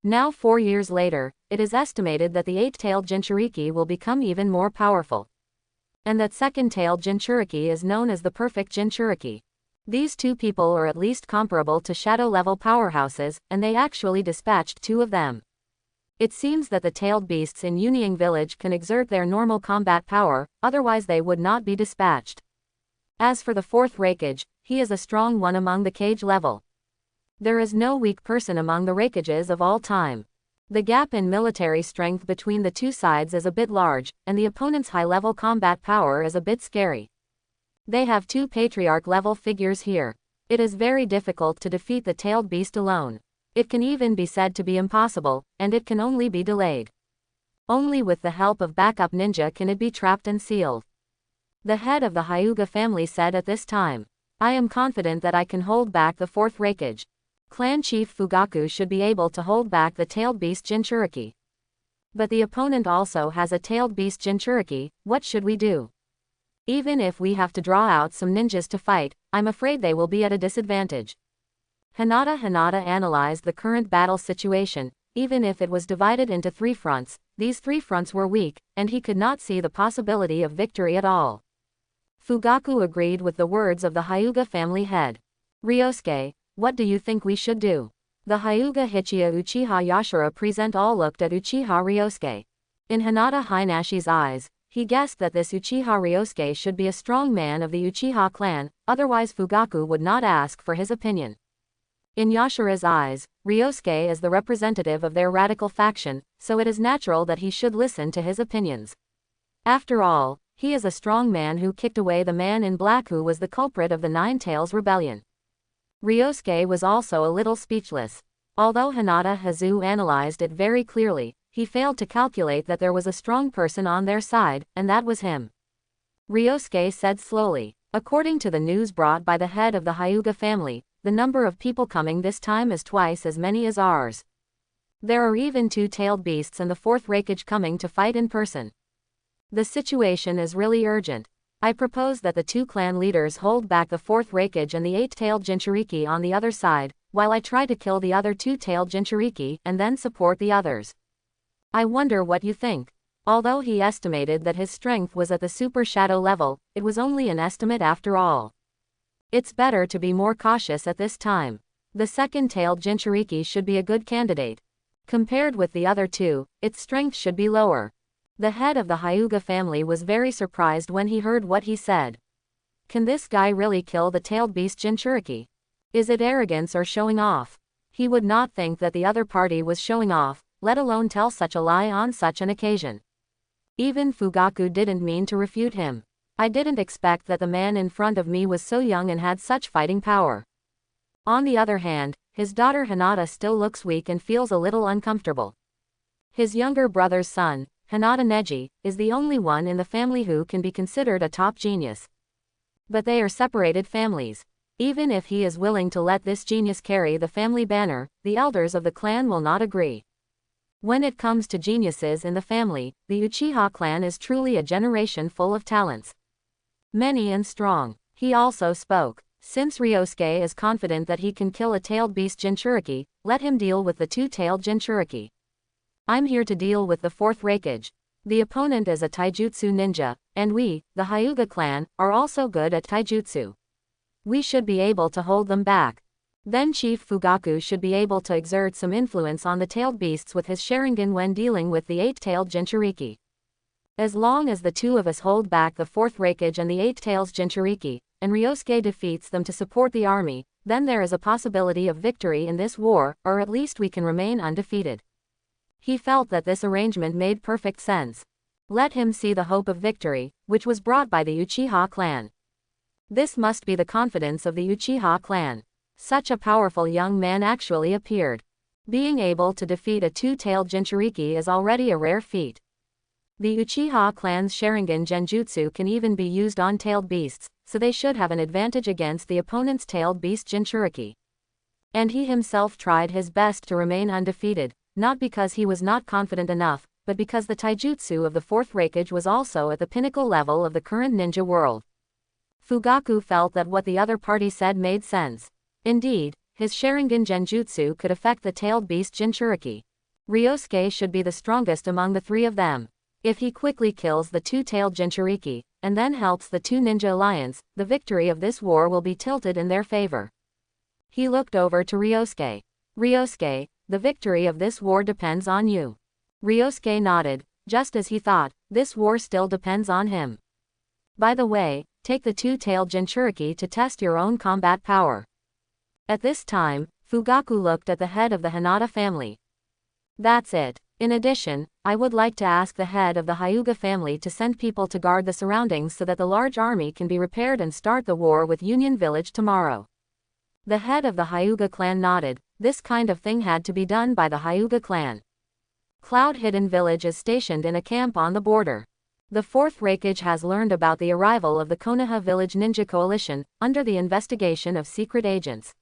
Now 4 years later, it is estimated that the 8-tailed Jinchuriki will become even more powerful. And that second-tailed Jinchuriki is known as the perfect Jinchuriki. These two people are at least comparable to shadow-level powerhouses, and they actually dispatched 2 of them. It seems that the tailed beasts in Union village can exert their normal combat power, otherwise they would not be dispatched. As for the 4th Raikage, he is a strong one among the Kage level. There is no weak person among the Raikages of all time. The gap in military strength between the two sides is a bit large, and the opponent's high-level combat power is a bit scary. They have 2 patriarch-level figures here. It is very difficult to defeat the tailed beast alone. It can even be said to be impossible, and it can only be delayed. Only with the help of backup ninja can it be trapped and sealed. The head of the Hyuga family said at this time, "I am confident that I can hold back the 4th Raikage. Clan Chief Fugaku should be able to hold back the tailed beast Jinchuriki. But the opponent also has a tailed beast Jinchuriki, what should we do? Even if we have to draw out some ninjas to fight, I'm afraid they will be at a disadvantage." Hinata analyzed the current battle situation. Even if it was divided into 3 fronts, these 3 fronts were weak, and he could not see the possibility of victory at all. Fugaku agreed with the words of the Hyuga family head. "Ryosuke, what do you think we should do?" The Hyuga Hichiya Uchiha Yashara all looked at Uchiha Ryosuke. In Hinata Hinashi's eyes, he guessed that this Uchiha Ryosuke should be a strong man of the Uchiha clan, otherwise Fugaku would not ask for his opinion. In Yashara's eyes, Ryosuke is the representative of their radical faction, so it is natural that he should listen to his opinions. After all, he is a strong man who kicked away the man in black who was the culprit of the 9 Tails rebellion. Ryosuke was also a little speechless. Although Hinata analyzed it very clearly, he failed to calculate that there was a strong person on their side, and that was him. Ryosuke said slowly, "According to the news brought by the head of the Hyuga family, the number of people coming this time is twice as many as ours. There are even 2 tailed beasts and the 4th Raikage coming to fight in person. The situation is really urgent. I propose that the 2 clan leaders hold back the 4th Raikage and the 8-tailed Jinchuriki on the other side, while I try to kill the other 2-tailed Jinchuriki and then support the others." I wonder what you think. Although he estimated that his strength was at the super shadow level, it was only an estimate after all. It's better to be more cautious at this time. The second-tailed Jinchuriki should be a good candidate. Compared with the other two, its strength should be lower. The head of the Hyuga family was very surprised when he heard what he said. Can this guy really kill the tailed beast Jinchuriki? Is it arrogance or showing off? He would not think that the other party was showing off, let alone tell such a lie on such an occasion. Even Fugaku didn't mean to refute him. I didn't expect that the man in front of me was so young and had such fighting power. On the other hand, his daughter Hinata still looks weak and feels a little uncomfortable. His younger brother's son, Hinata Neji, is the only one in the family who can be considered a top genius. But they are separated families. Even if he is willing to let this genius carry the family banner, the elders of the clan will not agree. When it comes to geniuses in the family, the Uchiha clan is truly a generation full of talents. Many and strong. He also spoke. Since Ryosuke is confident that he can kill a tailed beast Jinchuriki, let him deal with the two-tailed Jinchuriki. I'm here to deal with the fourth Raikage. The opponent is a Taijutsu ninja, and we, the Hyuga clan, are also good at Taijutsu. We should be able to hold them back. Then Chief Fugaku should be able to exert some influence on the tailed beasts with his Sharingan when dealing with the eight-tailed Jinchuriki. As long as the two of us hold back the fourth Raikage and the eight-tails Jinchuriki, and Ryosuke defeats them to support the army, then there is a possibility of victory in this war, or at least we can remain undefeated. He felt that this arrangement made perfect sense. Let him see the hope of victory, which was brought by the Uchiha clan. This must be the confidence of the Uchiha clan. Such a powerful young man actually appeared. Being able to defeat a two-tailed Jinchuriki is already a rare feat. The Uchiha clan's Sharingan Genjutsu can even be used on tailed beasts, so they should have an advantage against the opponent's tailed beast Jinchuriki. And he himself tried his best to remain undefeated, not because he was not confident enough, but because the Taijutsu of the fourth Raikage was also at the pinnacle level of the current ninja world. Fugaku felt that what the other party said made sense. Indeed, his Sharingan Genjutsu could affect the tailed beast Jinchuriki. Ryosuke should be the strongest among the three of them. If he quickly kills the two-tailed Jinchuriki, and then helps the two ninja alliance, the victory of this war will be tilted in their favor. He looked over to Ryosuke. Ryosuke, the victory of this war depends on you. Ryosuke nodded. Just as he thought, this war still depends on him. By the way, take the two-tailed Jinchuriki to test your own combat power. At this time, Fugaku looked at the head of the Hinata family. That's it. In addition, I would like to ask the head of the Hyuga family to send people to guard the surroundings so that the large army can be repaired and start the war with Union Village tomorrow. The head of the Hyuga clan nodded. This kind of thing had to be done by the Hyuga clan. Cloud Hidden Village is stationed in a camp on the border. The fourth Raikage has learned about the arrival of the Konoha Village Ninja Coalition, under the investigation of secret agents.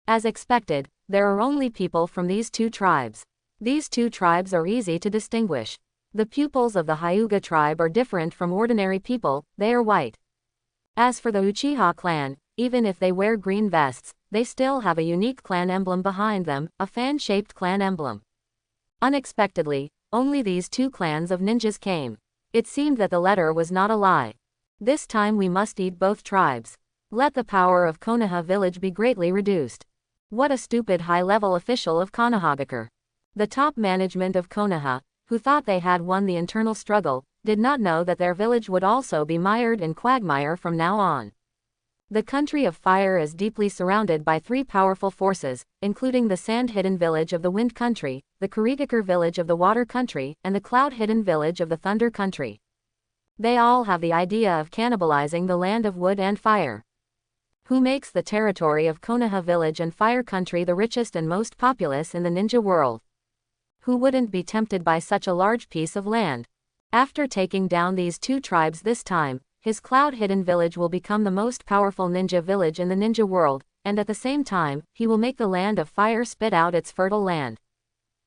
As expected, there are only people from these two tribes. These two tribes are easy to distinguish. The pupils of the Hyuga tribe are different from ordinary people, they are white. As for the Uchiha clan, even if they wear green vests, they still have a unique clan emblem behind them, a fan-shaped clan emblem. Unexpectedly, only these two clans of ninjas came. It seemed that the letter was not a lie. This time we must eat both tribes. Let the power of Konoha village be greatly reduced. What a stupid high-level official of Konohagakure. The top management of Konoha, who thought they had won the internal struggle, did not know that their village would also be mired in quagmire from now on. The country of fire is deeply surrounded by three powerful forces, including the sand-hidden village of the wind country, the Kurigakure village of the water country, and the cloud-hidden village of the thunder country. They all have the idea of cannibalizing the land of wood and fire. Who makes the territory of Konoha village and fire country the richest and most populous in the ninja world? Who wouldn't be tempted by such a large piece of land? After taking down these two tribes this time, his cloud-hidden village will become the most powerful ninja village in the ninja world, and at the same time, he will make the land of fire spit out its fertile land.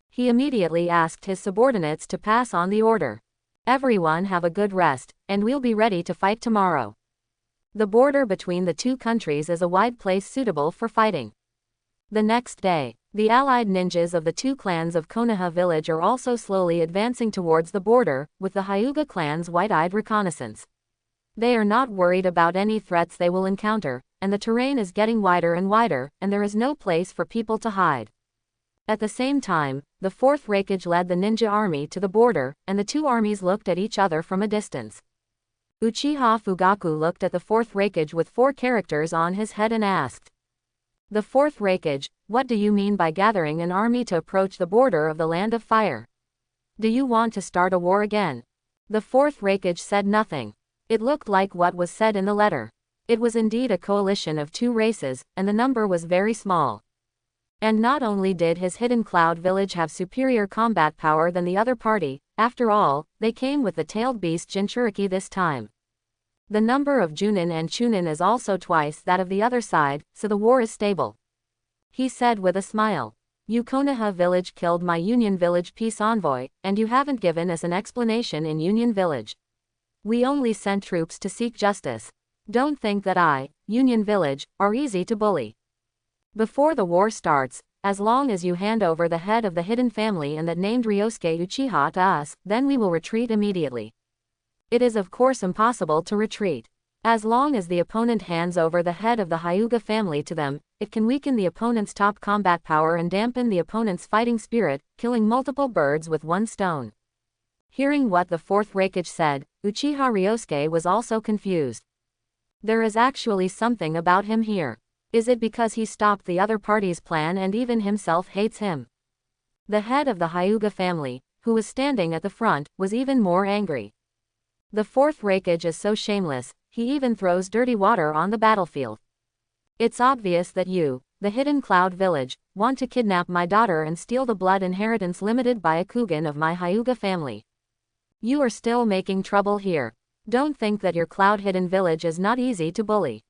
He immediately asked his subordinates to pass on the order. Everyone have a good rest, and we'll be ready to fight tomorrow. The border between the two countries is a wide place suitable for fighting. The next day, The allied ninjas of the two clans of Konoha village are also slowly advancing towards the border, with the Hyuga clan's wide-eyed reconnaissance. They are not worried about any threats they will encounter, and the terrain is getting wider and wider, and there is no place for people to hide. At the same time, the fourth Raikage led the ninja army to the border, and the two armies looked at each other from a distance. Uchiha Fugaku looked at the fourth Raikage with 4 characters on his head and asked, "The fourth Raikage, what do you mean by gathering an army to approach the border of the Land of Fire? Do you want to start a war again?" The fourth Raikage said nothing. It looked like what was said in the letter. It was indeed a coalition of 2 races, and the number was very small. And not only did his hidden cloud village have superior combat power than the other party, after all, they came with the tailed beast Jinchuriki this time. The number of Junin and Chunin is also twice that of the other side, so the war is stable. He said with a smile. "You Konoha village killed my Union village peace envoy, and you haven't given us an explanation in Union village. We only sent troops to seek justice. Don't think that I, Union village, are easy to bully. Before the war starts, as long as you hand over the head of the hidden family and that named Ryosuke Uchiha to us, then we will retreat immediately. It is of course impossible to retreat. As long as the opponent hands over the head of the Hyuga family to them, it can weaken the opponent's top combat power and dampen the opponent's fighting spirit, killing multiple birds with one stone." Hearing what the fourth Raikage said, Uchiha Ryosuke was also confused. There is actually something about him here. Is it because he stopped the other party's plan and even himself hates him? The head of the Hyuga family, who was standing at the front, was even more angry. The fourth Raikage is so shameless, he even throws dirty water on the battlefield. "It's obvious that you, the hidden cloud village, want to kidnap my daughter and steal the blood inheritance limited by a Kugan of my Hyuga family. You are still making trouble here. Don't think that your cloud hidden village is not easy to bully.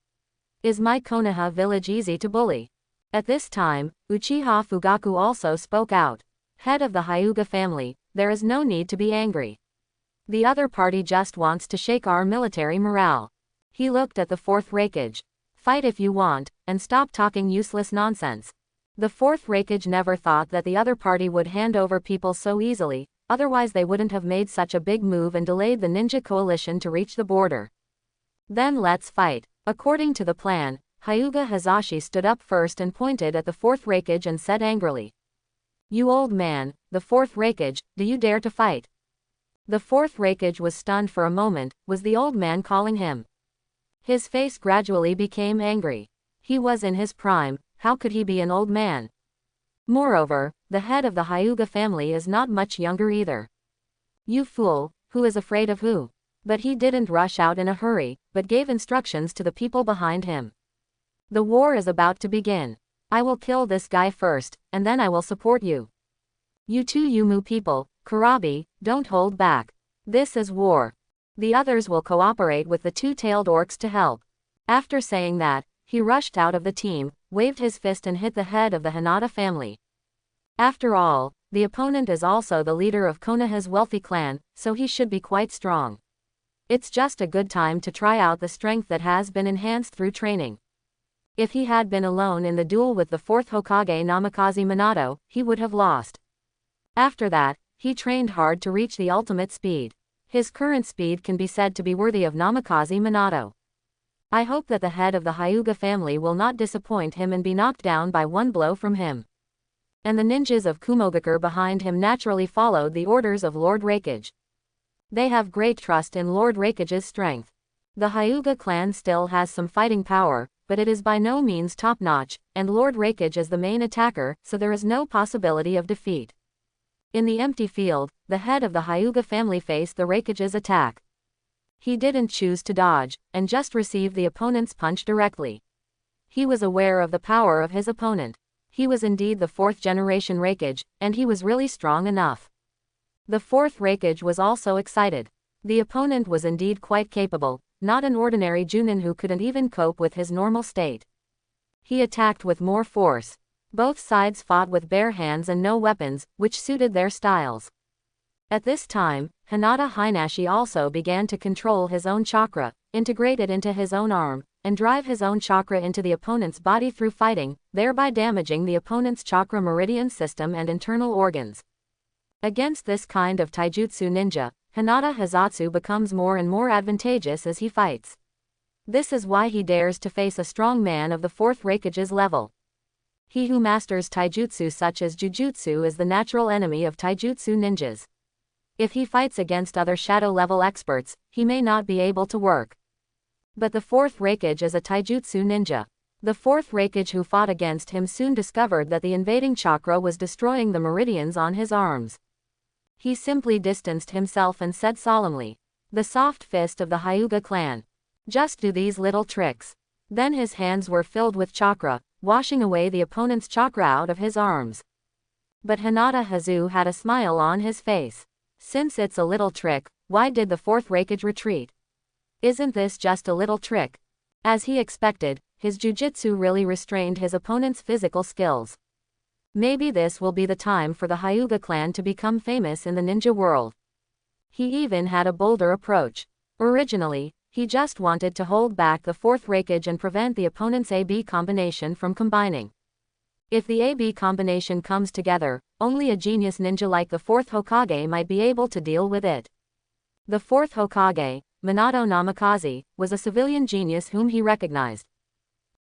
Is my Konoha village easy to bully?" At this time, Uchiha Fugaku also spoke out. "Head of the Hyuga family, there is no need to be angry. The other party just wants to shake our military morale." He looked at the fourth Raikage. "Fight if you want, and stop talking useless nonsense." The fourth Raikage never thought that the other party would hand over people so easily, otherwise they wouldn't have made such a big move and delayed the ninja coalition to reach the border. "Then let's fight." According to the plan, Hyuga Hazashi stood up first and pointed at the fourth Raikage and said angrily, "You old man, the fourth Raikage, do you dare to fight?" The fourth Raikage was stunned for a moment. Was the old man calling him? His face gradually became angry. He was in his prime, how could he be an old man? Moreover, the head of the Hyuga family is not much younger either. "You fool, who is afraid of who?" But he didn't rush out in a hurry, but gave instructions to the people behind him. "The war is about to begin. I will kill this guy first, and then I will support you. You two Yumu people, Kurabi, don't hold back. This is war. The others will cooperate with the two-tailed orcs to help." After saying that, he rushed out of the team, waved his fist and hit the head of the Hinata family. After all, the opponent is also the leader of Konoha's wealthy clan, so he should be quite strong. It's just a good time to try out the strength that has been enhanced through training. If he had been alone in the duel with the fourth Hokage Namikaze Minato, he would have lost. After that, he trained hard to reach the ultimate speed. His current speed can be said to be worthy of Namikaze Minato. I hope that the head of the Hyuga family will not disappoint him and be knocked down by one blow from him. And the ninjas of Kumogakure behind him naturally followed the orders of Lord Raikage. They have great trust in Lord Raikage's strength. The Hyuga clan still has some fighting power, but it is by no means top-notch, and Lord Raikage is the main attacker, so there is no possibility of defeat. In the empty field, the head of the Hyuga family faced the Raikage's attack. He didn't choose to dodge, and just received the opponent's punch directly. He was aware of the power of his opponent. He was indeed the fourth-generation Raikage, and he was really strong enough. The fourth Raikage was also excited. The opponent was indeed quite capable, not an ordinary Junin who couldn't even cope with his normal state. He attacked with more force. Both sides fought with bare hands and no weapons, which suited their styles. At this time, Hinata Hinashi also began to control his own chakra, integrate it into his own arm, and drive his own chakra into the opponent's body through fighting, thereby damaging the opponent's chakra meridian system and internal organs. Against this kind of taijutsu ninja, Hinata Hazatsu becomes more and more advantageous as he fights. This is why he dares to face a strong man of the 4th Raikage's level. He who masters taijutsu such as jujutsu is the natural enemy of taijutsu ninjas. If he fights against other shadow-level experts, he may not be able to work. But the 4th Raikage is a taijutsu ninja. The 4th Raikage who fought against him soon discovered that the invading chakra was destroying the meridians on his arms. He simply distanced himself and said solemnly, "The soft fist of the Hyuga clan. Just do these little tricks." Then his hands were filled with chakra, washing away the opponent's chakra out of his arms. But Hinata Hazu had a smile on his face. Since it's a little trick, why did the 4th Raikage retreat? Isn't this just a little trick? As he expected, his jujitsu really restrained his opponent's physical skills. Maybe this will be the time for the Hyuga clan to become famous in the ninja world. He even had a bolder approach. Originally, he just wanted to hold back the 4th Raikage and prevent the opponent's AB combination from combining. If the AB combination comes together, only a genius ninja like the 4th Hokage might be able to deal with it. The 4th Hokage, Minato Namikaze, was a civilian genius whom he recognized.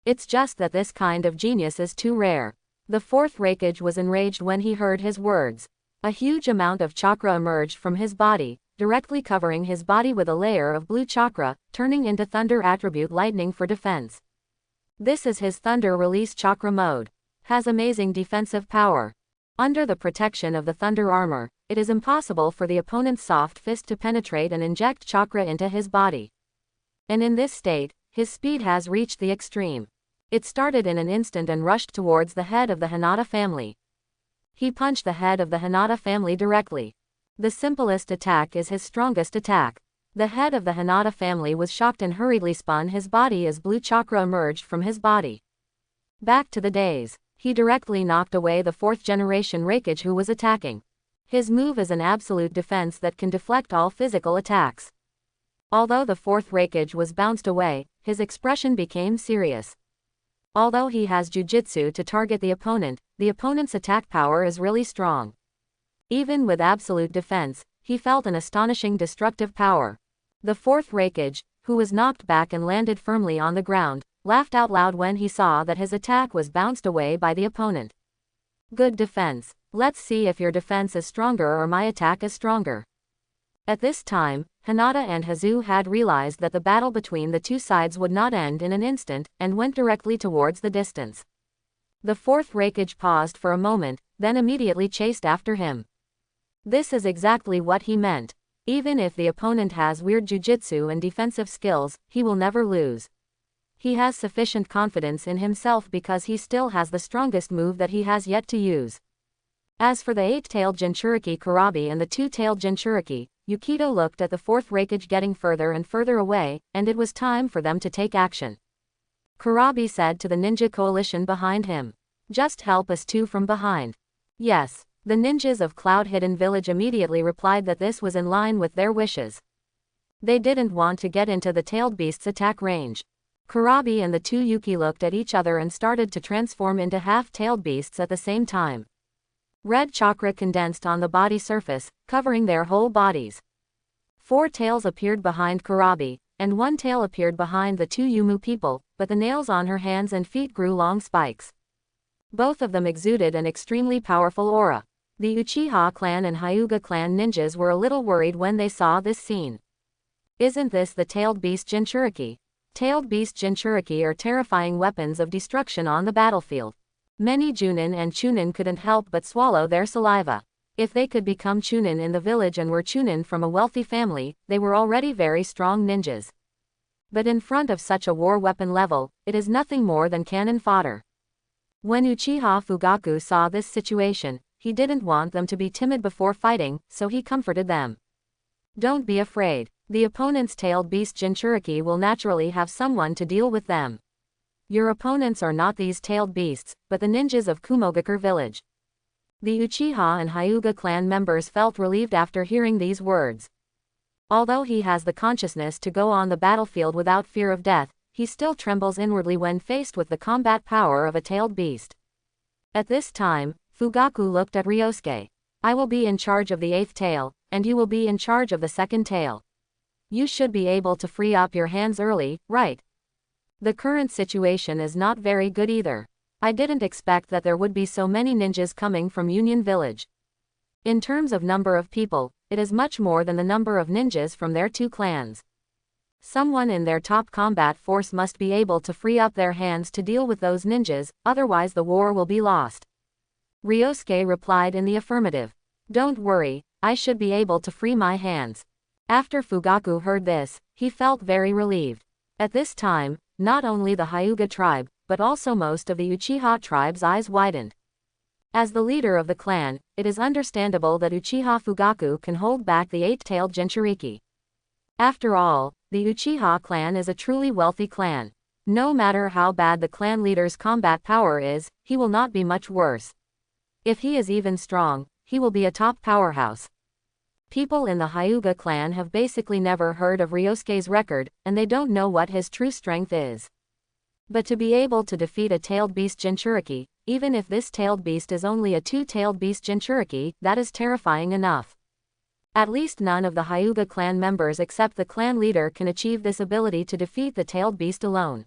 It's just that this kind of genius is too rare. The 4th Raikage was enraged when he heard his words. A huge amount of chakra emerged from his body, directly covering his body with a layer of blue chakra, turning into thunder attribute lightning for defense. This is his thunder release chakra mode. Has amazing defensive power. Under the protection of the thunder armor, it is impossible for the opponent's soft fist to penetrate and inject chakra into his body. And in this state, his speed has reached the extreme. It started in an instant and rushed towards the head of the Hinata family. He punched the head of the Hinata family directly. The simplest attack is his strongest attack. The head of the Hinata family was shocked and hurriedly spun his body as blue chakra emerged from his body. Back to the days, he directly knocked away the 4th generation Raikage who was attacking. His move is an absolute defense that can deflect all physical attacks. Although the 4th Raikage was bounced away, his expression became serious. Although he has jujitsu to target the opponent's attack power is really strong. Even with absolute defense, he felt an astonishing destructive power. The 4th Raikage, who was knocked back and landed firmly on the ground, laughed out loud when he saw that his attack was bounced away by the opponent. Good defense. Let's see if your defense is stronger or my attack is stronger. At this time, Hinata and Hazu had realized that the battle between the two sides would not end in an instant, and went directly towards the distance. The 4th Raikage paused for a moment, then immediately chased after him. This is exactly what he meant. Even if the opponent has weird jujitsu and defensive skills, he will never lose. He has sufficient confidence in himself because he still has the strongest move that he has yet to use. As for the 8-tailed Jinchuriki Kurabi and the 2-tailed Jinchuriki, Yugito looked at the 4th Raikage getting further and further away, and it was time for them to take action. Kurabi said to the ninja coalition behind him, "Just help us two from behind." Yes, the ninjas of Cloud Hidden Village immediately replied that this was in line with their wishes. They didn't want to get into the tailed beast's attack range. Kurabi and the two Yuki looked at each other and started to transform into half-tailed beasts at the same time. Red chakra condensed on the body surface, covering their whole bodies. 4 tails appeared behind Kurabi, and 1 tail appeared behind the 2 Yumu people, but the nails on her hands and feet grew long spikes. Both of them exuded an extremely powerful aura. The Uchiha clan and Hyuga clan ninjas were a little worried when they saw this scene. Isn't this the tailed beast Jinchuriki? Tailed beast Jinchuriki are terrifying weapons of destruction on the battlefield. Many Junin and Chunin couldn't help but swallow their saliva. If they could become Chunin in the village and were Chunin from a wealthy family, they were already very strong ninjas. But in front of such a war weapon level, it is nothing more than cannon fodder. When Uchiha Fugaku saw this situation, he didn't want them to be timid before fighting, so he comforted them. Don't be afraid. The opponent's tailed beast Jinchuriki will naturally have someone to deal with them. Your opponents are not these tailed beasts, but the ninjas of Kumogakure village. The Uchiha and Hyuga clan members felt relieved after hearing these words. Although he has the consciousness to go on the battlefield without fear of death, he still trembles inwardly when faced with the combat power of a tailed beast. At this time, Fugaku looked at Ryosuke. I will be in charge of the 8th tail, and you will be in charge of the 2nd tail. You should be able to free up your hands early, right? The current situation is not very good either. I didn't expect that there would be so many ninjas coming from Union Village. In terms of number of people, it is much more than the number of ninjas from their 2 clans. Someone in their top combat force must be able to free up their hands to deal with those ninjas, otherwise the war will be lost. Ryosuke replied in the affirmative. Don't worry, I should be able to free my hands. After Fugaku heard this, he felt very relieved. At this time, not only the Hyuga tribe, but also most of the Uchiha tribe's eyes widened. As the leader of the clan, it is understandable that Uchiha Fugaku can hold back the 8-tailed Jinchuriki. After all, the Uchiha clan is a truly wealthy clan. No matter how bad the clan leader's combat power is, he will not be much worse. If he is even strong, he will be a top powerhouse. People in the Hyuga clan have basically never heard of Ryosuke's record, and they don't know what his true strength is. But to be able to defeat a tailed beast Jinchuriki, even if this tailed beast is only a 2-tailed beast Jinchuriki, that is terrifying enough. At least none of the Hyuga clan members except the clan leader can achieve this ability to defeat the tailed beast alone.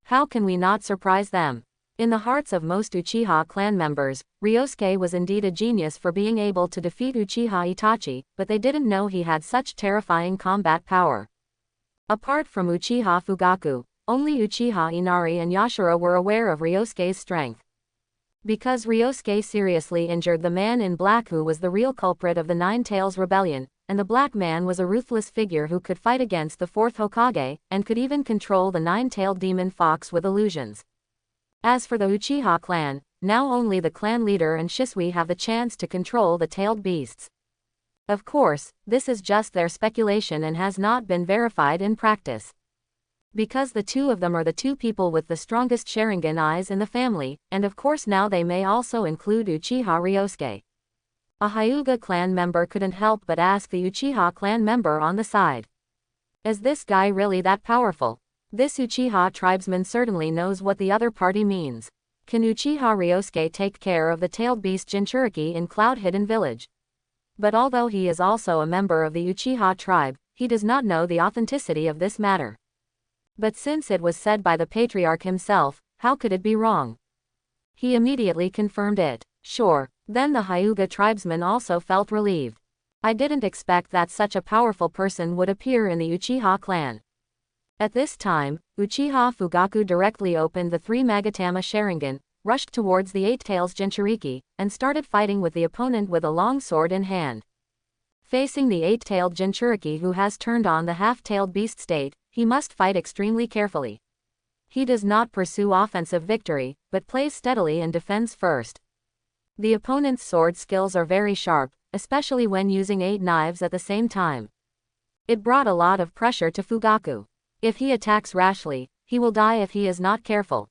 How can we not surprise them? In the hearts of most Uchiha clan members, Ryosuke was indeed a genius for being able to defeat Uchiha Itachi, but they didn't know he had such terrifying combat power. Apart from Uchiha Fugaku, only Uchiha Inari and Yashiro were aware of Ryosuke's strength. Because Ryosuke seriously injured the man in black who was the real culprit of the Nine Tails Rebellion, and the black man was a ruthless figure who could fight against the 4th Hokage, and could even control the 9-tailed demon fox with illusions. As for the Uchiha clan, now only the clan leader and Shisui have the chance to control the tailed beasts. Of course, this is just their speculation and has not been verified in practice. Because the 2 of them are the 2 people with the strongest Sharingan eyes in the family, and of course now they may also include Uchiha Ryosuke. A Hyuga clan member couldn't help but ask the Uchiha clan member on the side. Is this guy really that powerful? This Uchiha tribesman certainly knows what the other party means. Can Uchiha Ryosuke take care of the tailed beast Jinchuriki in Cloud Hidden Village? But although he is also a member of the Uchiha tribe, he does not know the authenticity of this matter. But since it was said by the patriarch himself, how could it be wrong? He immediately confirmed it. Sure, then the Hyuga tribesman also felt relieved. I didn't expect that such a powerful person would appear in the Uchiha clan. At this time, Uchiha Fugaku directly opened the 3 Magatama Sharingan, rushed towards the 8 tails Jinchuriki, and started fighting with the opponent with a long sword in hand. Facing the 8-tailed Jinchuriki who has turned on the half-tailed beast state, he must fight extremely carefully. He does not pursue offensive victory, but plays steadily and defends first. The opponent's sword skills are very sharp, especially when using 8 knives at the same time. It brought a lot of pressure to Fugaku. If he attacks rashly, he will die if he is not careful.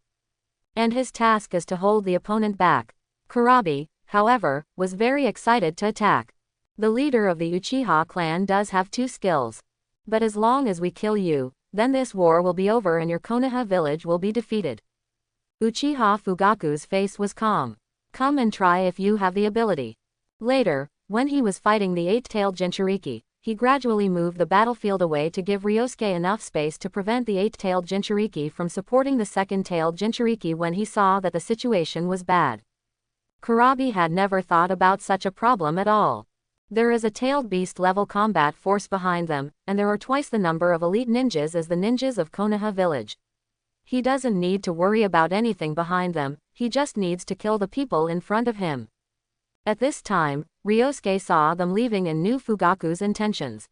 And his task is to hold the opponent back. Kurabi, however, was very excited to attack. The leader of the Uchiha clan does have 2 skills. But as long as we kill you, then this war will be over and your Konoha village will be defeated. Uchiha Fugaku's face was calm. Come and try if you have the ability. Later, when he was fighting the 8-tailed Jinchuriki, he gradually moved the battlefield away to give Ryosuke enough space to prevent the 8-tailed Jinchuriki from supporting the 2nd-tailed Jinchuriki when he saw that the situation was bad. Kurabi had never thought about such a problem at all. There is a tailed beast level combat force behind them, and there are twice the number of elite ninjas as the ninjas of Konoha village. He doesn't need to worry about anything behind them, he just needs to kill the people in front of him. At this time, Ryosuke saw them leaving and knew Fugaku's intentions.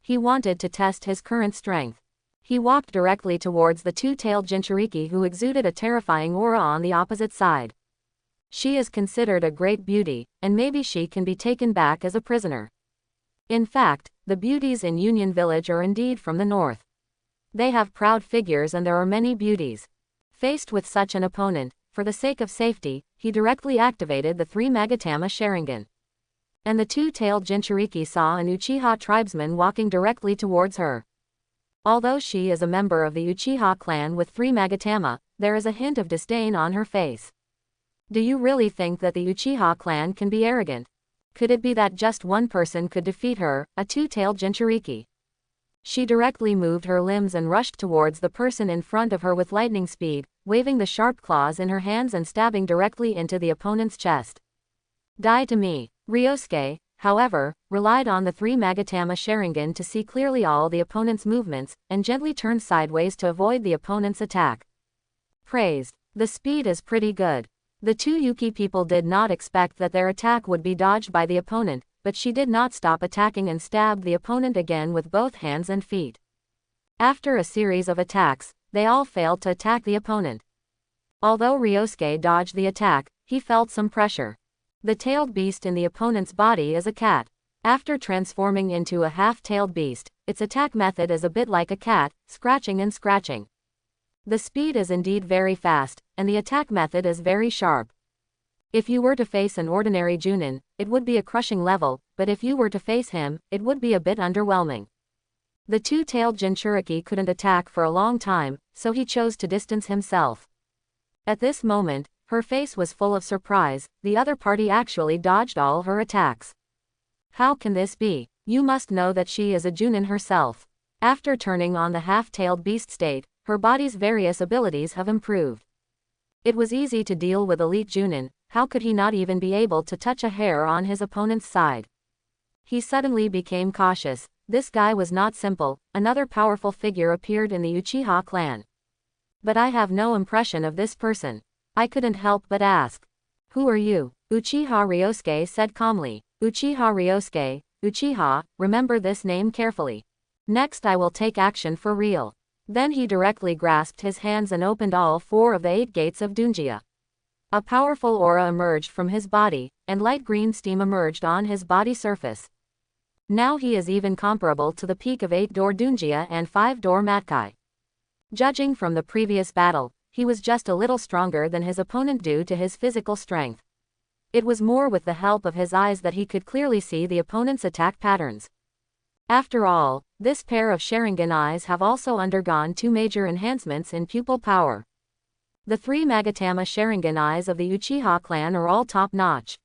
He wanted to test his current strength. He walked directly towards the 2-tailed Jinchuriki who exuded a terrifying aura on the opposite side. She is considered a great beauty, and maybe she can be taken back as a prisoner. In fact, the beauties in Union Village are indeed from the north. They have proud figures and there are many beauties. Faced with such an opponent, for the sake of safety, he directly activated the 3 Magatama Sharingan. And the 2-tailed Jinchuriki saw an Uchiha tribesman walking directly towards her. Although she is a member of the Uchiha clan with 3 Magatama, there is a hint of disdain on her face. Do you really think that the Uchiha clan can be arrogant? Could it be that just one person could defeat her, a two-tailed Jinchuriki? She directly moved her limbs and rushed towards the person in front of her with lightning speed, waving the sharp claws in her hands and stabbing directly into the opponent's chest. Die to me. Ryosuke, however, relied on the 3 Magatama Sharingan to see clearly all the opponent's movements, and gently turned sideways to avoid the opponent's attack. Praised. The speed is pretty good. The 2 Yuki people did not expect that their attack would be dodged by the opponent, but she did not stop attacking and stabbed the opponent again with both hands and feet. After a series of attacks, they all failed to attack the opponent. Although Ryosuke dodged the attack, he felt some pressure. The tailed beast in the opponent's body is a cat. After transforming into a half-tailed beast, its attack method is a bit like a cat, scratching and scratching. The speed is indeed very fast, and the attack method is very sharp. If you were to face an ordinary Junin, it would be a crushing level, but if you were to face him, it would be a bit underwhelming. The two-tailed Jinchuriki couldn't attack for a long time, so he chose to distance himself. At this moment, her face was full of surprise. The other party actually dodged all her attacks. How can this be? You must know that she is a Junin herself. After turning on the half-tailed beast state, her body's various abilities have improved. It was easy to deal with elite Junin. How could he not even be able to touch a hair on his opponent's side? He suddenly became cautious. This guy was not simple. Another powerful figure appeared in the Uchiha clan. But I have no impression of this person. I couldn't help but ask. Who are you? Uchiha Ryosuke said calmly. Uchiha Ryosuke, Uchiha, remember this name carefully. Next I will take action for real. Then he directly grasped his hands and opened all 4 of the 8 gates of Dunjia. A powerful aura emerged from his body, and light green steam emerged on his body surface. Now he is even comparable to the peak of 8-door Dunjia and 5-door Matkai. Judging from the previous battle, he was just a little stronger than his opponent due to his physical strength. It was more with the help of his eyes that he could clearly see the opponent's attack patterns. After all, this pair of Sharingan eyes have also undergone 2 major enhancements in pupil power. The 3 Magatama Sharingan eyes of the Uchiha clan are all top-notch.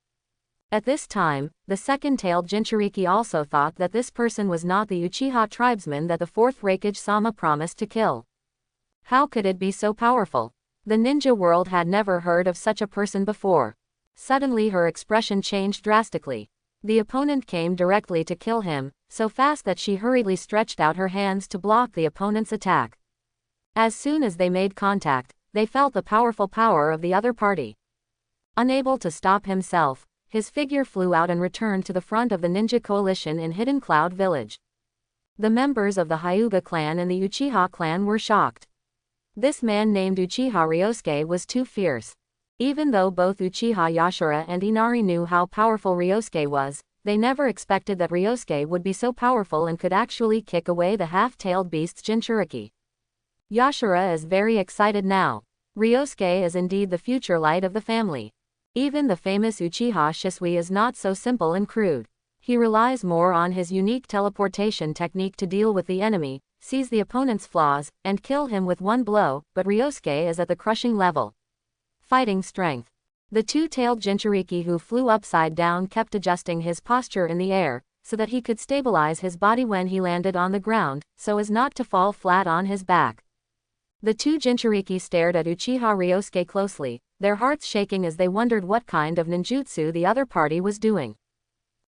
At this time, the second-tailed Jinchuriki also thought that this person was not the Uchiha tribesman that the 4th Raikage Sama promised to kill. How could it be so powerful? The ninja world had never heard of such a person before. Suddenly her expression changed drastically. The opponent came directly to kill him, so fast that she hurriedly stretched out her hands to block the opponent's attack. As soon as they made contact, they felt the powerful power of the other party. Unable to stop himself, his figure flew out and returned to the front of the ninja coalition in Hidden Cloud Village. The members of the Hyuga clan and the Uchiha clan were shocked. This man named Uchiha Ryosuke was too fierce. Even though both Uchiha Yashira and Inari knew how powerful Ryosuke was, they never expected that Ryosuke would be so powerful and could actually kick away the half-tailed beast's Jinchuriki. Yashira is very excited now. Ryosuke is indeed the future light of the family. Even the famous Uchiha Shisui is not so simple and crude. He relies more on his unique teleportation technique to deal with the enemy, sees the opponent's flaws, and kill him with one blow, but Ryosuke is at the crushing level. Fighting strength. The two-tailed Jinchuriki who flew upside down kept adjusting his posture in the air, so that he could stabilize his body when he landed on the ground, so as not to fall flat on his back. The 2 Jinchuriki stared at Uchiha Ryosuke closely, their hearts shaking as they wondered what kind of ninjutsu the other party was doing.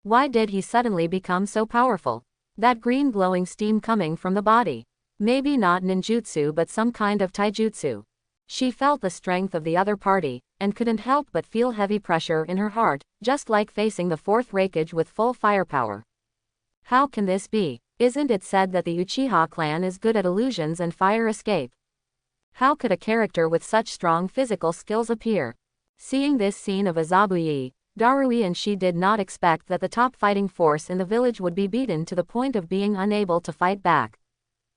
Why did he suddenly become so powerful? That green glowing steam coming from the body. Maybe not ninjutsu but some kind of taijutsu. She felt the strength of the other party, and couldn't help but feel heavy pressure in her heart, just like facing the 4th Raikage with full firepower. How can this be? Isn't it said that the Uchiha clan is good at illusions and fire escape? How could a character with such strong physical skills appear? Seeing this scene of Azabuye, Darui and she did not expect that the top fighting force in the village would be beaten to the point of being unable to fight back.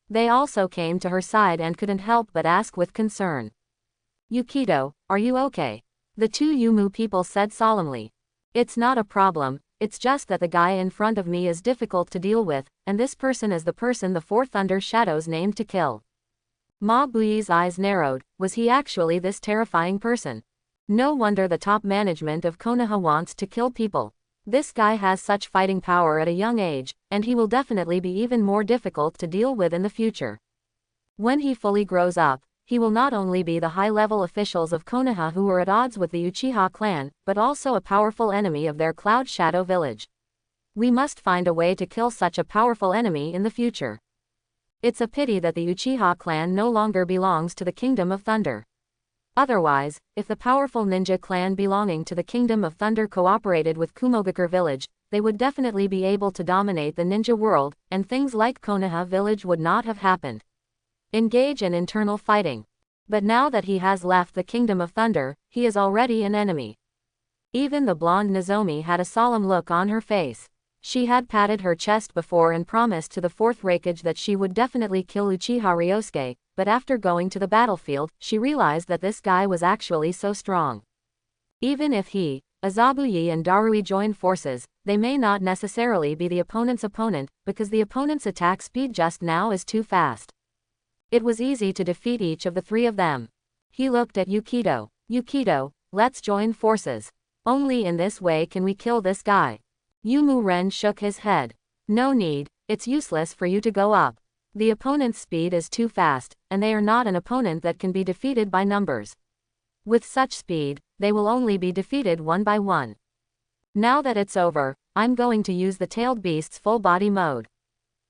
They also came to her side and couldn't help but ask with concern. Yugito, are you okay? The 2 Yumu people said solemnly. It's not a problem, it's just that the guy in front of me is difficult to deal with, and this person is the person the four Thunder Shadows named to kill. Ma Buyi's eyes narrowed. Was he actually this terrifying person? No wonder the top management of Konoha wants to kill people. This guy has such fighting power at a young age, and he will definitely be even more difficult to deal with in the future. When he fully grows up, he will not only be the high-level officials of Konoha who were at odds with the Uchiha clan, but also a powerful enemy of their Cloud Shadow village. We must find a way to kill such a powerful enemy in the future. It's a pity that the Uchiha clan no longer belongs to the Kingdom of Thunder. Otherwise, if the powerful ninja clan belonging to the Kingdom of Thunder cooperated with Kumogakure village, they would definitely be able to dominate the ninja world, and things like Konoha village would not have happened. Engage in internal fighting. But now that he has left the Kingdom of Thunder, he is already an enemy. Even the blonde Nozomi had a solemn look on her face. She had patted her chest before and promised to the fourth Raikage that she would definitely kill Uchiha Ryosuke, but after going to the battlefield, she realized that this guy was actually so strong. Even if he, Azabuye and Darui join forces, they may not necessarily be the opponent's opponent, because the opponent's attack speed just now is too fast. It was easy to defeat each of the three of them. He looked at Yugito. Yugito, let's join forces. Only in this way can we kill this guy. Yumu Ren shook his head. No need, it's useless for you to go up. The opponent's speed is too fast, and they are not an opponent that can be defeated by numbers. With such speed, they will only be defeated one by one. Now that it's over, I'm going to use the tailed beast's full body mode.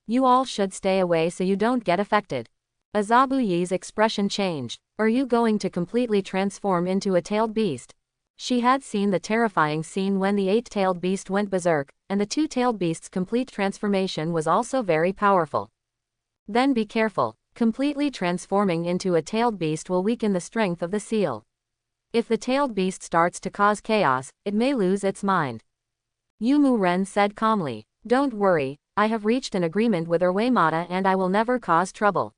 You all should stay away so you don't get affected. Azabuye's expression changed. Are you going to completely transform into a tailed beast? She had seen the terrifying scene when the eight-tailed beast went berserk, and the two-tailed beast's complete transformation was also very powerful. Then be careful, completely transforming into a tailed beast will weaken the strength of the seal. If the tailed beast starts to cause chaos, it may lose its mind. Yumu Ren said calmly, don't worry, I have reached an agreement with Uemata and I will never cause trouble.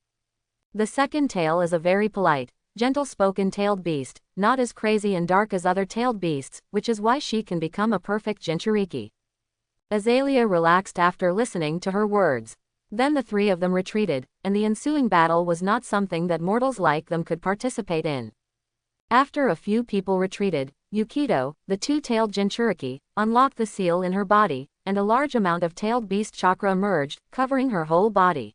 The second tail is a very polite, gentle-spoken tailed beast, not as crazy and dark as other tailed beasts, which is why she can become a perfect Jinchuriki. Azalea relaxed after listening to her words. Then the three of them retreated, and the ensuing battle was not something that mortals like them could participate in. After a few people retreated, Yugito, the two-tailed Jinchuriki, unlocked the seal in her body, and a large amount of tailed beast chakra emerged, covering her whole body.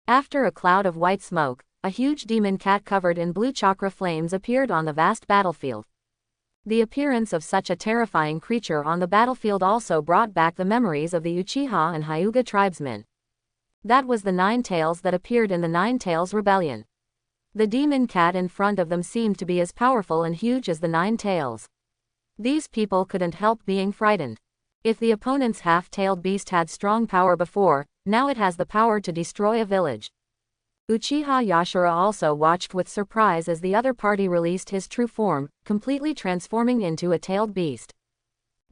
After a cloud of white smoke, a huge demon cat covered in blue chakra flames appeared on the vast battlefield. The appearance of such a terrifying creature on the battlefield also brought back the memories of the Uchiha and Hyuga tribesmen. That was the Nine Tails that appeared in the Nine Tails Rebellion. The demon cat in front of them seemed to be as powerful and huge as the Nine Tails. These people couldn't help being frightened. If the opponent's half-tailed beast had strong power before, now it has the power to destroy a village. Uchiha Yashara also watched with surprise as the other party released his true form, completely transforming into a tailed beast.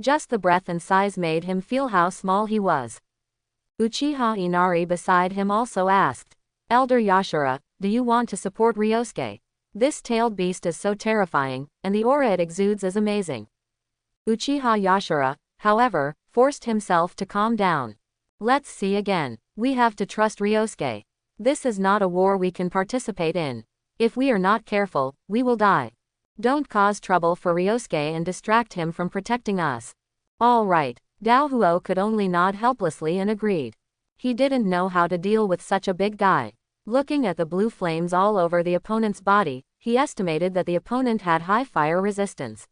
Just the breadth and size made him feel how small he was. Uchiha Inari beside him also asked, Elder Yashara, do you want to support Ryosuke? This tailed beast is so terrifying, and the aura it exudes is amazing. Uchiha Yashara, however, forced himself to calm down. Let's see again. We have to trust Ryosuke. This is not a war we can participate in. If we are not careful, we will die. Don't cause trouble for Ryosuke and distract him from protecting us. All right. Dao Huo could only nod helplessly and agreed. He didn't know how to deal with such a big guy. Looking at the blue flames all over the opponent's body, he estimated that the opponent had high fire resistance.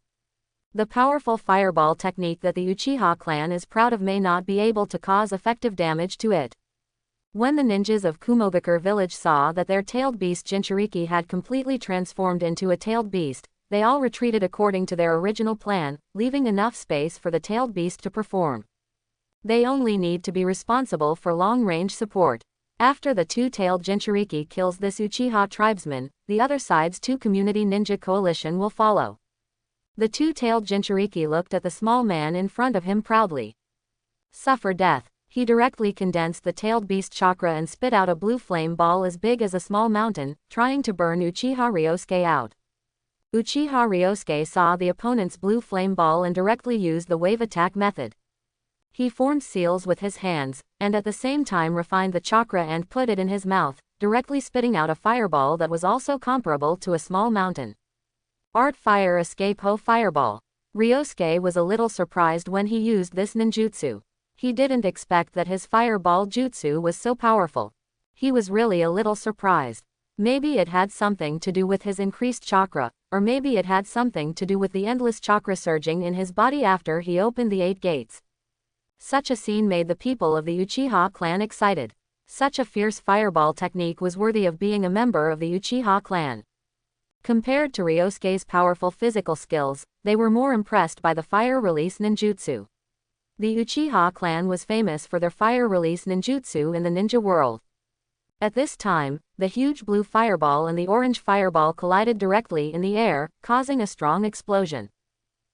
The powerful fireball technique that the Uchiha clan is proud of may not be able to cause effective damage to it. When the ninjas of Kumogakure village saw that their tailed beast Jinchuriki had completely transformed into a tailed beast, they all retreated according to their original plan, leaving enough space for the tailed beast to perform. They only need to be responsible for long-range support. After the two-tailed Jinchuriki kills this Uchiha tribesman, the other side's two community ninja coalition will follow. The two-tailed Jinchuriki looked at the small man in front of him proudly. Suffer death. He directly condensed the tailed beast chakra and spit out a blue flame ball as big as a small mountain, trying to burn Uchiha Ryosuke out. Uchiha Ryosuke saw the opponent's blue flame ball and directly used the wave attack method. He formed seals with his hands, and at the same time refined the chakra and put it in his mouth, directly spitting out a fireball that was also comparable to a small mountain. Art Fire Escape Ho Fireball. Ryosuke was a little surprised when he used this ninjutsu. He didn't expect that his fireball jutsu was so powerful. He was really a little surprised. Maybe it had something to do with his increased chakra, or maybe it had something to do with the endless chakra surging in his body after he opened the 8 gates. Such a scene made the people of the Uchiha clan excited. Such a fierce fireball technique was worthy of being a member of the Uchiha clan. Compared to Ryosuke's powerful physical skills, they were more impressed by the fire release ninjutsu. The Uchiha clan was famous for their fire release ninjutsu in the ninja world. At this time, the huge blue fireball and the orange fireball collided directly in the air, causing a strong explosion.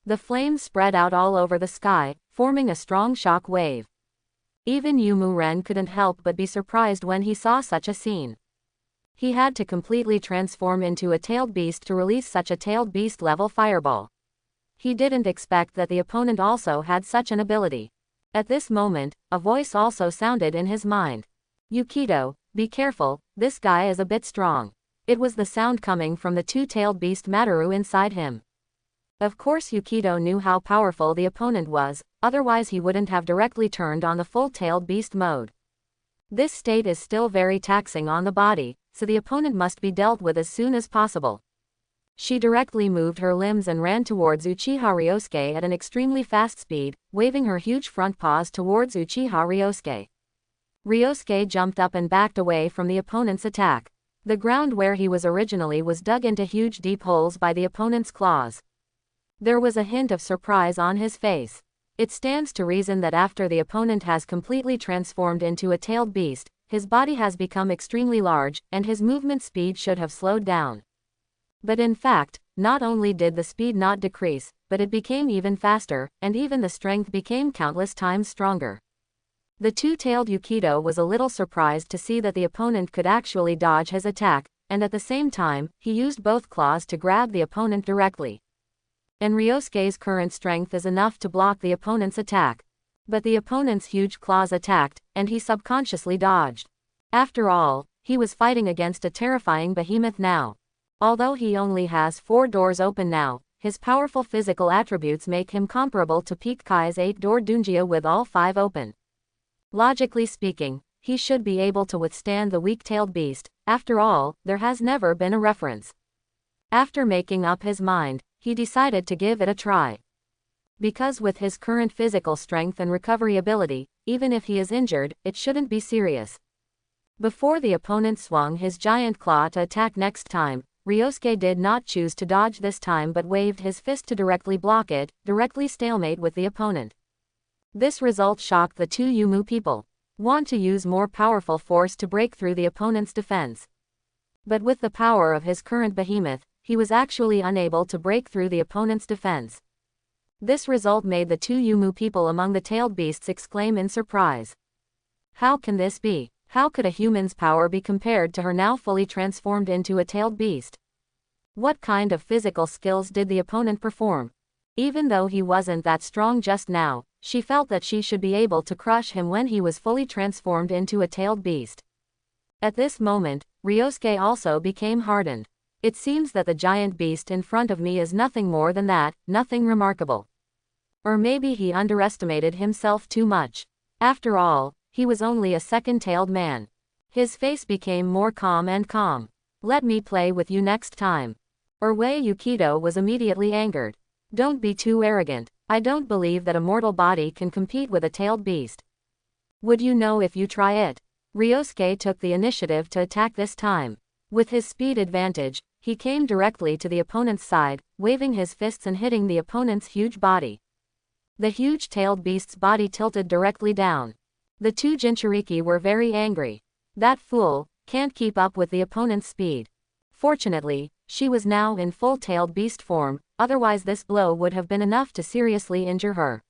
The flames spread out all over the sky, forming a strong shock wave. Even Yumu Ren couldn't help but be surprised when he saw such a scene. He had to completely transform into a tailed beast to release such a tailed beast level fireball. He didn't expect that the opponent also had such an ability. At this moment, a voice also sounded in his mind. Yugito, be careful, this guy is a bit strong. It was the sound coming from the two-tailed beast Mataru inside him. Of course Yugito knew how powerful the opponent was, otherwise he wouldn't have directly turned on the full-tailed beast mode. This state is still very taxing on the body, so the opponent must be dealt with as soon as possible. She directly moved her limbs and ran towards Uchiha Ryosuke at an extremely fast speed, waving her huge front paws towards Uchiha Ryosuke. Ryosuke jumped up and backed away from the opponent's attack. The ground where he was originally was dug into huge deep holes by the opponent's claws. There was a hint of surprise on his face. It stands to reason that after the opponent has completely transformed into a tailed beast, his body has become extremely large, and his movement speed should have slowed down. But in fact, not only did the speed not decrease, but it became even faster, and even the strength became countless times stronger. The two-tailed Yugito was a little surprised to see that the opponent could actually dodge his attack, and at the same time, he used both claws to grab the opponent directly. And Ryosuke's current strength is enough to block the opponent's attack. But the opponent's huge claws attacked, and he subconsciously dodged. After all, he was fighting against a terrifying behemoth now. Although he only has 4 doors open now, his powerful physical attributes make him comparable to Peak Kai's 8-door Dunjia with all 5 open. Logically speaking, he should be able to withstand the weak-tailed beast. After all, there has never been a reference. After making up his mind, he decided to give it a try. Because with his current physical strength and recovery ability, even if he is injured, it shouldn't be serious. Before the opponent swung his giant claw to attack next time, Ryosuke did not choose to dodge this time but waved his fist to directly block it, directly stalemate with the opponent. This result shocked the two Yumu people. Want to use more powerful force to break through the opponent's defense. But with the power of his current behemoth, he was actually unable to break through the opponent's defense. This result made the two Yumu people among the tailed beasts exclaim in surprise. How can this be? How could a human's power be compared to her now fully transformed into a tailed beast? What kind of physical skills did the opponent perform? Even though he wasn't that strong just now, she felt that she should be able to crush him when he was fully transformed into a tailed beast. At this moment, Ryosuke also became hardened. It seems that the giant beast in front of me is nothing more than that, nothing remarkable. Or maybe he underestimated himself too much. After all, he was only a second-tailed man. His face became more calm and calm. Let me play with you next time. Yugito was immediately angered. Don't be too arrogant. I don't believe that a mortal body can compete with a tailed beast. Would you know if you try it? Ryosuke took the initiative to attack this time. With his speed advantage, he came directly to the opponent's side, waving his fists and hitting the opponent's huge body. The huge tailed beast's body tilted directly down. The two Jinchuriki were very angry. That fool can't keep up with the opponent's speed. Fortunately, she was now in full tailed beast form, otherwise this blow would have been enough to seriously injure her.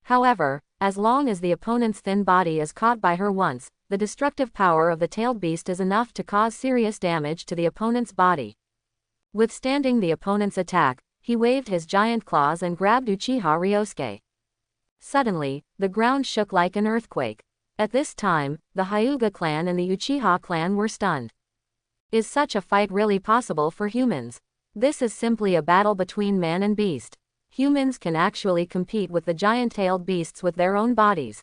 However, as long as the opponent's thin body is caught by her once, the destructive power of the tailed beast is enough to cause serious damage to the opponent's body. Withstanding the opponent's attack, he waved his giant claws and grabbed Uchiha Ryosuke. Suddenly, the ground shook like an earthquake. At this time, the Hyuga clan and the Uchiha clan were stunned. Is such a fight really possible for humans? This is simply a battle between man and beast. Humans can actually compete with the giant-tailed beasts with their own bodies.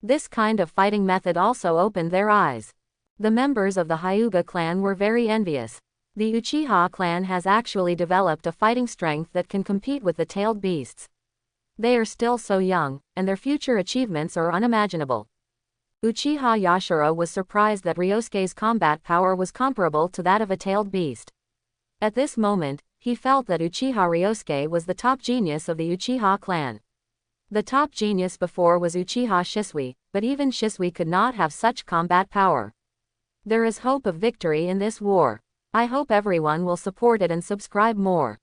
This kind of fighting method also opened their eyes. The members of the Hyuga clan were very envious. The Uchiha clan has actually developed a fighting strength that can compete with the tailed beasts. They are still so young, and their future achievements are unimaginable. Uchiha Yashiro was surprised that Ryosuke's combat power was comparable to that of a tailed beast. At this moment, he felt that Uchiha Ryosuke was the top genius of the Uchiha clan. The top genius before was Uchiha Shisui, but even Shisui could not have such combat power. There is hope of victory in this war. I hope everyone will support it and subscribe more.